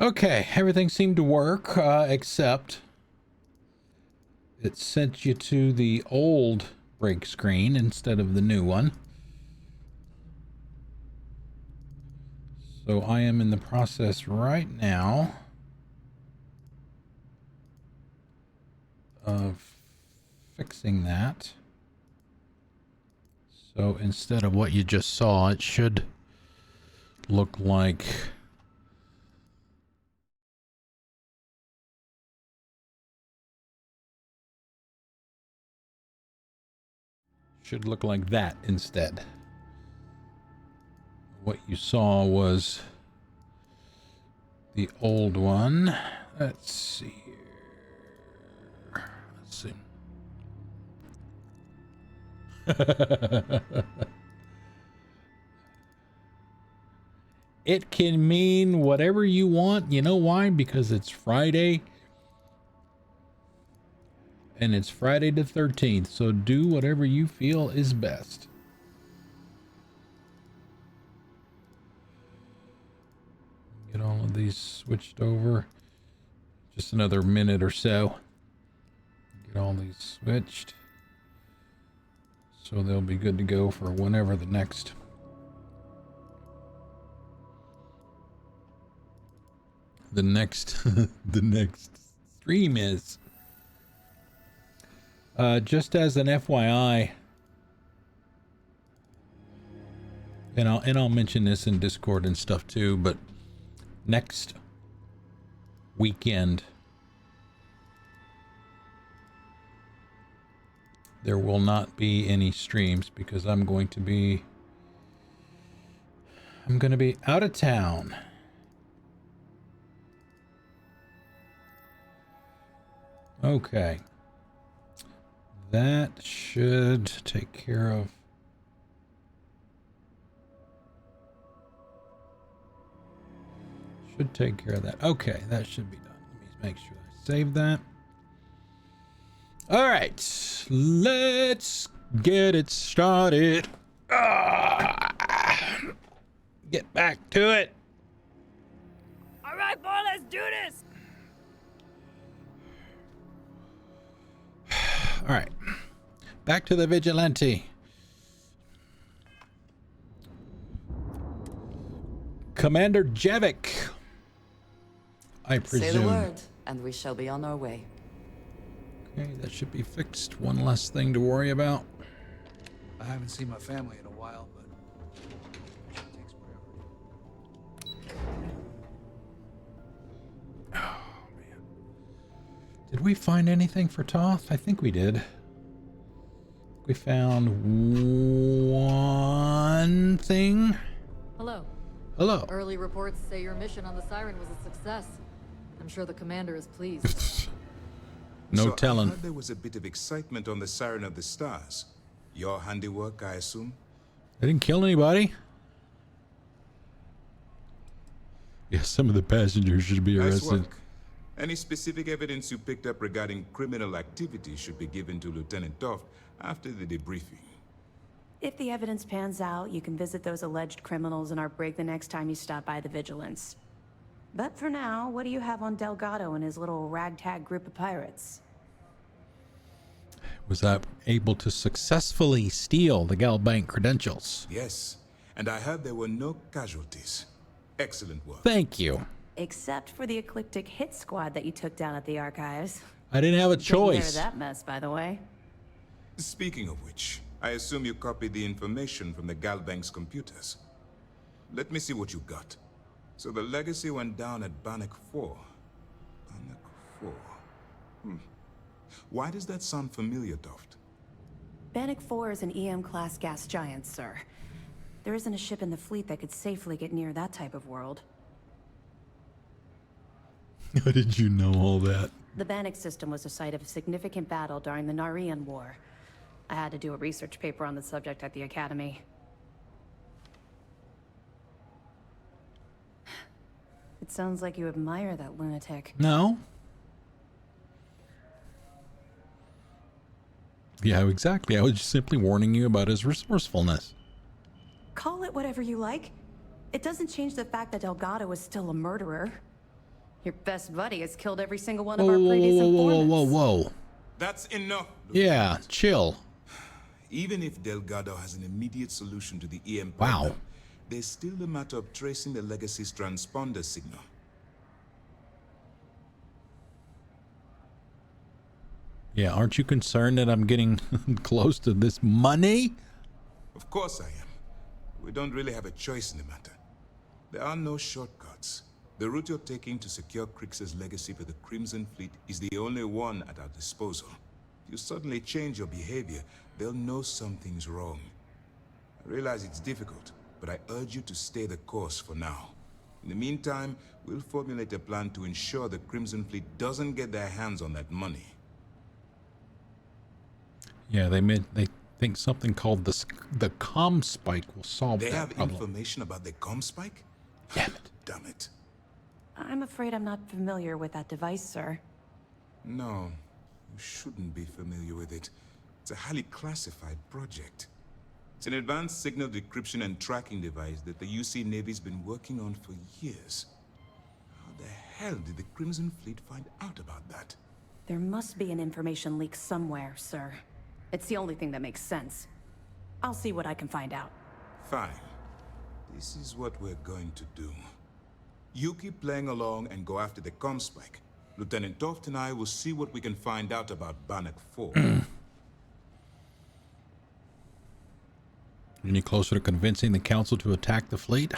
Okay, everything seemed to work, except it sent you to the old break screen instead of the new one. So I am in the process right now of fixing that. So instead of what you just saw, it should look like that instead. What you saw was the old one. Let's see here. Let's see. It can mean whatever you want. You know why? Because it's Friday. And it's Friday the 13th. So do whatever you feel is best. Get all of these switched over. Just another minute or so. Get all these switched. So they'll be good to go for whenever the next the next stream is. Just as an FYI, and I'll mention this in Discord and stuff too, but next weekend there will not be any streams because I'm going to be out of town. Okay. That should take care of that. Okay, that should be done. Let me make sure I save that. All right, let's get it started. Get back to it. All right, boy, let's do this. All right, back to the vigilante. Commander Javik, I presume. Say the word, and we shall be on our way. Okay, that should be fixed. One less thing to worry about. I haven't seen my family in a while, but it takes forever. Oh, man. Did we find anything for Toth? I think we did. We found one thing. Hello. Hello. Early reports say your mission on the Siren was a success. I'm sure the commander is pleased. No so telling. I heard there was a bit of excitement on the Siren of the Stars. Your handiwork, I assume? They didn't kill anybody. Yeah, some of the passengers should be Nice arrested. work. Any specific evidence you picked up regarding criminal activity should be given to Lieutenant Toft after the debriefing. If the evidence pans out, you can visit those alleged criminals in our break the next time you stop by the Vigilance. But for now, what do you have on Delgado and his little ragtag group of pirates? Was I able to successfully steal the GalBank credentials? Yes, and I heard there were no casualties. Excellent work. Thank you. Except for the eclectic hit squad that you took down at the archives. I didn't have a Taking care of choice. that mess, by the way. Speaking of which, I assume you copied the information from the GalBank's computers. Let me see what you got. So the legacy went down at Bannock 4. Bannock 4. Why does that sound familiar, Toft? Bannock 4 is an EM-class gas giant, sir. There isn't a ship in the fleet that could safely get near that type of world. How did you know all that? The Bannock system was the site of a significant battle during the Narian War. I had to do a research paper on the subject at the Academy. It sounds like you admire that lunatic. No. Yeah, exactly. I was just simply warning you about his resourcefulness. Call it whatever you like. It doesn't change the fact that Delgado is still a murderer. Your best buddy has killed every single one Whoa, of our whoa, previous whoa, whoa, informants. whoa, whoa, whoa. That's enough. Yeah, chill. Even if Delgado has an immediate solution to the EM Wow. problem, there's still the matter of tracing the Legacy's transponder signal. Yeah, aren't you concerned that I'm getting close to this money? Of course I am. We don't really have a choice in the matter. There are no shortcuts. The route you're taking to secure Crix's legacy for the Crimson Fleet is the only one at our disposal. If you suddenly change your behavior, they'll know something's wrong. I realize it's difficult, but I urge you to stay the course for now. In the meantime, we'll formulate a plan to ensure the Crimson Fleet doesn't get their hands on that money. Yeah, they think something called the comm spike will solve They that have problem. information about the comm spike? Damn it. Damn it. I'm afraid I'm not familiar with that device, sir. No, you shouldn't be familiar with it. It's a highly classified project. It's an advanced signal decryption and tracking device that the UC Navy's been working on for years. How the hell did the Crimson Fleet find out about that? There must be an information leak somewhere, sir. It's the only thing that makes sense. I'll see what I can find out. Fine. This is what we're going to do. You keep playing along and go after the comm spike. Lieutenant Toft and I will see what we can find out about Bannock 4. Any closer to convincing the council to attack the fleet?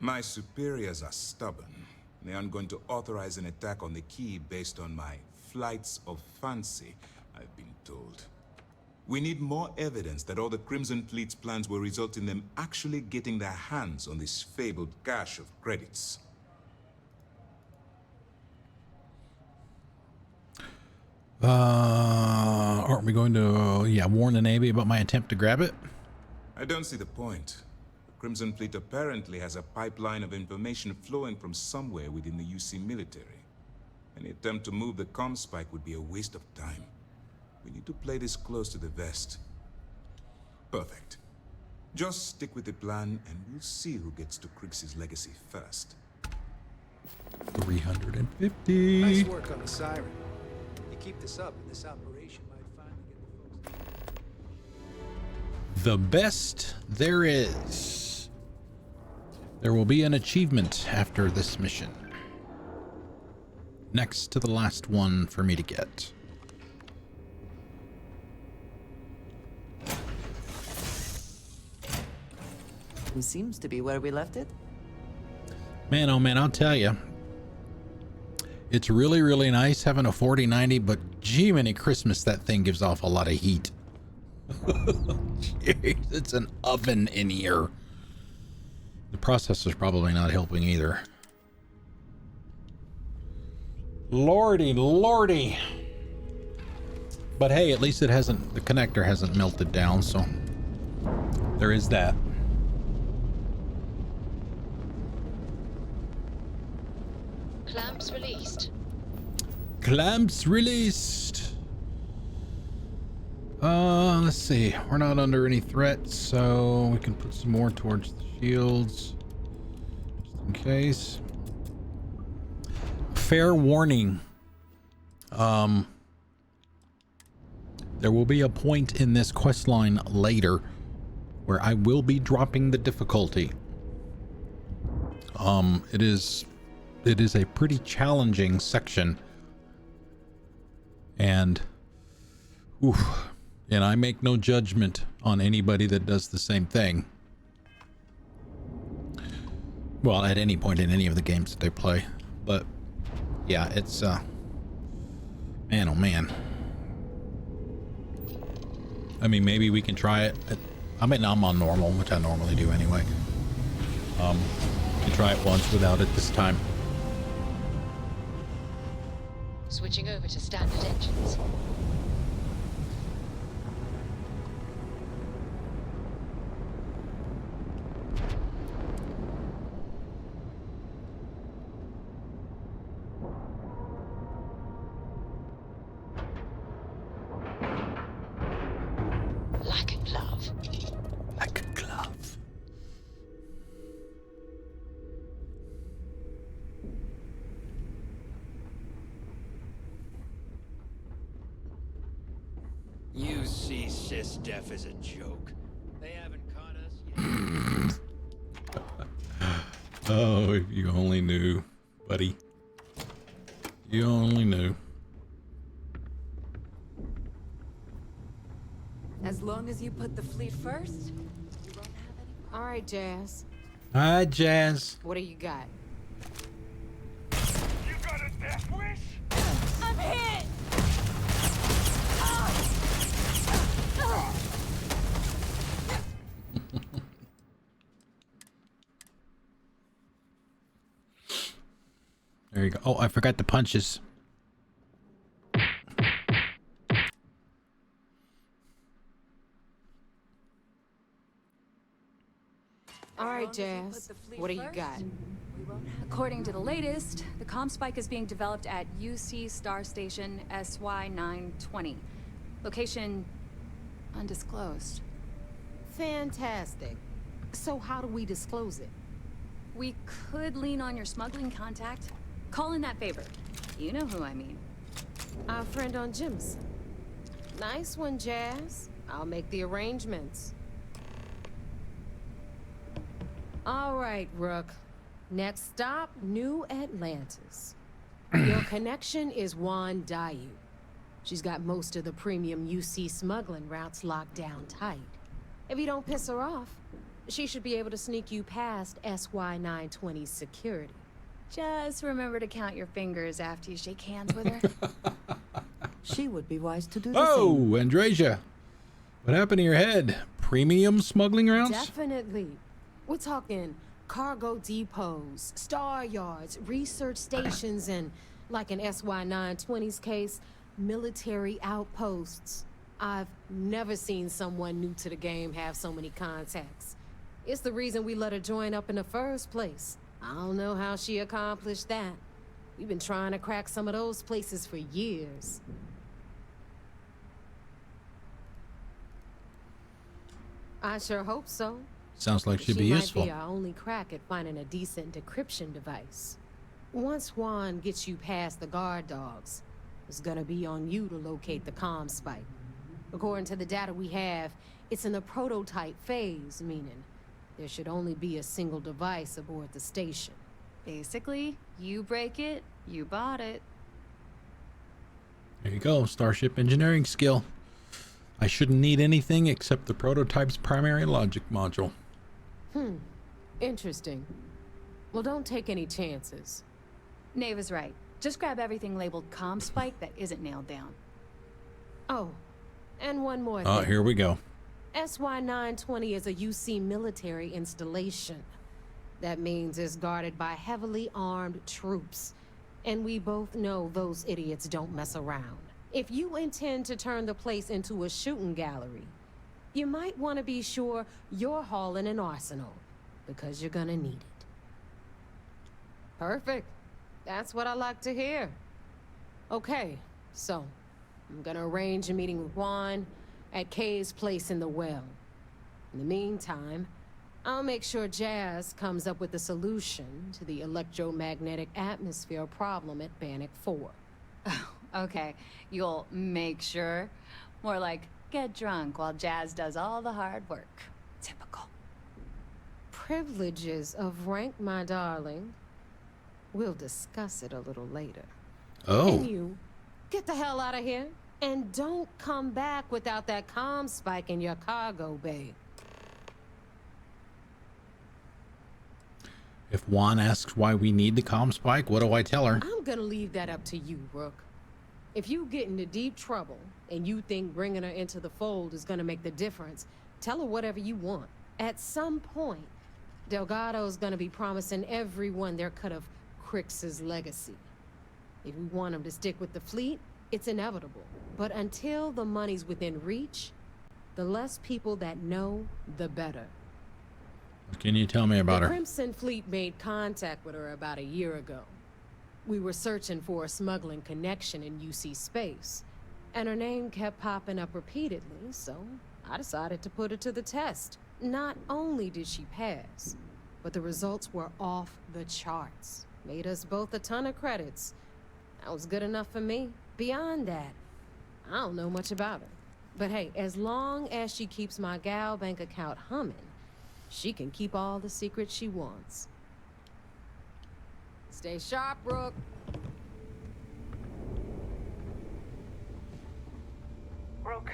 My superiors are stubborn. They aren't going to authorize an attack on the key based on my flights of fancy, I've been told. We need more evidence that all the Crimson Fleet's plans will result in them actually getting their hands on this fabled cache of credits. Aren't we going to, warn the Navy about my attempt to grab it? I don't see the point. The Crimson Fleet apparently has a pipeline of information flowing from somewhere within the UC military. Any attempt to move the comm spike would be a waste of time. We need to play this close to the vest. Perfect. Just stick with the plan and we'll see who gets to Crix's legacy first. 350. Nice work on the siren. You keep this up and this operation might finally get the folks. The best there is. There will be an achievement after this mission. Next to the last one for me to get. It seems to be where we left it. Man, oh man, I'll tell you. It's really, really nice having a 4090, but gee, many Christmas, that thing gives off a lot of heat. Jeez, it's an oven in here. The processor's probably not helping either. Lordy, lordy. But hey, at least it hasn't, the connector hasn't melted down, so there is that. Clamps released. Clamps released. Let's see. We're not under any threat, so we can put some more towards the shields. Just in case. Fair warning. There will be a point in this questline later where I will be dropping the difficulty. It is a pretty challenging section. And I make no judgment on anybody that does the same thing. Well, at any point in any of the games that they play. But yeah, it's man, oh man. I mean, maybe we can try it. I'm on normal, which I normally do anyway. Can try it once without it this time. Switching over to standard engines. Like a glove. Like a glove. see sysdef as a joke. They haven't caught us yet. Oh, if you only knew, buddy. You only knew. As long as you put the fleet first, you won't have any. All right, Jazz. Hi, Jazz. What do you got? You got a death wish? I'm hit! There you go. Oh, I forgot the punches. All right, Jazz. What do you got? According to the latest, the comm spike is being developed at UC Star Station SY-920. Location undisclosed. Fantastic. So how do we disclose it? We could lean on your smuggling contact. Call in that favor. You know who I mean. Our friend on Jimson. Nice one, Jazz. I'll make the arrangements. All right, Rook. Next stop, New Atlantis. Your connection is Juan Dayu. She's got most of the premium UC smuggling routes locked down tight. If you don't piss her off, she should be able to sneak you past SY-920's security. Just remember to count your fingers after you shake hands with her. She would be wise to do the Oh, same. Andresia. What happened to your head? Premium smuggling routes? Definitely. We're talking cargo depots, star yards, research stations, and, like in SY-920's case, military outposts. I've never seen someone new to the game have so many contacts. It's the reason we let her join up in the first place. I don't know how she accomplished that. We've been trying to crack some of those places for years. I sure hope so. Sounds like she'd be She useful. might be our only crack at finding a decent decryption device. Once Juan gets you past the guard dogs, it's gonna be on you to locate the comm spike. According to the data we have, it's in the prototype phase, meaning there should only be a single device aboard the station. Basically, you break it, you bought it. There you go, Starship engineering skill. I shouldn't need anything except the prototype's primary logic module. Interesting. Well, don't take any chances. Naeva's right. Just grab everything labeled comm spike that isn't nailed down. Oh, and one more Oh, thing. here we go. SY-920 is a UC military installation. That means it's guarded by heavily armed troops. And we both know those idiots don't mess around. If you intend to turn the place into a shooting gallery, you might want to be sure you're hauling an arsenal, because you're gonna need it. Perfect. That's what I like to hear. Okay, so I'm gonna arrange a meeting with Juan at Kay's place in the well. In the meantime, I'll make sure Jazz comes up with a solution to the electromagnetic atmosphere problem at Bannock 4. Okay, you'll make sure. More like, get drunk while Jazz does all the hard work. Typical. Privileges of rank, my darling. We'll discuss it a little later. Oh. And you, get the hell out of here. And don't come back without that comm spike in your cargo bay. If Juan asks why we need the comm spike, what do I tell her? I'm gonna leave that up to you, Rook. If you get into deep trouble and you think bringing her into the fold is gonna make the difference, tell her whatever you want. At some point, Delgado's gonna be promising everyone their cut of Crix's legacy. If we want him to stick with the fleet, it's inevitable. But until the money's within reach, the less people that know, the better. What can you tell me about The her? Crimson Fleet made contact with her about a year ago. We were searching for a smuggling connection in UC space, and her name kept popping up repeatedly, so I decided to put her to the test. Not only did she pass, but the results were off the charts. Made us both a ton of credits. That was good enough for me. Beyond that, I don't know much about her. But hey, as long as she keeps my GalBank account humming, she can keep all the secrets she wants. Stay sharp, Rook. Rook.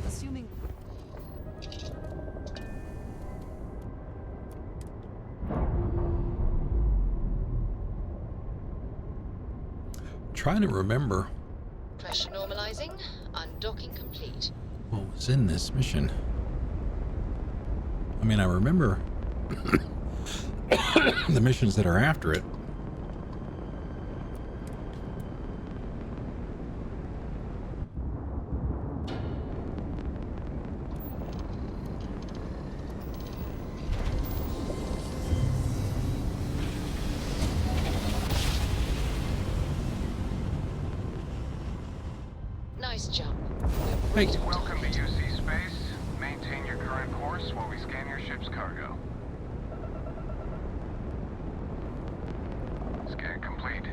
Assuming... Trying to remember Pressure normalizing. Undocking complete. what was in this mission. I mean, I remember the missions that are after it. Nice jump. Hey. Welcome to UC space. Maintain your current course while we scan your ship's cargo. Scan complete.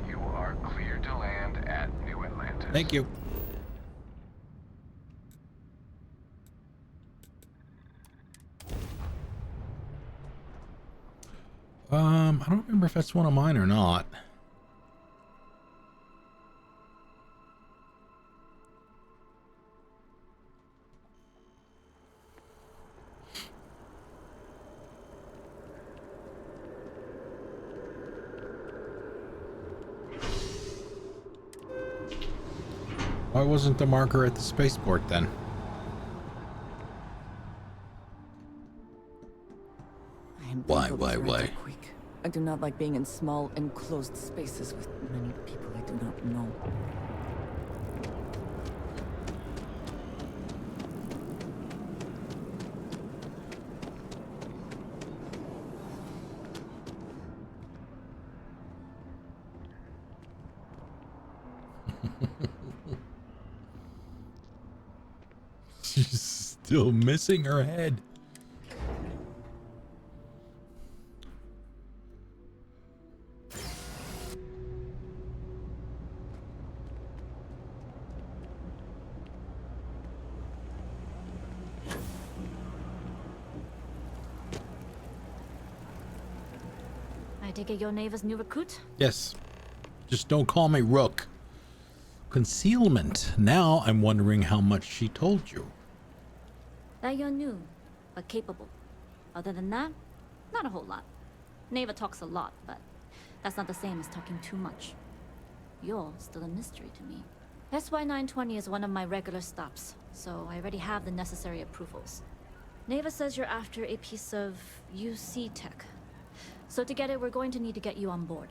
You are cleared to land at New Atlantis. Thank you. I don't remember if that's one of mine or not. Why wasn't the marker at the spaceport then? Why? Quick. I do not like being in small, enclosed spaces with many people I do not know. She's still missing her head. I take it you're Naeva's new recruit? Yes. Just don't call me Rook. Concealment. Now I'm wondering how much she told you. That you're new, but capable. Other than that, not a whole lot. Naeva talks a lot, but that's not the same as talking too much. You're still a mystery to me. SY-920 is one of my regular stops, so I already have the necessary approvals. Naeva says you're after a piece of UC tech. So to get it, we're going to need to get you on board.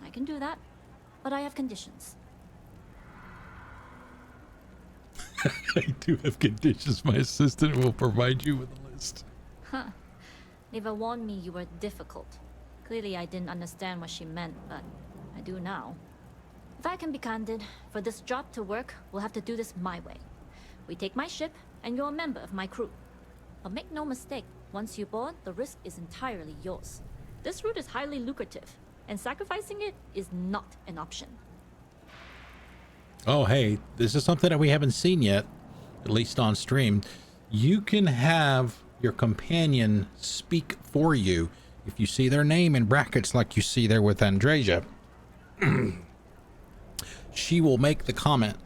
I can do that, but I have conditions. I do have conditions. My assistant will provide you with a list. Huh. Naeva warned me you were difficult. Clearly I didn't understand what she meant, but I do now. If I can be candid, for this job to work, we'll have to do this my way. We take my ship, and you're a member of my crew. But make no mistake, once you board, the risk is entirely yours. This route is highly lucrative, and sacrificing it is not an option. Oh, hey, this is something that we haven't seen yet, at least on stream. You can have your companion speak for you if you see their name in brackets like you see there with Andreja. She will make the comment,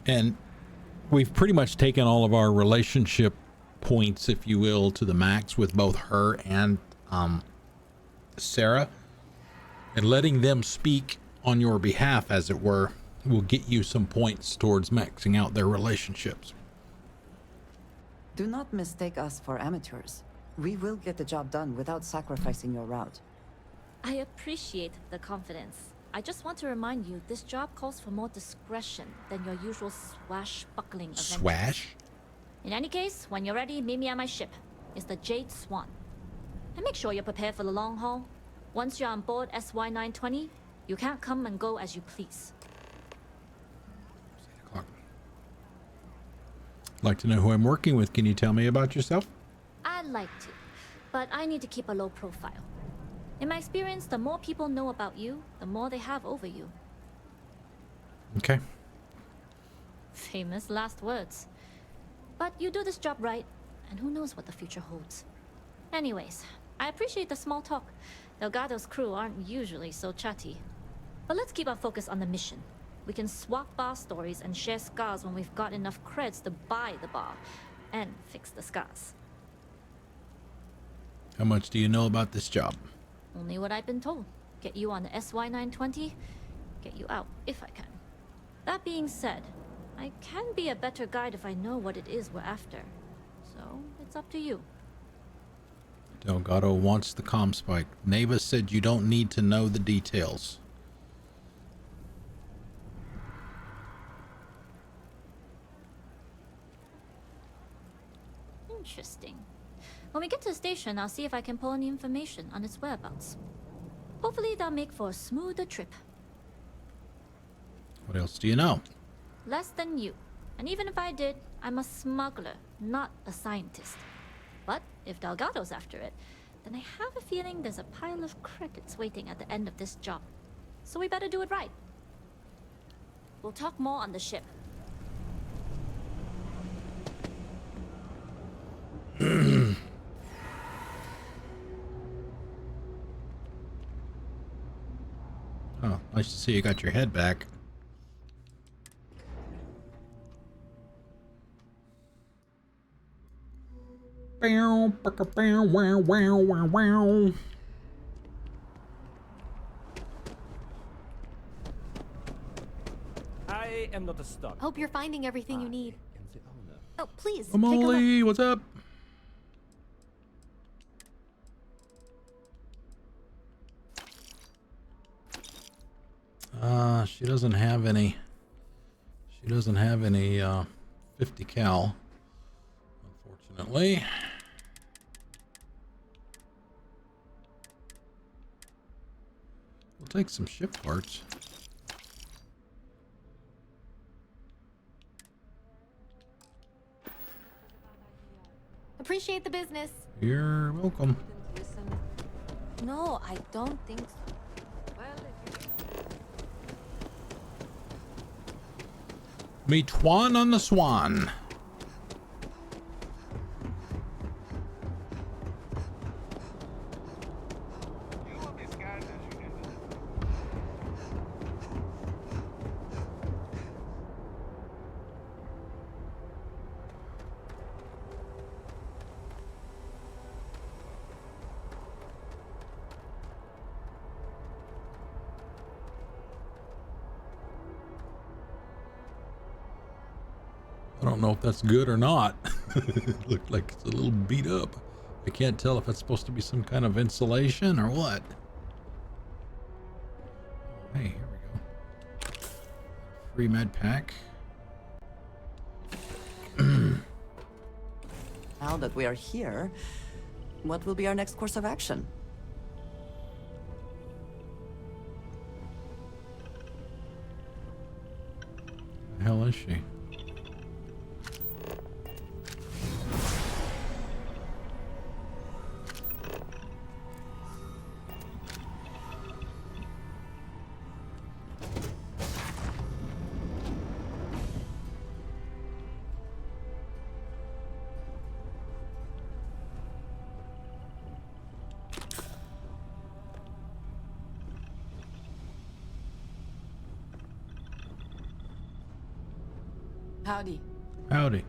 and we've pretty much taken all of our relationship points, if you will, to the max with both her and Sarah, and letting them speak on your behalf, as it were, will get you some points towards maxing out their relationships. Do not mistake us for amateurs. We will get the job done without sacrificing your route. I appreciate the confidence. I just want to remind you, this job calls for more discretion than your usual swashbuckling adventures. Swash? In any case, when you're ready, meet me at my ship. It's the Jade Swan. And make sure you're prepared for the long haul. Once you're on board SY-920, You can't come and go as you please. I'd like to know who I'm working with. Can you tell me about yourself? I'd like to, but I need to keep a low profile. In my experience, the more people know about you, the more they have over you. Okay. Famous last words. But you do this job right, and who knows what the future holds. Anyways, I appreciate the small talk. Delgado's crew aren't usually so chatty. But let's keep our focus on the mission. We can swap bar stories and share scars when we've got enough creds to buy the bar and fix the scars. How much do you know about this job? Only what I've been told. Get you on the SY-920, get you out if I can. That being said, I can be a better guide if I know what it is we're after. So, it's up to you. Delgado wants the comm spike. Naeva said you don't need to know the details. Interesting. When we get to the station, I'll see if I can pull any information on its whereabouts. Hopefully that'll make for a smoother trip. What else do you know? Less than you. And even if I did, I'm a smuggler, not a scientist. But if Delgado's after it, then I have a feeling there's a pile of credits waiting at the end of this job. So we better do it right. We'll talk more on the ship. Oh, nice to see you got your head back. Bow, bow, wow, wow, wow, wow. I am not a stock. Hope you're finding everything you need. Oh, please, take a Molly, look. what's up? She doesn't have any. She doesn't have any 50 cal, unfortunately. We'll take some ship parts. Appreciate the business. You're welcome. No, I don't think so. Meet Juan on the Swan. I don't know if that's good or not. It looked like it's a little beat up. I can't tell if it's supposed to be some kind of insulation or what. Oh, hey, here we go. Free med pack. Now that we are here, what will be our next course of action? The hell is she? Howdy. Howdy.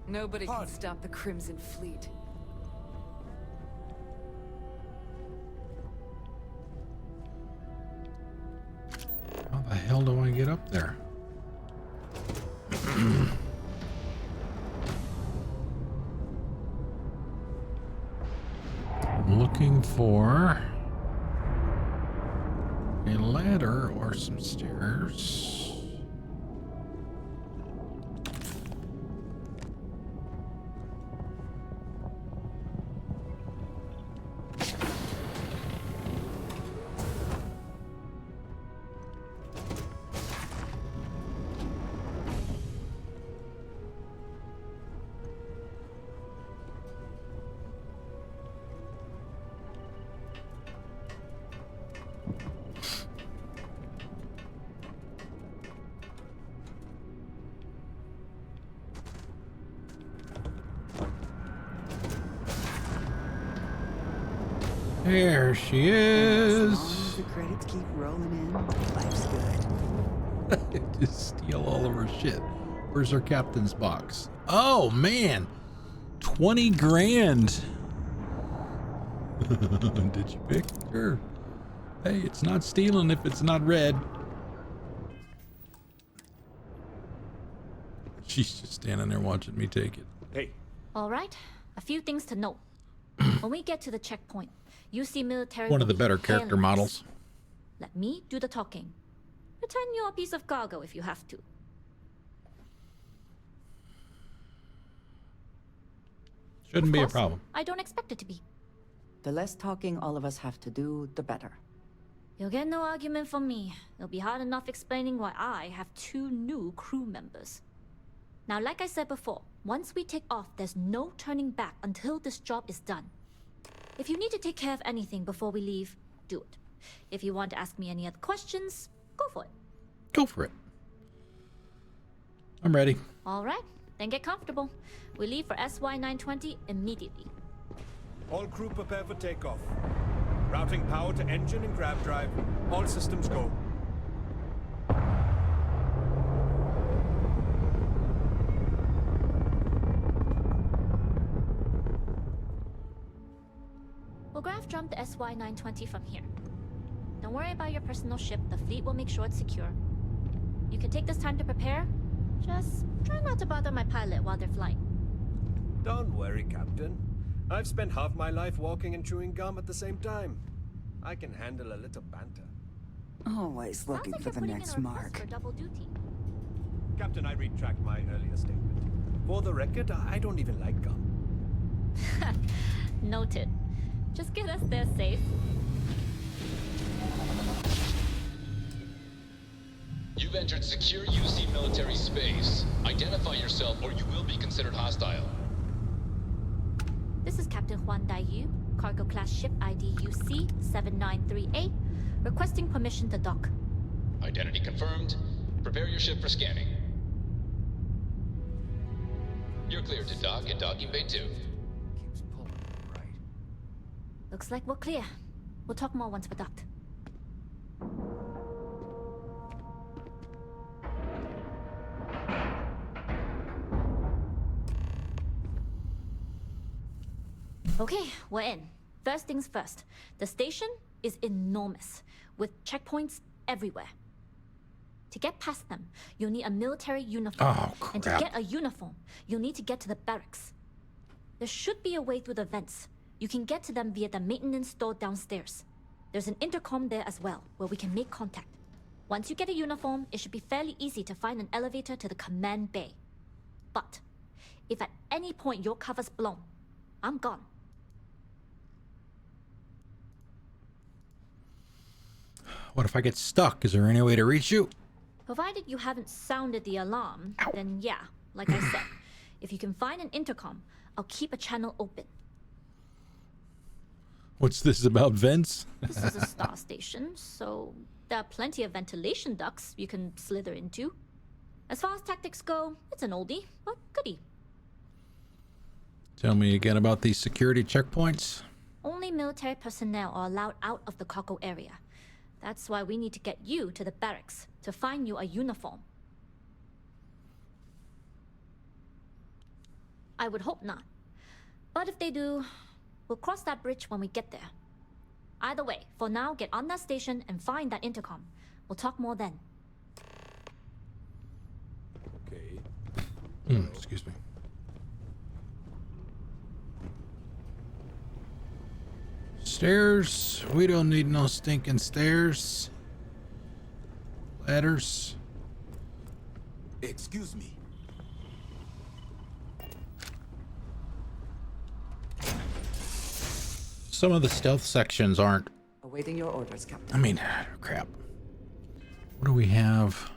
Nobody can stop the Crimson Fleet. How the hell do I get up there? I'm looking for a ladder or some stairs. There she is. As long as the credits keep rolling in, life's good. Just steal all of her shit. Where's her captain's box? Oh man, 20 grand. Did you pick? Sure. Hey, it's not stealing if it's not red. She's just standing there watching me take it. Hey. All right, a few things to note. When we get to the checkpoint, you see military. One of the better character models. Let me do the talking. Return your piece of cargo if you have to. Shouldn't be a problem. I don't expect it to be. The less talking all of us have to do, the better. You'll get no argument from me. It'll be hard enough explaining why I have 2 new crew members. Now, like I said before, once we take off, there's no turning back until this job is done. If you need to take care of anything before we leave, do it. If you want to ask me any other questions, go for it. Go for it. I'm ready. All right, then get comfortable. We leave for SY-920 immediately. All crew prepare for takeoff. Routing power to engine and grav drive. All systems go. We'll grav jump the SY-920 from here. Don't worry about your personal ship. The fleet will make sure it's secure. You can take this time to prepare. Just try not to bother my pilot while they're flying. Don't worry, Captain. I've spent half my life walking and chewing gum at the same time. I can handle a little banter. Always looking for the next mark. For double duty. Captain, I retract my earlier statement. For the record, I don't even like gum. Noted. Just get us there safe. You've entered secure UC military space. Identify yourself or you will be considered hostile. This is Captain Huan Daiyu, cargo class ship ID UC 7938, requesting permission to dock. Identity confirmed. Prepare your ship for scanning. You're cleared to dock at docking bay 2. Looks like we're clear. We'll talk more once we're docked. Okay, we're in. First things first. The station is enormous, with checkpoints everywhere. To get past them, you'll need a military uniform. Oh, crap. And to get a uniform, you'll need to get to the barracks. There should be a way through the vents. You can get to them via the maintenance store downstairs. There's an intercom there as well, where we can make contact. Once you get a uniform, it should be fairly easy to find an elevator to the command bay. But if at any point your cover's blown, I'm gone. What if I get stuck? Is there any way to reach you? Provided you haven't sounded the alarm, then yeah, like I said, if you can find an intercom, I'll keep a channel open. What's this about vents? This is a star station, so there are plenty of ventilation ducts you can slither into. As far as tactics go, it's an oldie, but goodie. Tell me again about these security checkpoints. Only military personnel are allowed out of the cargo area. That's why we need to get you to the barracks to find you a uniform. I would hope not. But if they do, we'll cross that bridge when we get there. Either way, for now, get on that station and find that intercom. We'll talk more then. Okay. Excuse me. Stairs. We don't need no stinking stairs. Ladders. Excuse me. Some of the stealth sections aren't. Awaiting your orders, Captain. I mean, crap. What do we have?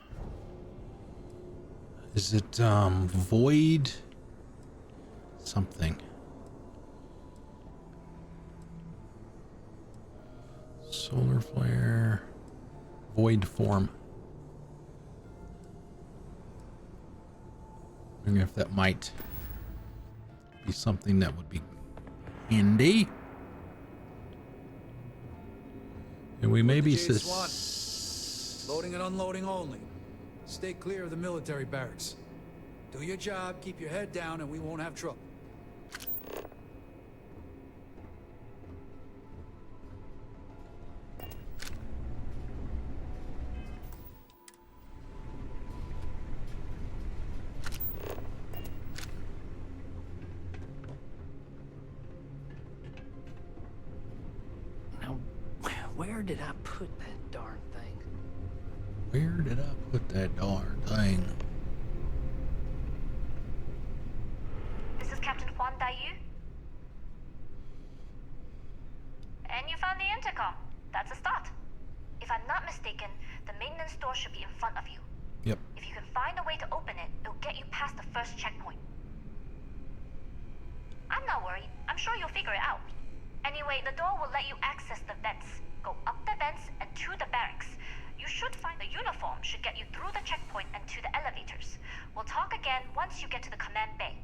Is it void? Something. Solar flare. Void form. Wondering if that might be something that would be handy. And we may be Loading and unloading only. Stay clear of the military barracks. Do your job, keep your head down, and we won't have trouble. Now, where did I put that darn thing? Where did I put that darn thing? This is Captain Juan Dayu. And you found the intercom. That's a start. If I'm not mistaken, the maintenance door should be in front of you. Yep. If you can find a way to open it, it'll get you past the first checkpoint. I'm not worried. I'm sure you'll figure it out. Anyway, the door will let you access the vents. Go up the vents and to the barracks. You should find the uniform should get you through the checkpoint and to the elevators. We'll talk again once you get to the command bay.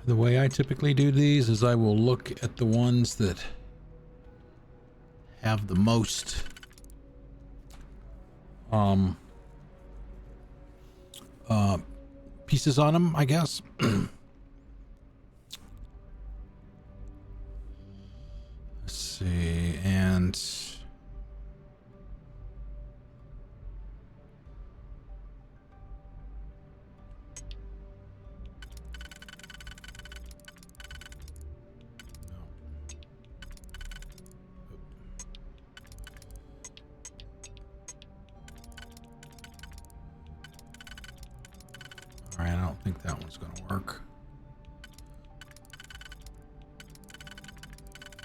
The way I typically do these is I will look at the ones that have the most pieces on them, I guess. Let's see, and all right, I don't think that one's going to work.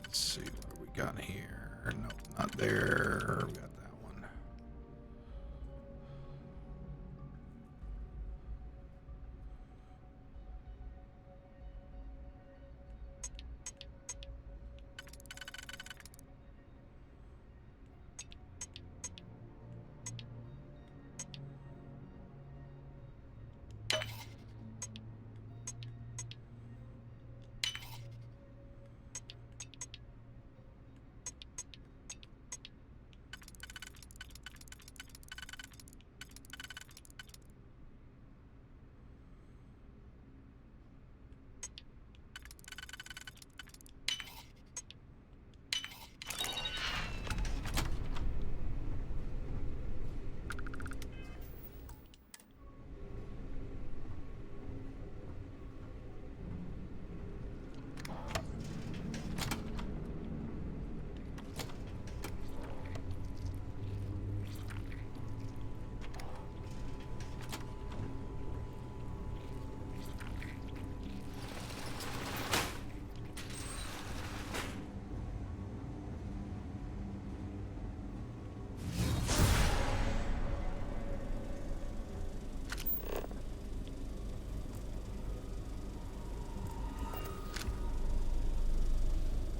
Let's see what we got here. Nope, not there. We got that one.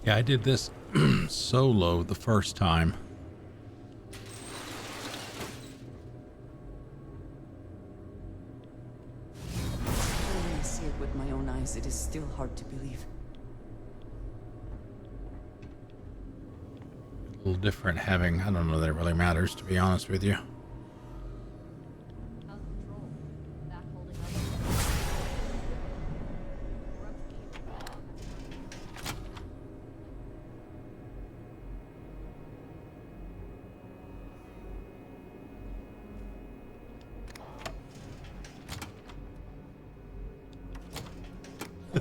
Yeah, I did this solo the first time. When I see it with my own eyes, it is still hard to believe. A little different having, I don't know that it really matters, to be honest with you.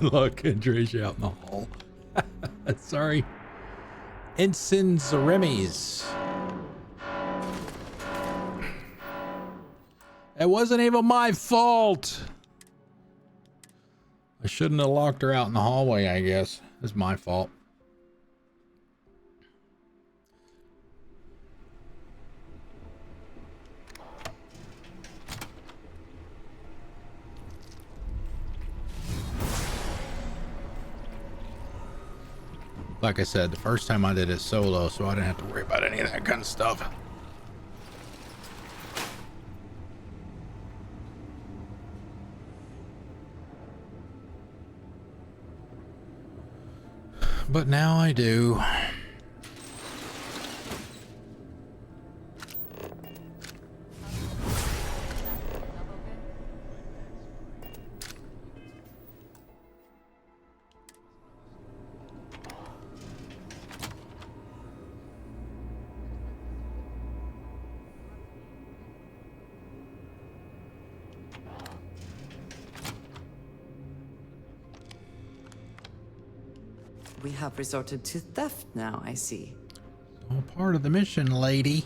Look, Andrea out in the hall. Sorry. Ensign Zeremes. It wasn't even my fault. I shouldn't have locked her out in the hallway, I guess. It's my fault. Like I said, the first time I did it solo, so I didn't have to worry about any of that kind of stuff. but now I do. We have resorted to theft now, I see. All part of the mission, lady.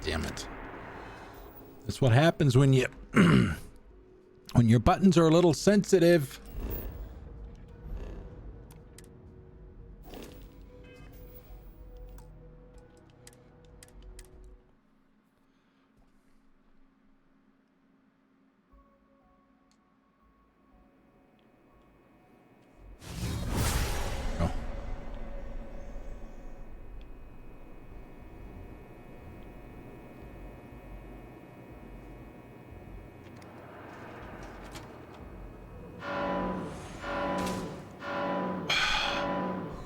Damn it. That's what happens when you when your buttons are a little sensitive.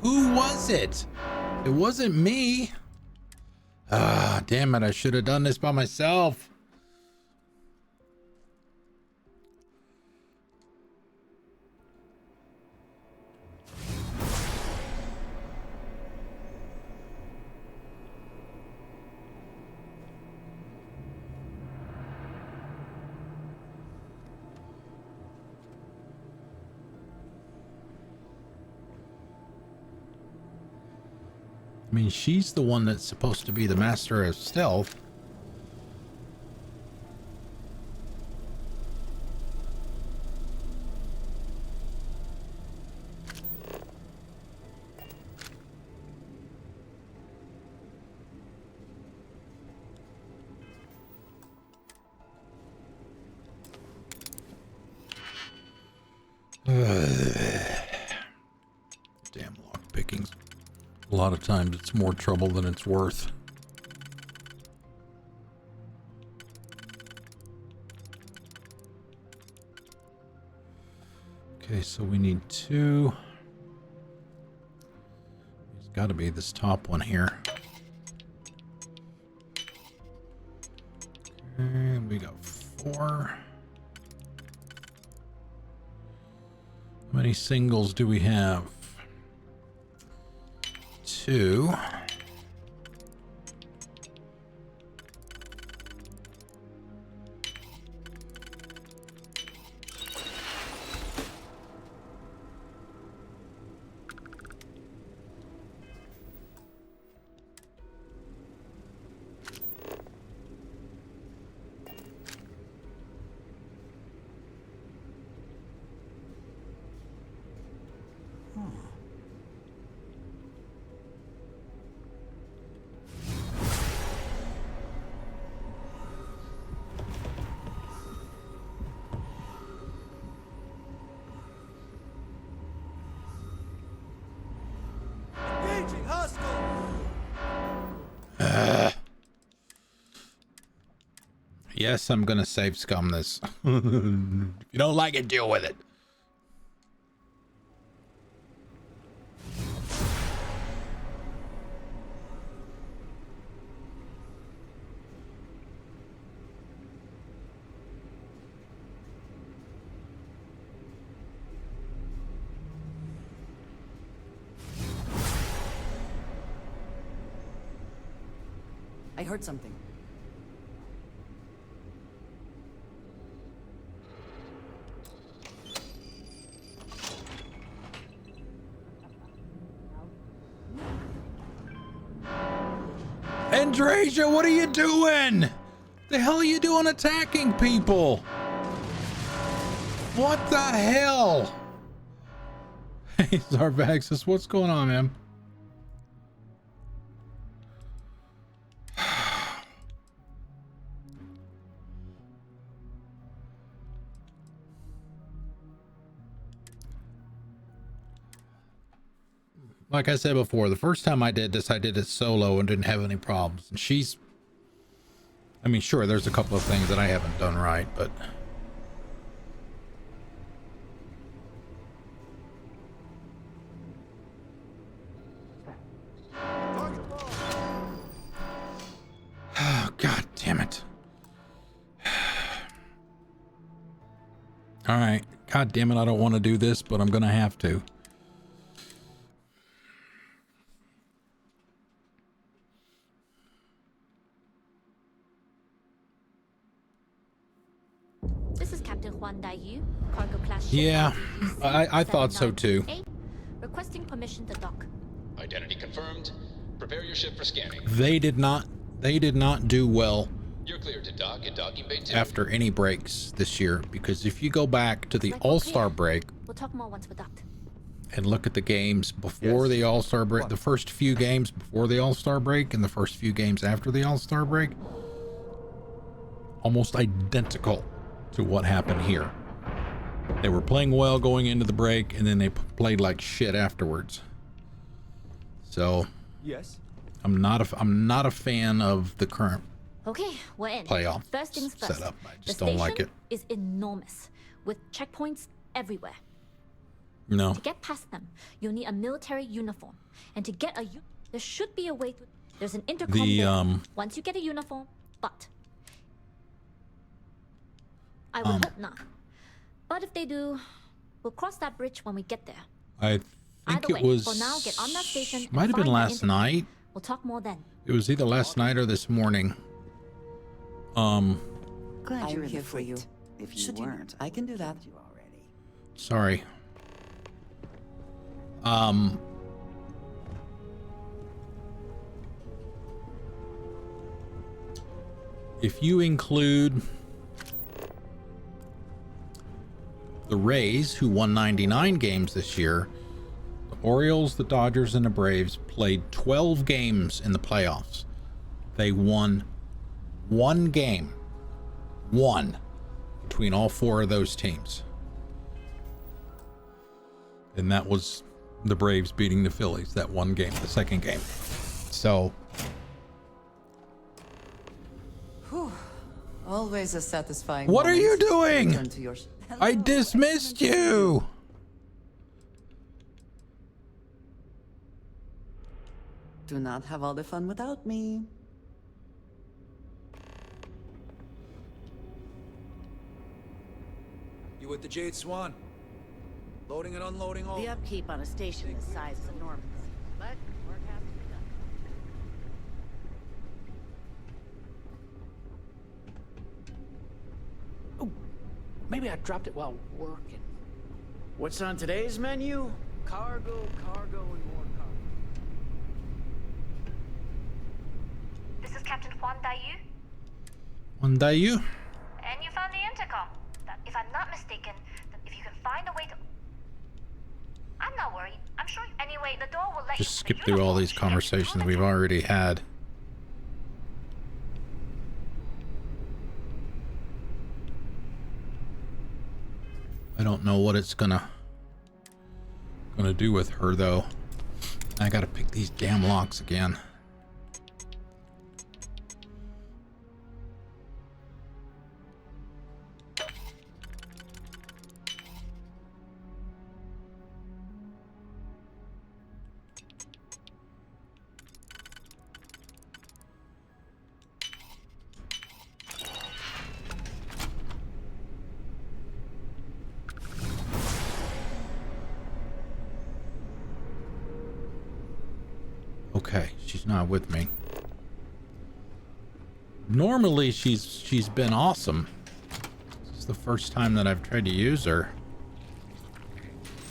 Who was it? It wasn't me. Ah, damn it. I should have done this by myself. I mean, she's the one that's supposed to be the master of stealth. Damn lock pickings. A lot of times it's more trouble than it's worth. Okay, so we need two. It's got to be this top one here. And we got 4. How many singles do we have? 2. Yes, I'm gonna save scum this. If you don't like it, deal with it. I heard something. Andrasia, what are you doing? The hell are you doing attacking people? What the hell? Hey, Zarvaxis, what's going on, man? Like I said before, the first time I did this, I did it solo and didn't have any problems. And she's... I mean, sure, there's a couple of things that I haven't done right, but... Oh, God damn it. All right. God damn it, I don't want to do this, but I'm going to have to. This is Captain Juan Daiyu, cargo class ship. Yeah, I thought so too. Requesting permission to dock. Identity confirmed. Prepare your ship for scanning. They did not do well. You're clear to dock at docking bay 2. After any breaks this year, because if you go back to the All-Star break, We'll talk more once we're docked. and look at the games before the All-Star break, the first few games before the All-Star break and the first few games after the All-Star break, almost identical to what happened here. They were playing well going into the break, and then they played like shit afterwards. So, yes, I'm not a fan of the current Okay, we're in. playoff First things first. setup. I just don't like it. The station is enormous, with checkpoints everywhere. No. To get past them, you'll need a military uniform, and to get a there should be a way to. There's an intercom there. Once you get a uniform, but I would hope not. But if they do, we'll cross that bridge when we get there. I think Either it way, was for now, get on that station and might have been find that last intercom. night. We'll talk more then. It was either last night or this morning. Glad you're here for you. If you weren't, I can do that. Sorry. If you include the Rays, who won 99 games this year, the Orioles, the Dodgers, and the Braves played 12 games in the playoffs. They won one game. One. Between all four of those teams. And that was the Braves beating the Phillies, that one game, the second game. So... Whew. Always a satisfying What are moment you to doing? return to your I dismissed you! Do not have all the fun without me. You with the Jade Swan? Loading and unloading all. The upkeep on a station this size is enormous, but work has to be done. Oh, maybe I dropped it while working. What's on today's menu? Cargo, cargo, and more cargo. This is Captain Juan Daiyu, One day you? and you found the intercom. If I'm not mistaken, then if you can find a way to... I'm not worried. I'm sure... Anyway, the door will let Just skip through all these conversations we've already had. I don't know what it's gonna do with her though. I gotta pick these damn locks again. Okay, she's not with me. Normally she's been awesome. This is the first time that I've tried to use her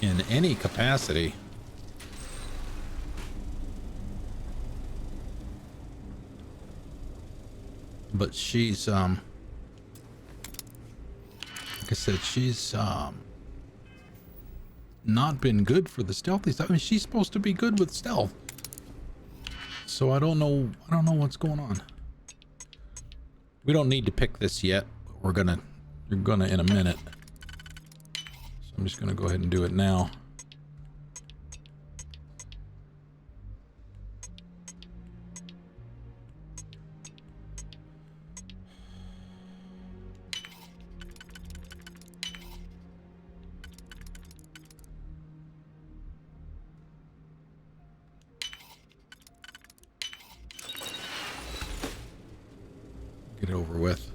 in any capacity. but she's like I said, she's not been good for the stealthy stuff. I mean, she's supposed to be good with stealth. So I don't know what's going on. We don't need to pick this yet. You're gonna in a minute. So I'm just gonna go ahead and do it now. Get it over with.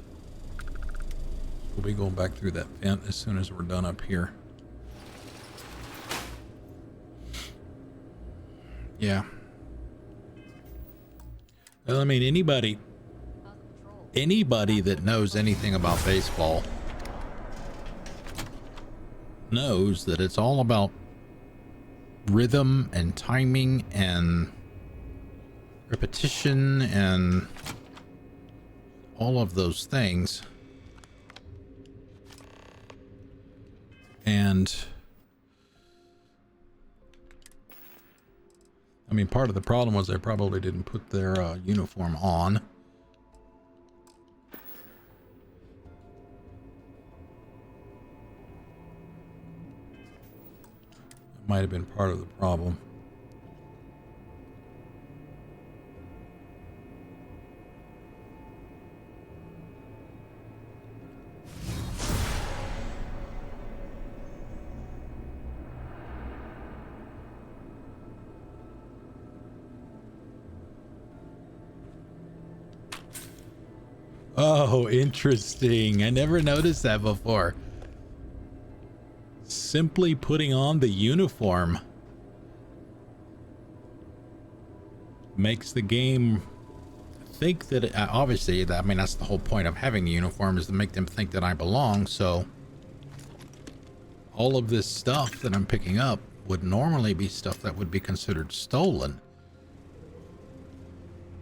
We'll be going back through that vent as soon as we're done up here. Yeah. Well, I mean, anybody that knows anything about baseball knows that it's all about rhythm and timing and repetition and all of those things. And I mean, part of the problem was they probably didn't put their uniform on. It might have been part of the problem. Oh, interesting. I never noticed that before. Simply putting on the uniform makes the game think that obviously, I mean, that's the whole point of having the uniform, is to make them think that I belong. So all of this stuff that I'm picking up would normally be stuff that would be considered stolen.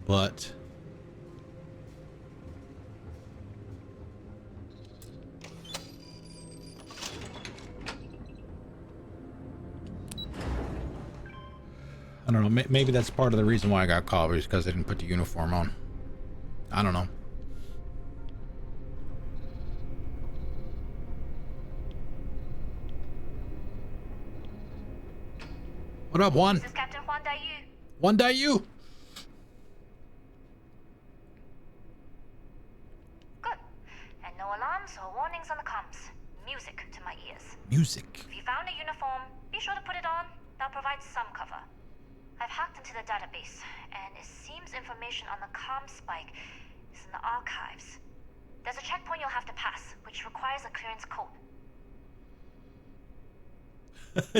But I don't know, maybe that's part of the reason why I got caught, is because I didn't put the uniform on. I don't know. What up, Juan? This is Captain Juan Dayu. Juan Dayu! Good. And no alarms or warnings on the comms. Music to my ears. Music. If you found a uniform, be sure to put it on. That'll provide some cover. I've hacked into the database, and it seems information on the comm spike is in the archives. There's a checkpoint you'll have to pass, which requires a clearance code.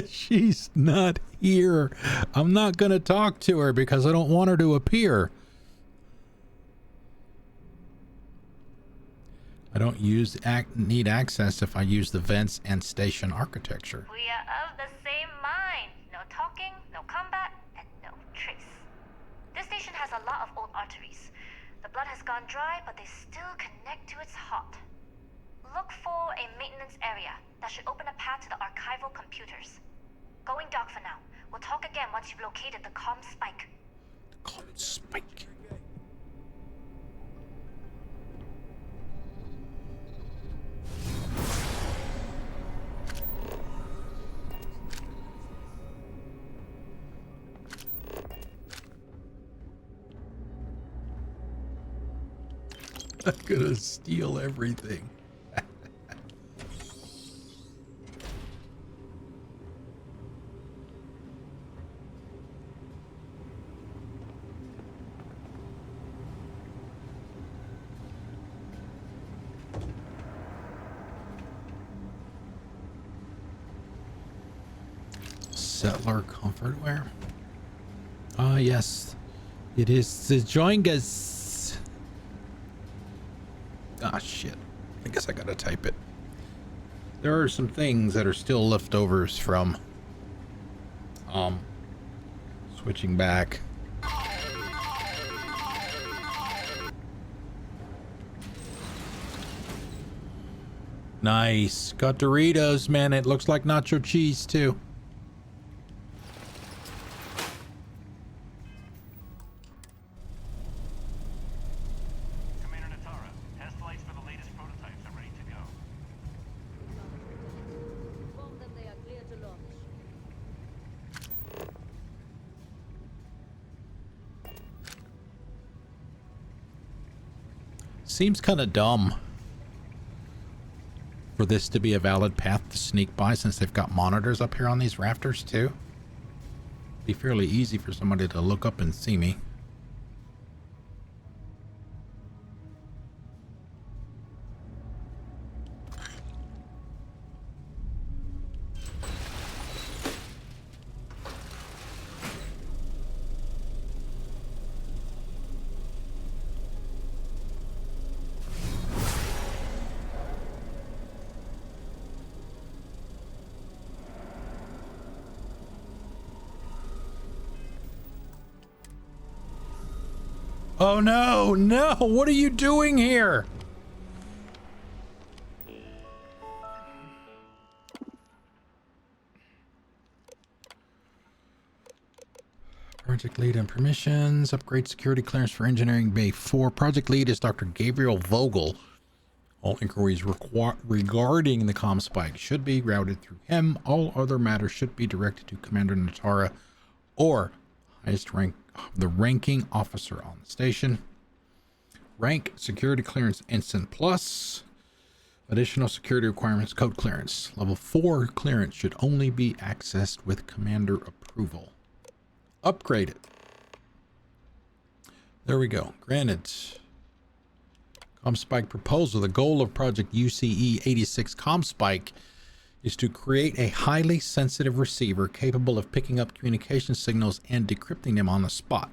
She's not here. I'm not gonna talk to her because I don't want her to appear. I don't need access if I use the vents and station architecture. We are of the same mind. No talking, no combat, and no trace. This station has a lot of old arteries. The blood has gone dry, but they still connect to its heart. Look for a maintenance area that should open a path to the archival computers. Going dark for now. We'll talk again once you've located the comm spike. Comm spike. I'm gonna steal everything. Settler comfort wear. Ah, yes, it is the Joingas. Ah, shit. I guess I gotta type it. There are some things that are still leftovers from switching back. Nice. Got Doritos, man. It looks like nacho cheese, too. Commander Natara, test flights for the latest prototypes are ready to go. Inform them they are clear to launch. Seems kind of dumb for this to be a valid path to sneak by, since they've got monitors up here on these rafters too. Be fairly easy for somebody to look up and see me. Oh no, no, what are you doing here? Project lead and permissions, upgrade security clearance for engineering bay 4. Project lead is Dr. Gabriel Vogel. All inquiries regarding the comm spike should be routed through him. All other matters should be directed to Commander Natara or highest rank, the ranking officer on the station. Rank, security clearance instant plus. Additional security requirements, code clearance. Level 4 clearance should only be accessed with commander approval. Upgrade it. There we go. Granted. ComSpike proposal. The goal of Project UCE 86 ComSpike is to create a highly sensitive receiver capable of picking up communication signals and decrypting them on the spot.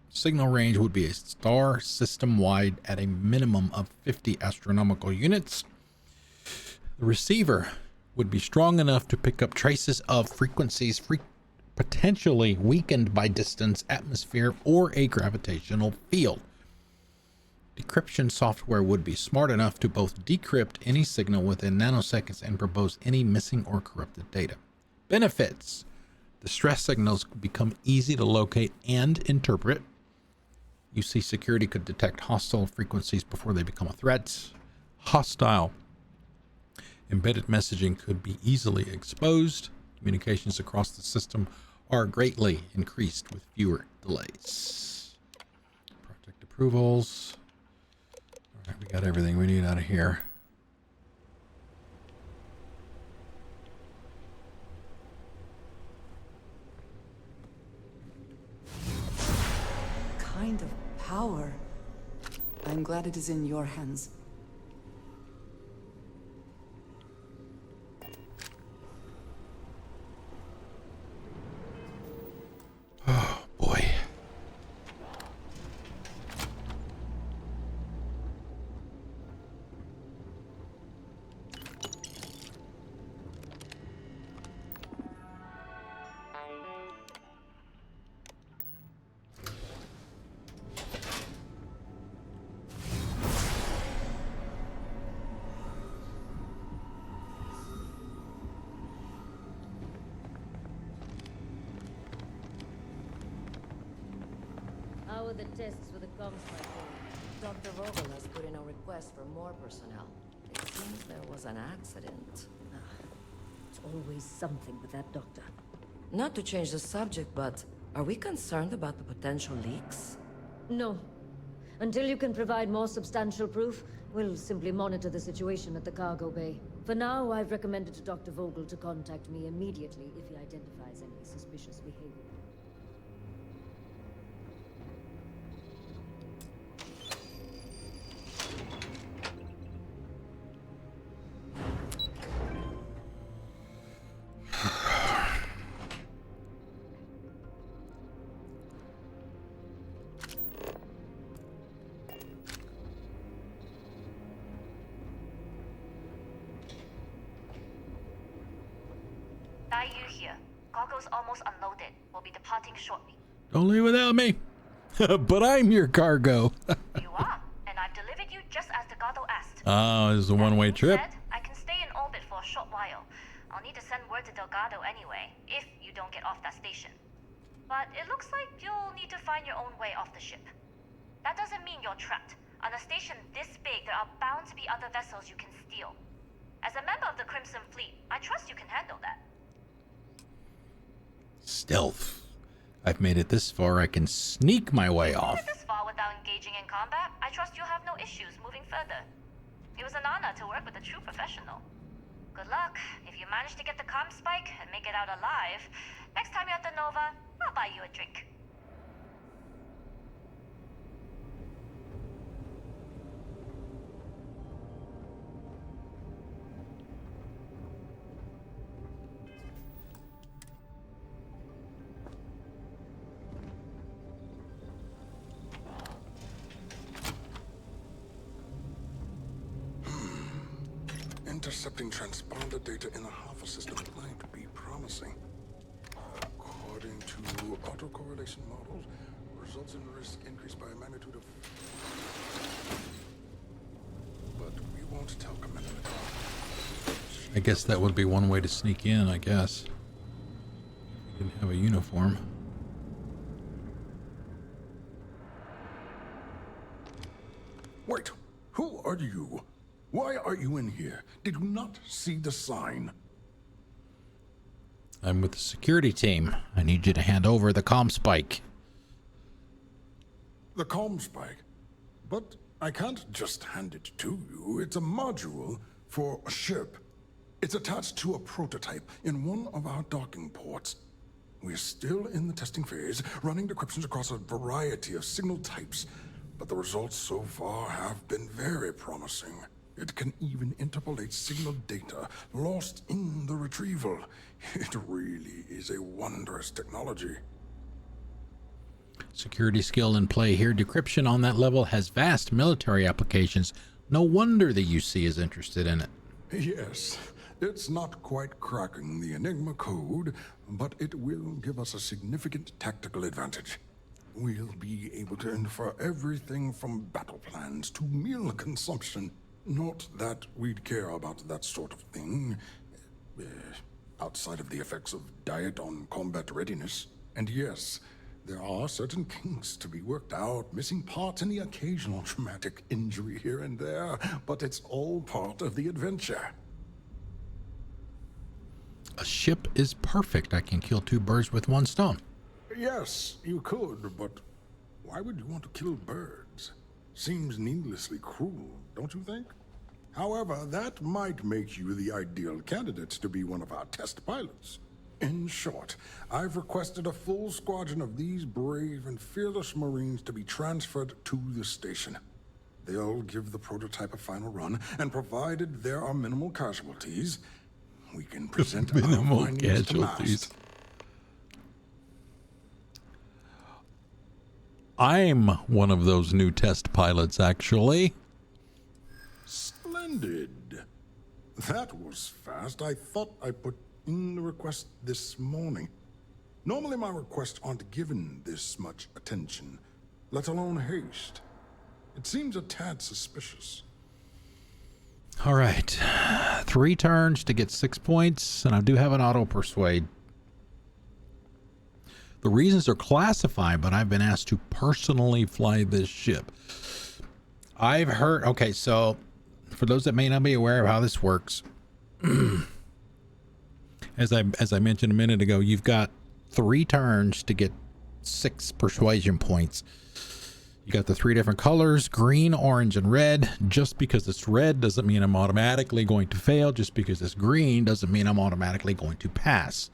Signal range would be a star system wide at a minimum of 50 astronomical units. The receiver would be strong enough to pick up traces of frequencies potentially weakened by distance, atmosphere, or a gravitational field. Decryption software would be smart enough to both decrypt any signal within nanoseconds and propose any missing or corrupted data. Benefits: distress signals become easy to locate and interpret. UC security could detect hostile frequencies before they become a threat. Hostile embedded messaging could be easily exposed. Communications across the system are greatly increased with fewer delays. Project approvals. All right, we got everything we need out of here. Kind of power. I'm glad it is in your hands. Oh, boy. How are the tests for the comms spike going? Dr. Vogel has put in a request for more personnel. It seems there was an accident. It's always something with that doctor. Not to change the subject, but are we concerned about the potential leaks? No. Until you can provide more substantial proof, we'll simply monitor the situation at the cargo bay. For now, I've recommended to Dr. Vogel to contact me immediately if he identifies any suspicious behavior. Dayu here. Cargo's almost unloaded. We'll be departing shortly. Don't leave without me. But I'm your cargo. You are, and I've delivered you just as the Gado asked. Oh, this is a one-way trip. I can stay cargo anyway, if you don't get off that station. But it looks like you'll need to find your own way off the ship. That doesn't mean you're trapped. On a station this big, there are bound to be other vessels you can steal. As a member of the Crimson Fleet, I trust you can handle that. Stealth. I've made it this far, I can sneak my way off. This far without engaging in combat, I trust you'll have no issues moving further. It was an honor to work with a true professional. Good luck. If you manage to get the comm spike and make it out alive, next time you're at the Nova, I'll buy you a drink. Intercepting transponder data in the Alpha system might be promising. According to autocorrelation models, results in risk increased by a magnitude of... But we won't tell Commander. I guess that would be one way to sneak in, I guess. Didn't have a uniform. Wait, who are you? Why are you in here? Did you not see the sign? I'm with the security team. I need you to hand over the comm spike. The comm spike? But I can't just hand it to you. It's a module for a ship. It's attached to a prototype in one of our docking ports. We're still in the testing phase, running decryptions across a variety of signal types, but the results so far have been very promising. It can even interpolate signal data lost in the retrieval. It really is a wondrous technology. Security skill in play here. Decryption on that level has vast military applications. No wonder the UC is interested in it. Yes, it's not quite cracking the Enigma code, but it will give us a significant tactical advantage. We'll be able to infer everything from battle plans to meal consumption. Not that we'd care about that sort of thing, outside of the effects of diet on combat readiness. And yes, there are certain kinks to be worked out, missing parts and the occasional traumatic injury here and there, but it's all part of the adventure. A ship is perfect. I can kill two birds with one stone. Yes, you could, but why would you want to kill birds? Seems needlessly cruel, don't you think? However, that might make you the ideal candidate to be one of our test pilots. In short, I've requested a full squadron of these brave and fearless Marines to be transferred to the station. They'll give the prototype a final run, and provided there are minimal casualties, we can present minimal our findings to casualties. mast. I'm one of those new test pilots, actually. Splendid. That was fast. I thought I put in the request this morning. Normally my requests aren't given this much attention, let alone haste. It seems a tad suspicious. All right. 3 turns to get 6 points, and I do have an auto persuade. The reasons are classified, but I've been asked to personally fly this ship. I've heard... Okay, so for those that may not be aware of how this works, as I mentioned a minute ago, you've got 3 turns to get 6 persuasion points. You got the 3 different colors, green, orange, and red. Just because it's red doesn't mean I'm automatically going to fail. Just because it's green doesn't mean I'm automatically going to pass.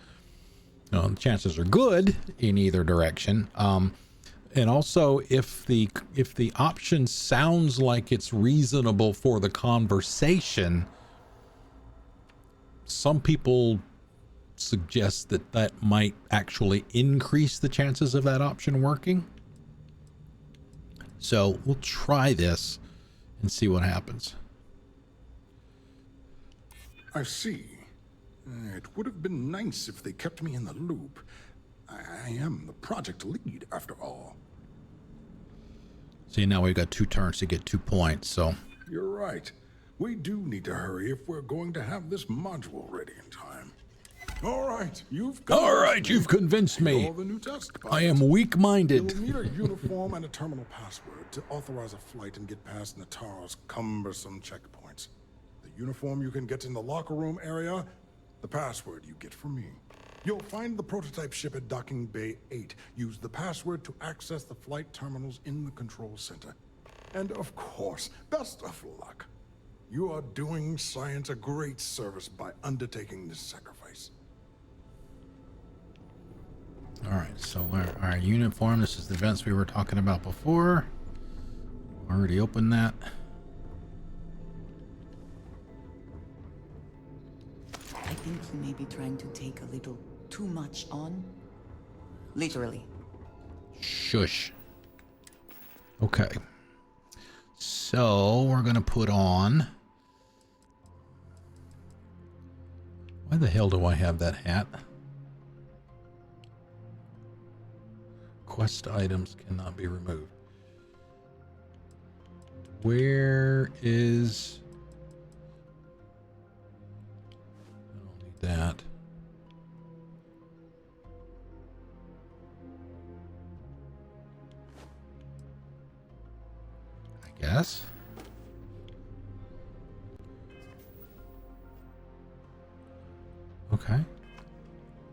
The chances are good in either direction. And also, if the option sounds like it's reasonable for the conversation, some people suggest that that might actually increase the chances of that option working. So we'll try this and see what happens. I see. It would have been nice if they kept me in the loop. I am the project lead, after all. See, now we've got 2 turns to get 2 points, so... You're right. We do need to hurry if we're going to have this module ready in time. All right, you've convinced me. You're the new test pilot. I am weak-minded. You'll need a uniform and a terminal password to authorize a flight and get past Natara's cumbersome checkpoints. The uniform you can get in the locker room area, the password you get from me. You'll find the prototype ship at Docking Bay 8. Use the password to access the flight terminals in the control center. And of course, best of luck. You are doing science a great service by undertaking this sacrifice. All right, so our uniform, this is the vents we were talking about before. Already opened that. I think you may be trying to take a little too much on. Literally. Shush. Okay. So we're gonna put on. Why the hell do I have that hat? Quest items cannot be removed. Where is... I don't need that. I guess. Okay.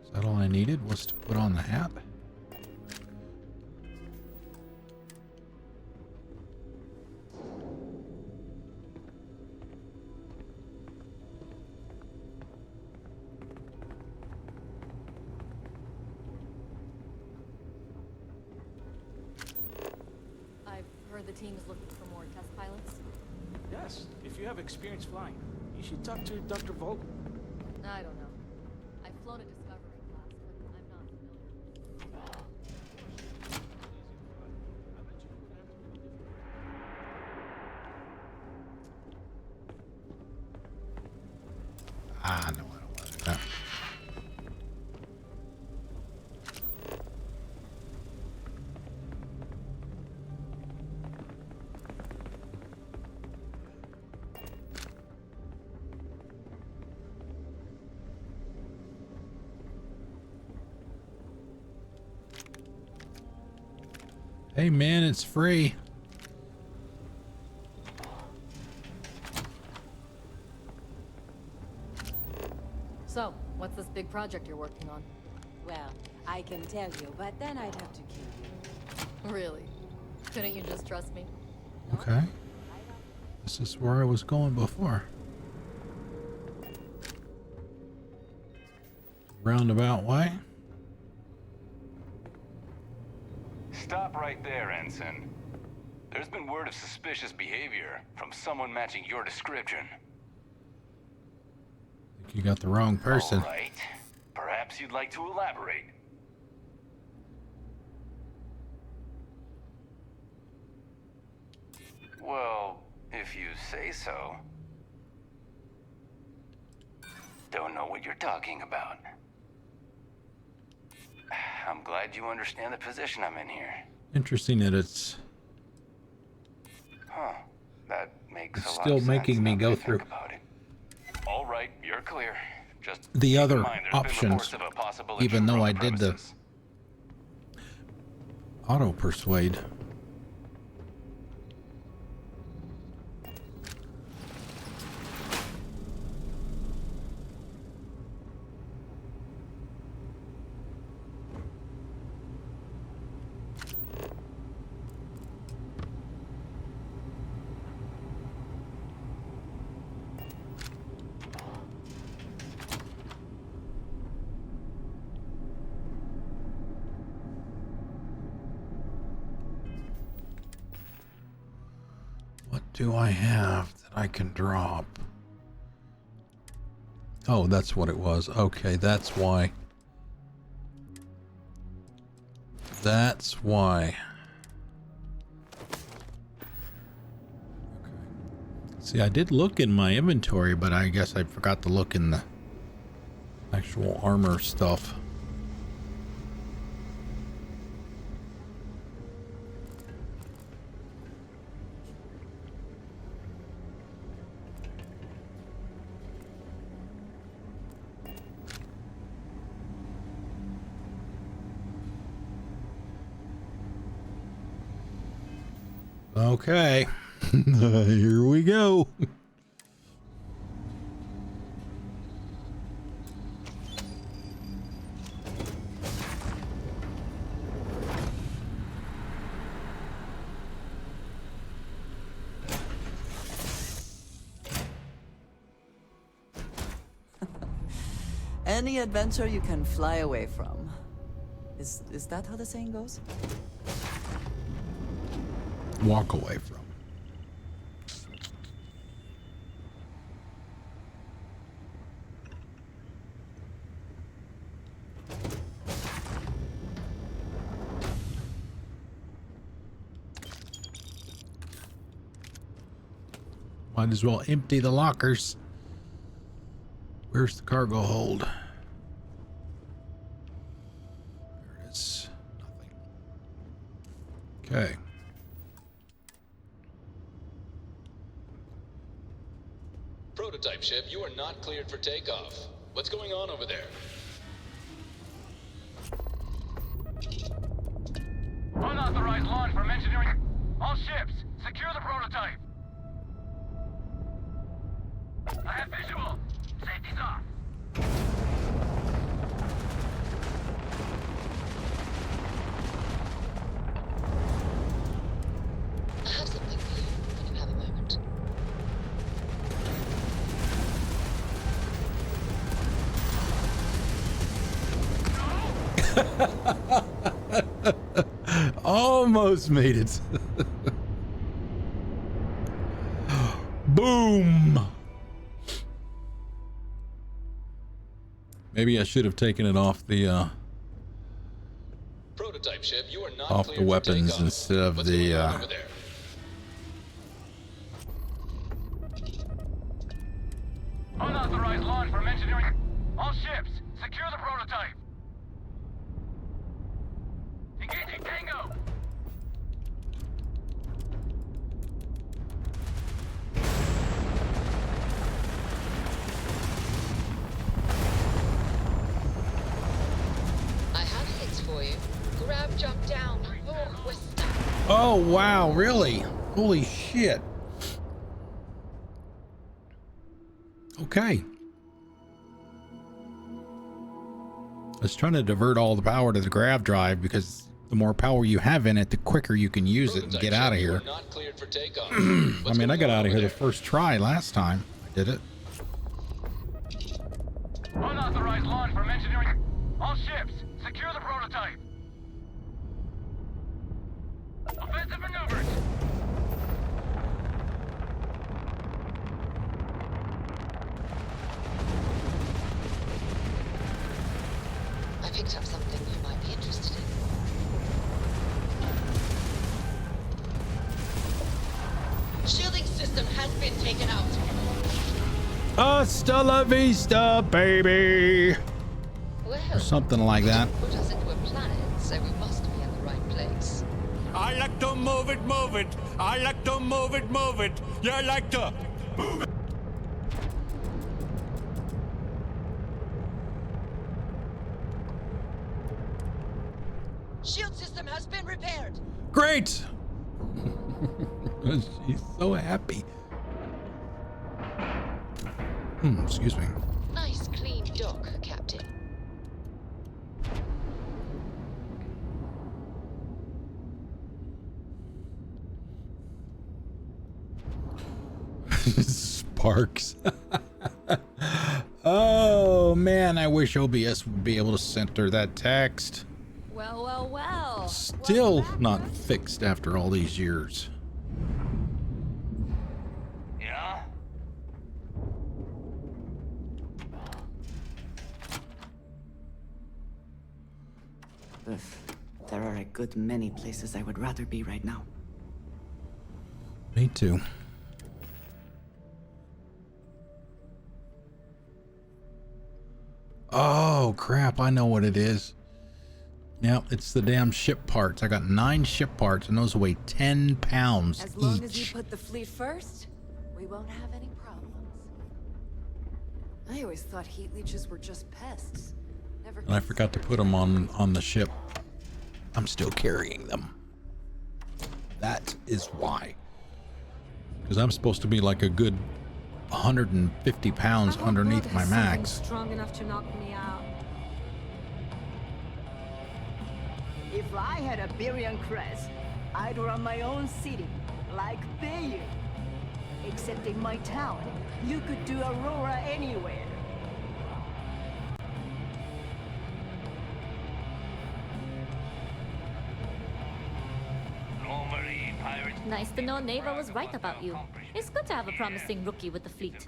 Is that all I needed was to put on the hat? The team is looking for more test pilots. Yes, if you have experience flying, you should talk to Dr. Vogel. I don't know. I've flown a Discovery class, but I'm not familiar. Ah, no, I don't want to do that. Hey man, it's free. So, what's this big project you're working on? Well, I can tell you, but then I'd have to kill you. Really? Couldn't you just trust me? Okay. This is where I was going before. Roundabout way. Stop right there, Ensign. There's been word of suspicious behavior from someone matching your description. I think you got the wrong person. All right. Perhaps you'd like to elaborate. Well, if you say so. Don't know what you're talking about. I'm glad you understand the position I'm in here. Interesting that it's That makes a lot still of making sense me now go that I through think about it. All right, you're clear. Just the keep other in mind there's been options, reports of a possible even intruder though on I the did the premises. auto persuade. What do I have that I can drop? Oh, that's what it was. Okay, that's why. That's why. Okay. See, I did look in my inventory, but I guess I forgot to look in the actual armor stuff. Okay. Here we go. Any adventure you can fly away from. Is that how the saying goes? Walk away from. Might as well empty the lockers. Where's the cargo hold? There it is. Nothing. Okay. Prototype ship, you are not cleared for takeoff. What's going on over there? Unauthorized launch from engineering. All ships, secure the prototype. I have visual. Safety's off. I have something for you when you have a moment. Almost made it. Boom. Maybe I should have taken it off the Prototype ship, you are not off the weapons instead of the Unauthorized launch from engineering. All ships, secure the prototype. Engaging Tango. I have hits for you. Grab, jump down. Oh, we're stuck. Oh wow, really? Holy shit. Okay. I was trying to divert all the power to the grav drive because the more power you have in it, the quicker you can use it and get out of here. I mean, I got out of here the first try last time I did it. Unauthorized launch from engineering. All ships, secure the prototype. Offensive maneuvers. I picked up something you might be interested in. Shielding system has been taken out. Hasta la vista, baby. Well, Or something like that. put us into a planet, so we must be in the right place. I like to move it, move it. I like to move it, move it. You like to move it. Shield system has been repaired. Great. She's so happy. Excuse me. Nice clean dock, Captain. Sparks. Oh man, I wish OBS would be able to center that text. Well, well, well. Still not fixed after all these years. Yeah? There are a good many places I would rather be right now. Me too. Oh crap, I know what it is. Yep, it's the damn ship parts. I got 9 ship parts and those weigh 10 pounds As long each. as you put the fleet first, we won't have any problems. I always thought heat leeches were just pests. Never. And I forgot to put them on the ship. I'm still carrying them. That is why. Because I'm supposed to be like a good 150 pounds underneath my max. Strong enough to knock me out. If I had a Berian crest, I'd run my own city, like Bayou. Except in my town, you could do Aurora anywhere. Nice to know Naeva was right about you. It's good to have a promising rookie with the fleet.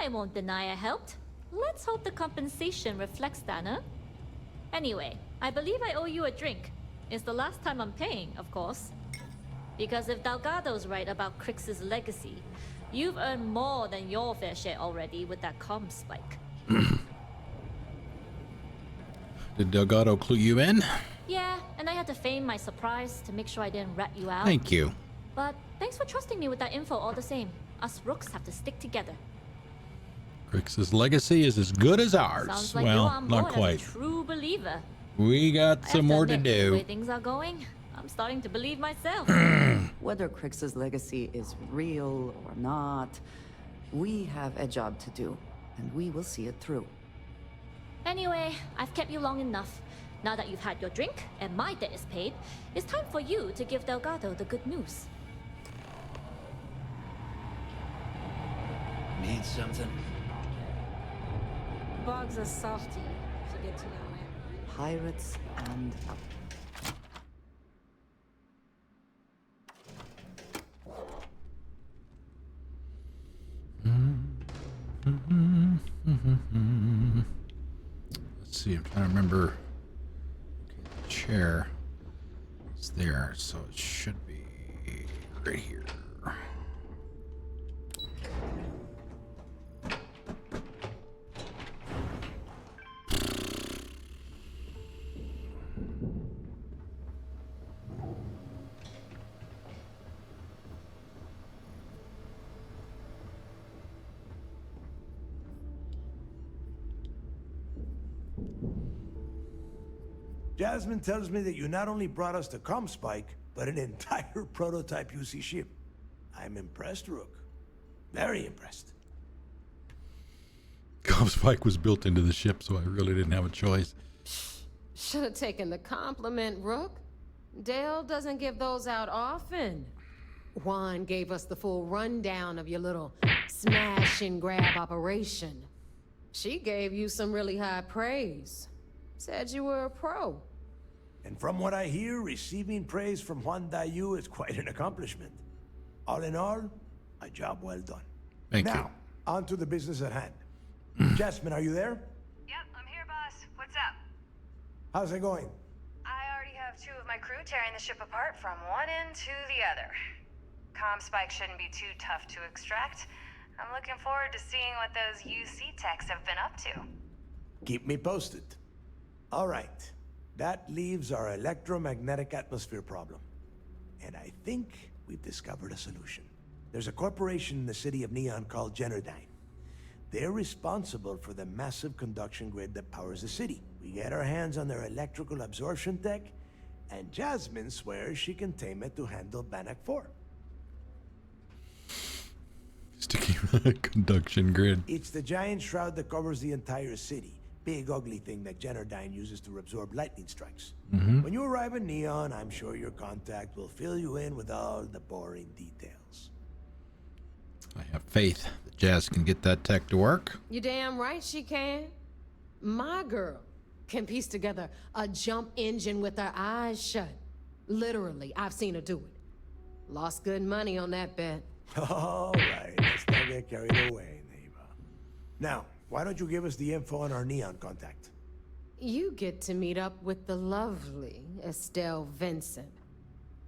I won't deny I helped. Let's hope the compensation reflects that, huh? Anyway, I believe I owe you a drink. It's the last time I'm paying, of course. Because if Delgado's right about Crix's legacy, you've earned more than your fair share already with that comm spike. Did Delgado clue you in? Yeah, and I had to feign my surprise to make sure I didn't rat you out. Thank you. But thanks for trusting me with that info all the same. Us rooks have to stick together. Crix's legacy is as good as ours. Sounds like well, you're on board not quite. as a true believer. We got some more to The do. way things are going, I'm starting to believe myself. Whether Crix's legacy is real or not, we have a job to do, and we will see it through. Anyway, I've kept you long enough. Now that you've had your drink and my debt is paid, it's time for you to give Delgado the good news. Need something? Bog's a softie, if you get to know him. Pirates and up. Let's see, I'm trying to remember. Okay, the chair is there, so it should be right here. Jasmine tells me that you not only brought us the comm spike, but an entire prototype UC ship. I'm impressed, Rook. Very impressed. Comm spike was built into the ship, so I really didn't have a choice. Should have taken the compliment, Rook. Dale doesn't give those out often. Juan gave us the full rundown of your little smash and grab operation. She gave you some really high praise. Said you were a pro. And from what I hear, receiving praise from Juan Dayu is quite an accomplishment. All in all, a job well done. Thank you. Now, on to the business at hand. Jasmine, are you there? Yep, I'm here, boss. What's up? How's it going? I already have 2 of my crew tearing the ship apart from one end to the other. Comm spike shouldn't be too tough to extract. I'm looking forward to seeing what those UC techs have been up to. Keep me posted. All right. That leaves our electromagnetic atmosphere problem. And I think we've discovered a solution. There's a corporation in the city of Neon called Generdyne. They're responsible for the massive conduction grid that powers the city. We get our hands on their electrical absorption tech, and Jasmine swears she can tame it to handle Bannock 4. Sticky conduction grid. It's the giant shroud that covers the entire city. Big ugly thing that Generdyne uses to absorb lightning strikes. When you arrive in Neon, I'm sure your contact will fill you in with all the boring details. I have faith that Jazz can get that tech to work. You damn right she can. My girl can piece together a jump engine with her eyes shut. Literally, I've seen her do it. Lost good money on that bet. All right, let's not get carried away, Naeva. Now, why don't you give us the info on our Neon contact? You get to meet up with the lovely Estelle Vincent.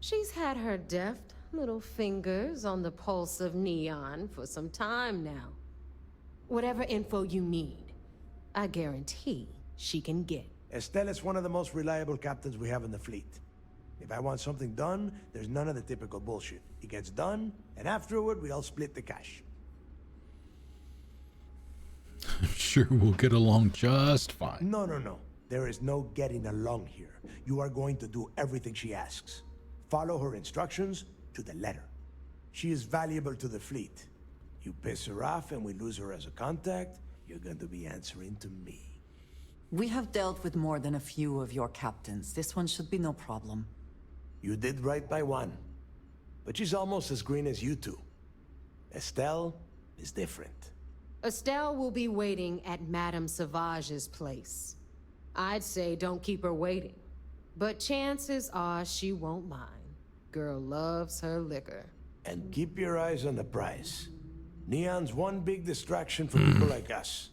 She's had her deft little fingers on the pulse of Neon for some time now. Whatever info you need, I guarantee she can get. Estelle is one of the most reliable captains we have in the fleet. If I want something done, there's none of the typical bullshit. It gets done, and afterward, we all split the cash. I'm sure we'll get along just fine. No. There is no getting along here. You are going to do everything she asks. Follow her instructions to the letter. She is valuable to the fleet. You piss her off and we lose her as a contact, you're going to be answering to me. We have dealt with more than a few of your captains. This one should be no problem. You did right by one. But she's almost as green as you two. Estelle is different. Estelle will be waiting at Madame Sauvage's place. I'd say don't keep her waiting. But chances are she won't mind. Girl loves her liquor. And keep your eyes on the prize. Neon's one big distraction for people like us.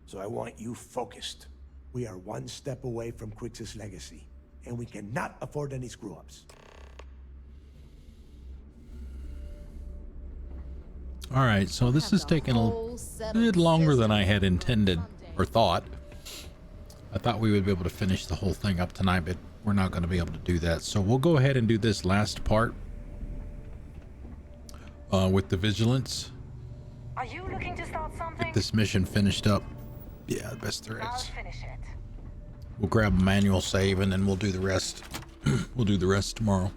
So I want you focused. We are one step away from Crix's legacy. And we cannot afford any screw-ups. All right, so this is taking a bit longer than I had intended or thought. I thought we would be able to finish the whole thing up tonight, but we're not going to be able to do that. So we'll go ahead and do this last part with the vigilance. Are you looking to start something? Get this mission finished up. Yeah, the best there I'll is. finish it. We'll grab a manual save and then we'll do the rest. We'll do the rest tomorrow.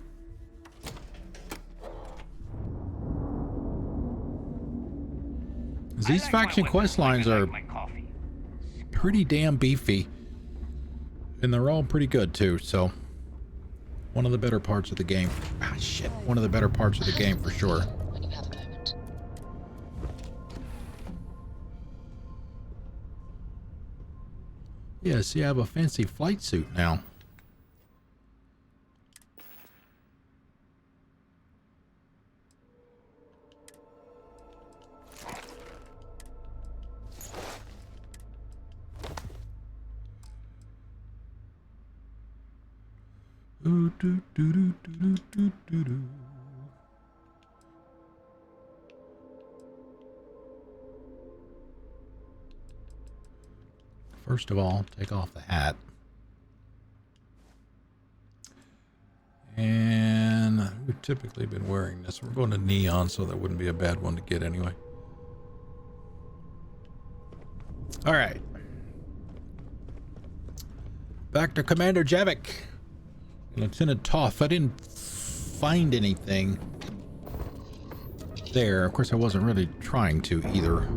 These faction quest lines are pretty damn beefy, and they're all pretty good too. So, one of the better parts of the game. Ah, shit! One of the better parts of the game for sure. When you have a moment. Yes, you have a fancy flight suit now. First of all, take off the hat. And we've typically been wearing this. We're going to neon, so that wouldn't be a bad one to get anyway. All right. Back to Commander Javik. Lieutenant Toth. I didn't find anything there. Of course, I wasn't really trying to either.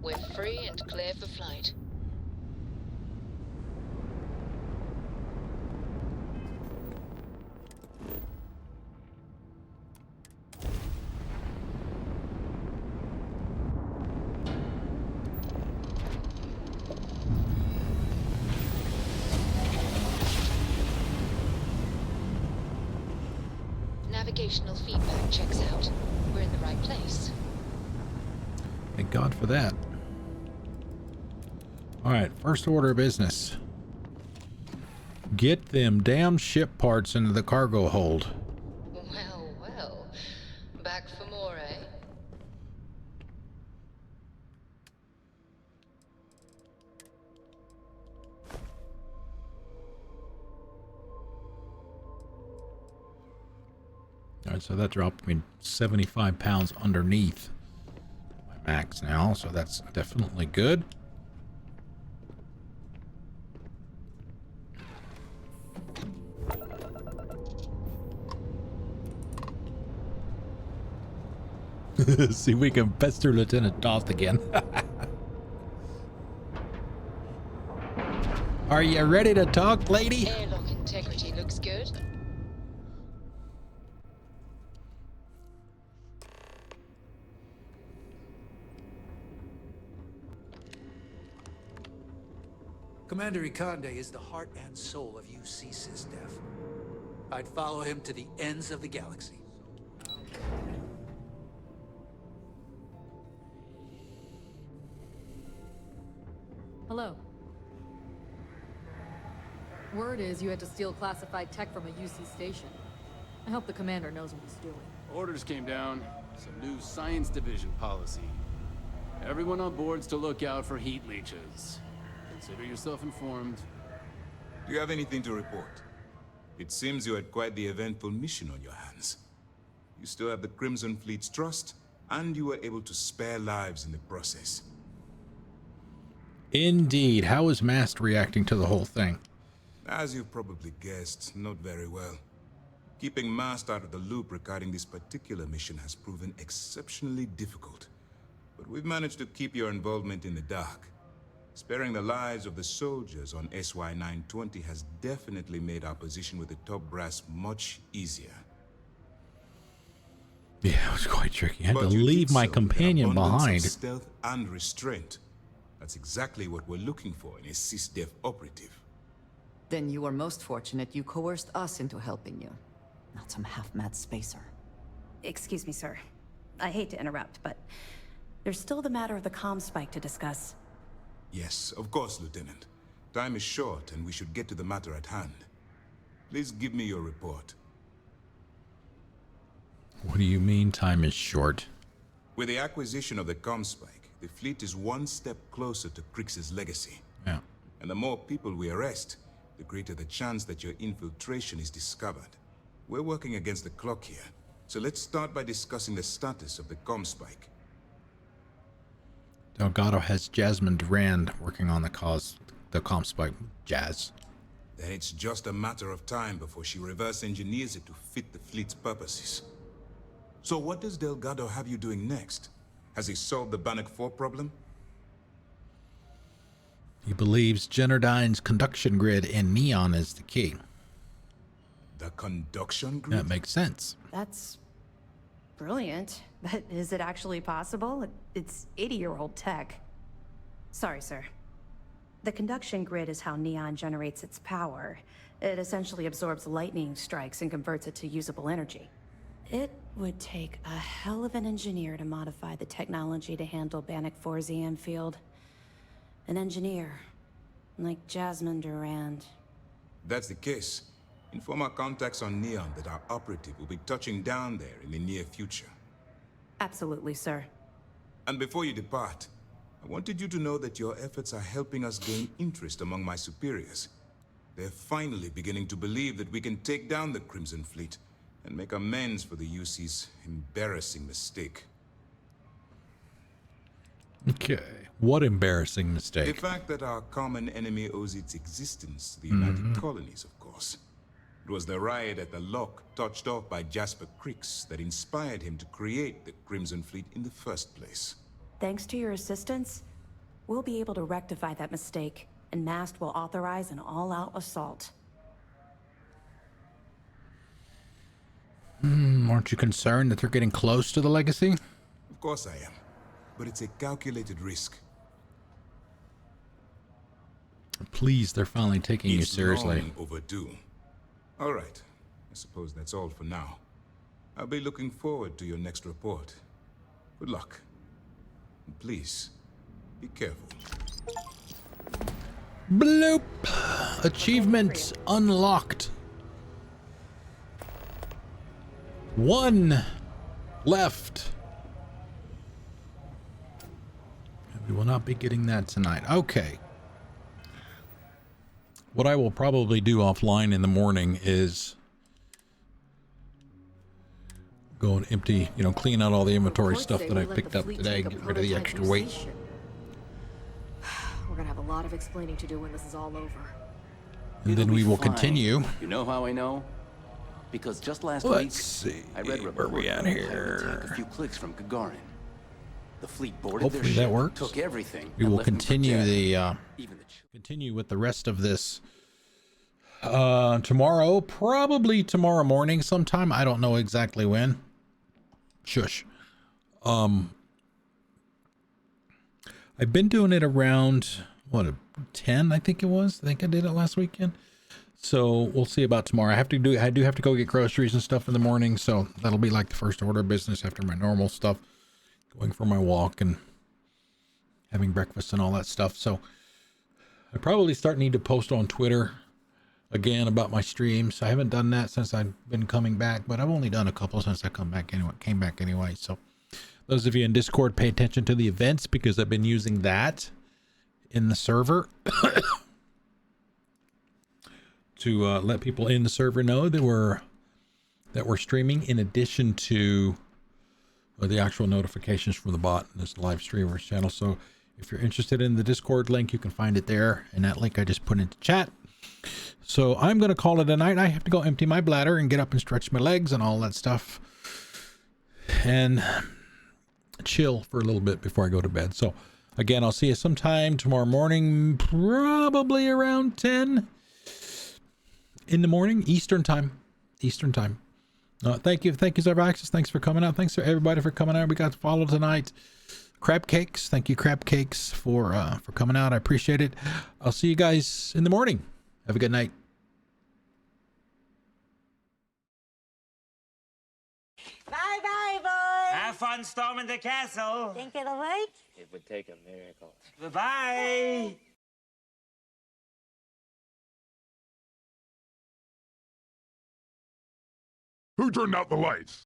We're free and clear for flight. Navigational feedback checks out. We're in the right place. Thank God for that. All right, first order of business. Get them damn ship parts into the cargo hold. Well, well. Back for more, eh? All right, so that dropped me 75 pounds underneath my max now, so that's definitely good. See if we can pester Lieutenant Toth again. Are you ready to talk, lady? Airlock integrity looks good. Commander Ikande is the heart and soul of UC SysDef. I'd follow him to the ends of the galaxy. Hello. Word is you had to steal classified tech from a UC station. I hope the commander knows what he's doing. Orders came down. Some new science division policy. Everyone on board's to look out for heat leeches. Consider yourself informed. Do you have anything to report? It seems you had quite the eventful mission on your hands. You still have the Crimson Fleet's trust, and you were able to spare lives in the process. Indeed. How is Mast reacting to the whole thing? As you've probably guessed, not very well. Keeping Mast out of the loop regarding this particular mission has proven exceptionally difficult. But we've managed to keep your involvement in the dark. Sparing the lives of the soldiers on SY-920 has definitely made our position with the top brass much easier. Yeah, it was quite tricky. I had to But you leave did my so with an companion abundance of behind. Stealth and restraint. That's exactly what we're looking for in a SysDef operative. Then you were most fortunate you coerced us into helping you. Not some half-mad spacer. Excuse me, sir. I hate to interrupt, but there's still the matter of the comm spike to discuss. Yes, of course, Lieutenant. Time is short, and we should get to the matter at hand. Please give me your report. What do you mean time is short? With the acquisition of the ComSpike, the fleet is one step closer to Krix's legacy. Yeah. And the more people we arrest, the greater the chance that your infiltration is discovered. We're working against the clock here, so let's start by discussing the status of the ComSpike. Delgado has Jasmine Durand working on the ComSpike Jazz. Then it's just a matter of time before she reverse engineers it to fit the fleet's purposes. So what does Delgado have you doing next? Has he solved the Bannock 4 problem? He believes Generdyne's conduction grid in neon is the key. The conduction grid? That makes sense. That's brilliant, but is it actually possible? It's 80-year-old tech. Sorry, sir. The conduction grid is how neon generates its power. It essentially absorbs lightning strikes and converts it to usable energy. It would take a hell of an engineer to modify the technology to handle Bannock 4's EM field. An engineer, like Jasmine Durand. That's the case. Inform our contacts on Neon that our operative will be touching down there in the near future. Absolutely, sir. And before you depart, I wanted you to know that your efforts are helping us gain interest among my superiors. They're finally beginning to believe that we can take down the Crimson Fleet and make amends for the UC's embarrassing mistake. Okay. What embarrassing mistake? The fact that our common enemy owes its existence to the United Colonies, of course. It was the riot at the Lock, touched off by Jasper Krix, that inspired him to create the Crimson Fleet in the first place. Thanks to your assistance, we'll be able to rectify that mistake, and Mast will authorize an all-out assault. Aren't you concerned that they're getting close to the legacy? Of course I am, but it's a calculated risk. Please, they're finally taking you It's seriously. long overdue. All right, I suppose that's all for now. I'll be looking forward to your next report. Good luck. And please, be careful. Bloop! Achievement unlocked. 1 left. We will not be getting that tonight. Okay. What I will probably do offline in the morning is go and empty, clean out all the inventory stuff that I picked up today, get rid of the extra weight. We're gonna have a lot of explaining to do when this is all over. And then we will continue. You know how I know? Because just last Let's week, see. I read Where are we at here? a few clicks from Gagarin. The fleet boarded Hopefully their that ship, works. took everything. We and will left them for continue dead. the continue with the rest of this tomorrow, probably tomorrow morning sometime. I don't know exactly when. Shush. I've been doing it around 10, I think it was. I think I did it last weekend. So we'll see about tomorrow. I do have to go get groceries and stuff in the morning, so that'll be like the first order of business after my normal stuff, going for my walk and having breakfast and all that stuff. So I probably need to post on Twitter again about my streams. I haven't done that since I've been coming back, but I've only done a couple since I came back anyway. So those of you in Discord, pay attention to the events because I've been using that in the server to let people in the server know that we're streaming, in addition to the actual notifications from the bot and this live streamers channel. So If you're interested in the Discord link, you can find it there. And that link I just put into chat. So I'm going to call it a night. I have to go empty my bladder and get up and stretch my legs and all that stuff. And chill for a little bit before I go to bed. So again, I'll see you sometime tomorrow morning, probably around 10 in the morning, Eastern time. Thank you, Zervaxis. Thanks for coming out. Thanks for everybody for coming out. We got to follow tonight. Crab Cakes, thank you, Crab Cakes, for coming out. I appreciate it. I'll see you guys in the morning. Have a good night. Bye-bye, boys. Have fun storming the castle. Think it'll work? It would take a miracle. Bye-bye. Who turned out the lights?